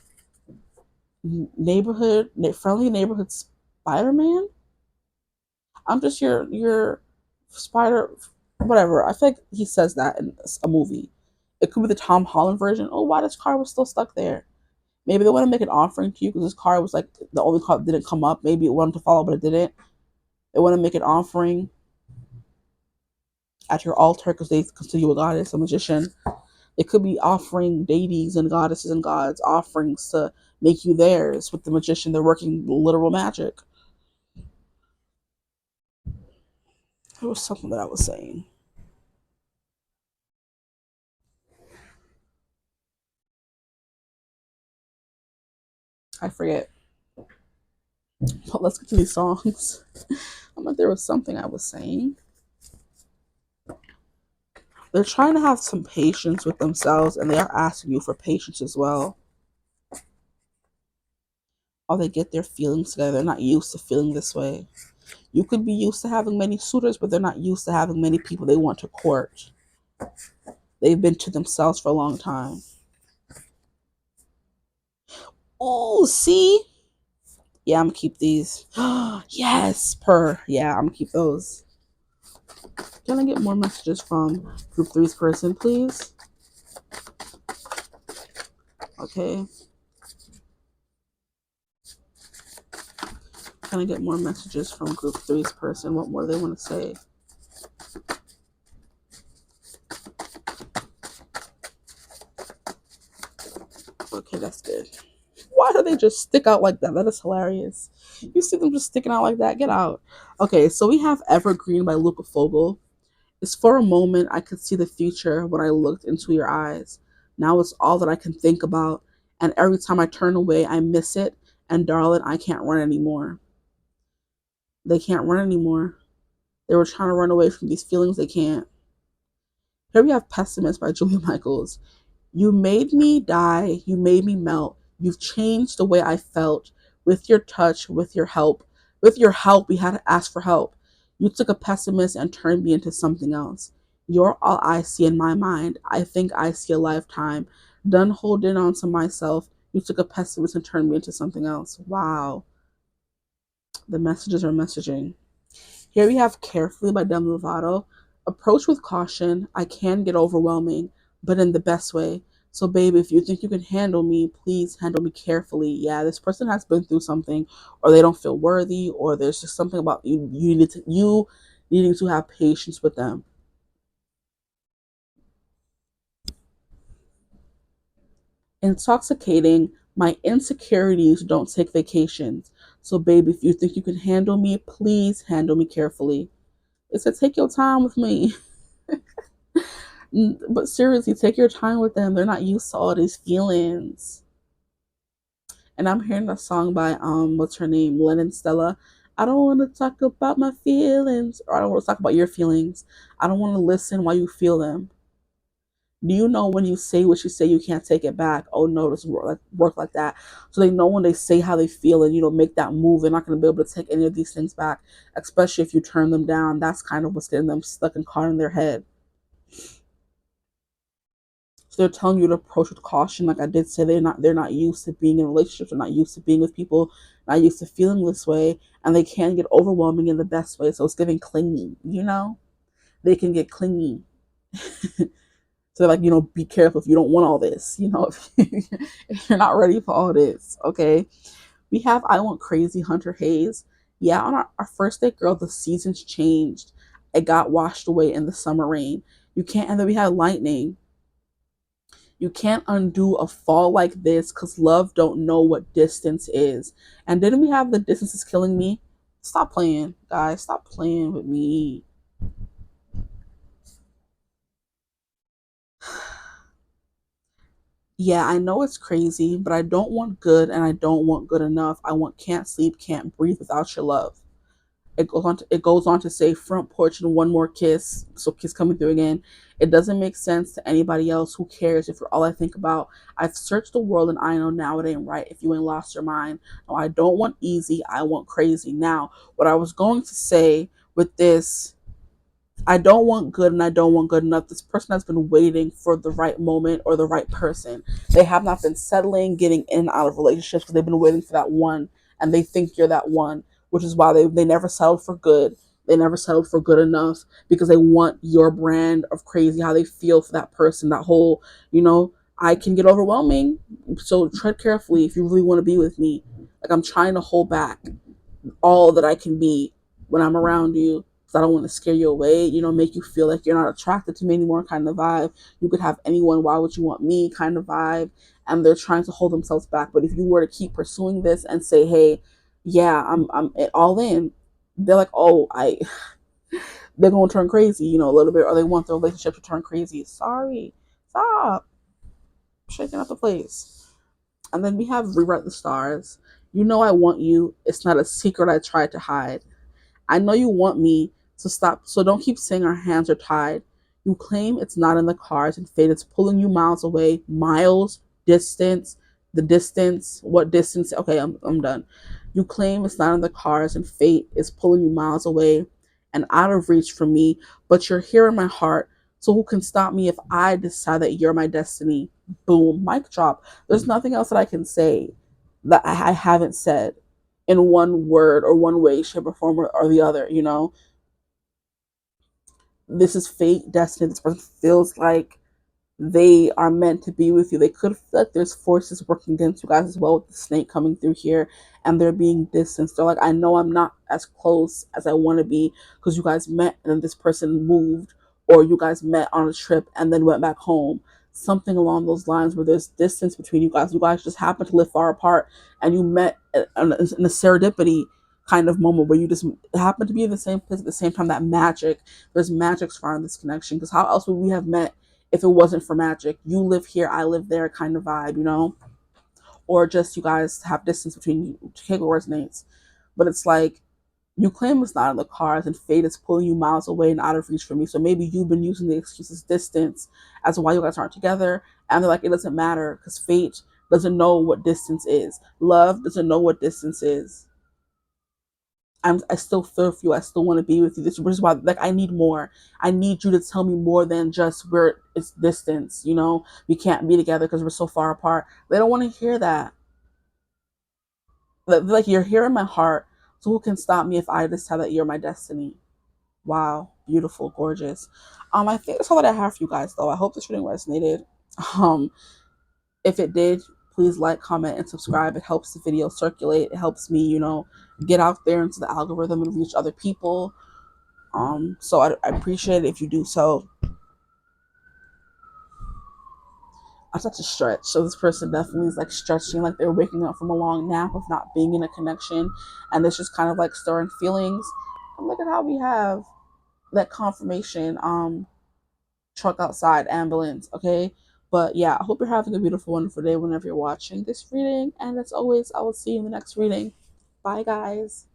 neighborhood Spider-Man. I'm just your spider, whatever. I feel like he says that in a movie. It could be the Tom Holland version. Oh, why this car was still stuck there? Maybe they want to make an offering to you because this car was like the only car that didn't come up. Maybe it wanted to follow, but it didn't. They want to make an offering at your altar because they consider you a goddess, a magician. They could be offering deities and goddesses and gods offerings to make you theirs. With the magician, they're working literal magic. It was something that I was saying. I forget. But let's get to these songs. I'm like, there was something I was saying. They're trying to have some patience with themselves, and they are asking you for patience as well. Or they get their feelings together. They're not used to feeling this way. You could be used to having many suitors, but they're not used to having many people they want to court. They've been to themselves for a long time. Oh, see? Yeah, I'm gonna keep these. Yes, Yeah, I'm gonna keep those. Can I get more messages from Group Three's person, please? Okay. Can I get more messages from Group Three's person? What more do they want to say? Okay, that's good. Why do they just stick out like that? That is hilarious. You see them just sticking out like that? Get out. Okay, so we have Evergreen by Luca Fogel. It's for a moment I could see the future when I looked into your eyes. Now it's all that I can think about, and every time I turn away, I miss it. And darling, I can't run anymore. They can't run anymore. They were trying to run away from these feelings. They can't. Here we have Pessimist by Julia Michaels. You made me die. You made me melt. You've changed the way I felt with your touch, with your help. With your help, we had to ask for help. You took a pessimist and turned me into something else. You're all I see in my mind. I think I see a lifetime. Done holding on to myself. You took a pessimist and turned me into something else. Wow. The messages are messaging. Here we have Carefully by Demi Lovato. Approach with caution. I can get overwhelming, but in the best way. So, babe, if you think you can handle me, please handle me carefully. Yeah, this person has been through something, or they don't feel worthy, or there's just something about you needing to have patience with them. Intoxicating. My insecurities don't take vacations. So, babe, if you think you can handle me, please handle me carefully. It said, take your time with me. But seriously, take your time with them. They're not used to all these feelings. And I'm hearing a song by what's her name? Lennon Stella. I don't want to talk about my feelings, or I don't want to talk about your feelings. I don't want to listen while you feel them. Do you know when you say what you say, you can't take it back? Oh no, this work like that. So they know when they say how they feel and make that move, they're not going to be able to take any of these things back, especially if you turn them down. That's kind of what's getting them stuck and caught in their head. So they're telling you to approach with caution. Like I did say, they're not used to being in relationships. They're not used to being with people. Not used to feeling this way, and they can get overwhelming in the best way. So it's giving clingy. They can get clingy. So like, be careful if you don't want all this. If you're not ready for all this. Okay. We have I Want Crazy Hunter Hayes. Yeah, on our first date, girl, the seasons changed. It got washed away in the summer rain. You can't, and then we had lightning. You can't undo a fall like this because love don't know what distance is. And didn't we have the distance is killing me? Stop playing, guys. Stop playing with me. Yeah, I know it's crazy, but I don't want good and I don't want good enough. I want can't sleep, can't breathe without your love. It goes on to say front porch and one more kiss. So kiss coming through again. It doesn't make sense to anybody else. Who cares if you're all I think about? I've searched the world and I know now it ain't right if you ain't lost your mind. No, I don't want easy. I want crazy. Now, what I was going to say with this, I don't want good and I don't want good enough. This person has been waiting for the right moment or the right person. They have not been settling, getting in and out of relationships because they've been waiting for that one and they think you're that one, which is why they never settled for good. They never settled for good enough because they want your brand of crazy, how they feel for that person, that whole, I can get overwhelming. So tread carefully if you really want to be with me. Like I'm trying to hold back all that I can be when I'm around you. So I don't want to scare you away, make you feel like you're not attracted to me anymore kind of vibe. You could have anyone, why would you want me kind of vibe. And they're trying to hold themselves back. But if you were to keep pursuing this and say, hey, yeah, I'm all in, they're like, oh, they're going to turn crazy, a little bit, or they want the relationship to turn crazy. Sorry, stop shaking up the place. And then we have Rewrite the Stars. You know I want you. It's not a secret I tried to hide. I know you want me, so stop. So don't keep saying our hands are tied. You claim it's not in the cards, and fate is pulling you miles away. Miles, distance, the distance. What distance? Okay, I'm done. You claim it's not in the cards, and fate is pulling you miles away and out of reach from me. But you're here in my heart. So who can stop me if I decide that you're my destiny? Boom, mic drop. There's nothing else that I can say that I haven't said in one word or one way, shape, or form or the other, This is fate, destiny. This person feels like they are meant to be with you. They could feel like there's forces working against you guys as well with the snake coming through here and they're being distanced. They're like, I know I'm not as close as I want to be because you guys met and then this person moved, or you guys met on a trip and then went back home. Something along those lines where there's distance between you guys. You guys just happen to live far apart and you met in a serendipity kind of moment where you just happen to be in the same place at the same time. That magic, there's magic surrounding this connection, because how else would we have met if it wasn't for magic? You live here, I live there kind of vibe, Or just you guys have distance between you. Chicago resonates. But it's like, you claim it's not in the cards and fate is pulling you miles away and out of reach from me. So maybe you've been using the excuses distance as to why you guys aren't together. And they're like, it doesn't matter because fate doesn't know what distance is. Love doesn't know what distance is. I still feel for you. I still want to be with you. This is why, like, I need more. I need you to tell me more than just where it's distance. We can't be together because we're so far apart. They don't want to hear that. Like, you're here in my heart. So who can stop me if I decide that you're my destiny? Wow, beautiful, gorgeous. I think that's all that I have for you guys, though. I hope this reading resonated. Um, if it did, please like, comment, and subscribe. It helps the video circulate. It helps me, get out there into the algorithm and reach other people. So I appreciate it if you do so. I start to stretch. So this person definitely is like stretching, like they're waking up from a long nap of not being in a connection, and it's just kind of like stirring feelings. And look at how we have that confirmation. Truck outside, ambulance. Okay, but yeah, I hope you're having a beautiful, wonderful day whenever you're watching this reading. And as always, I will see you in the next reading. Bye, guys.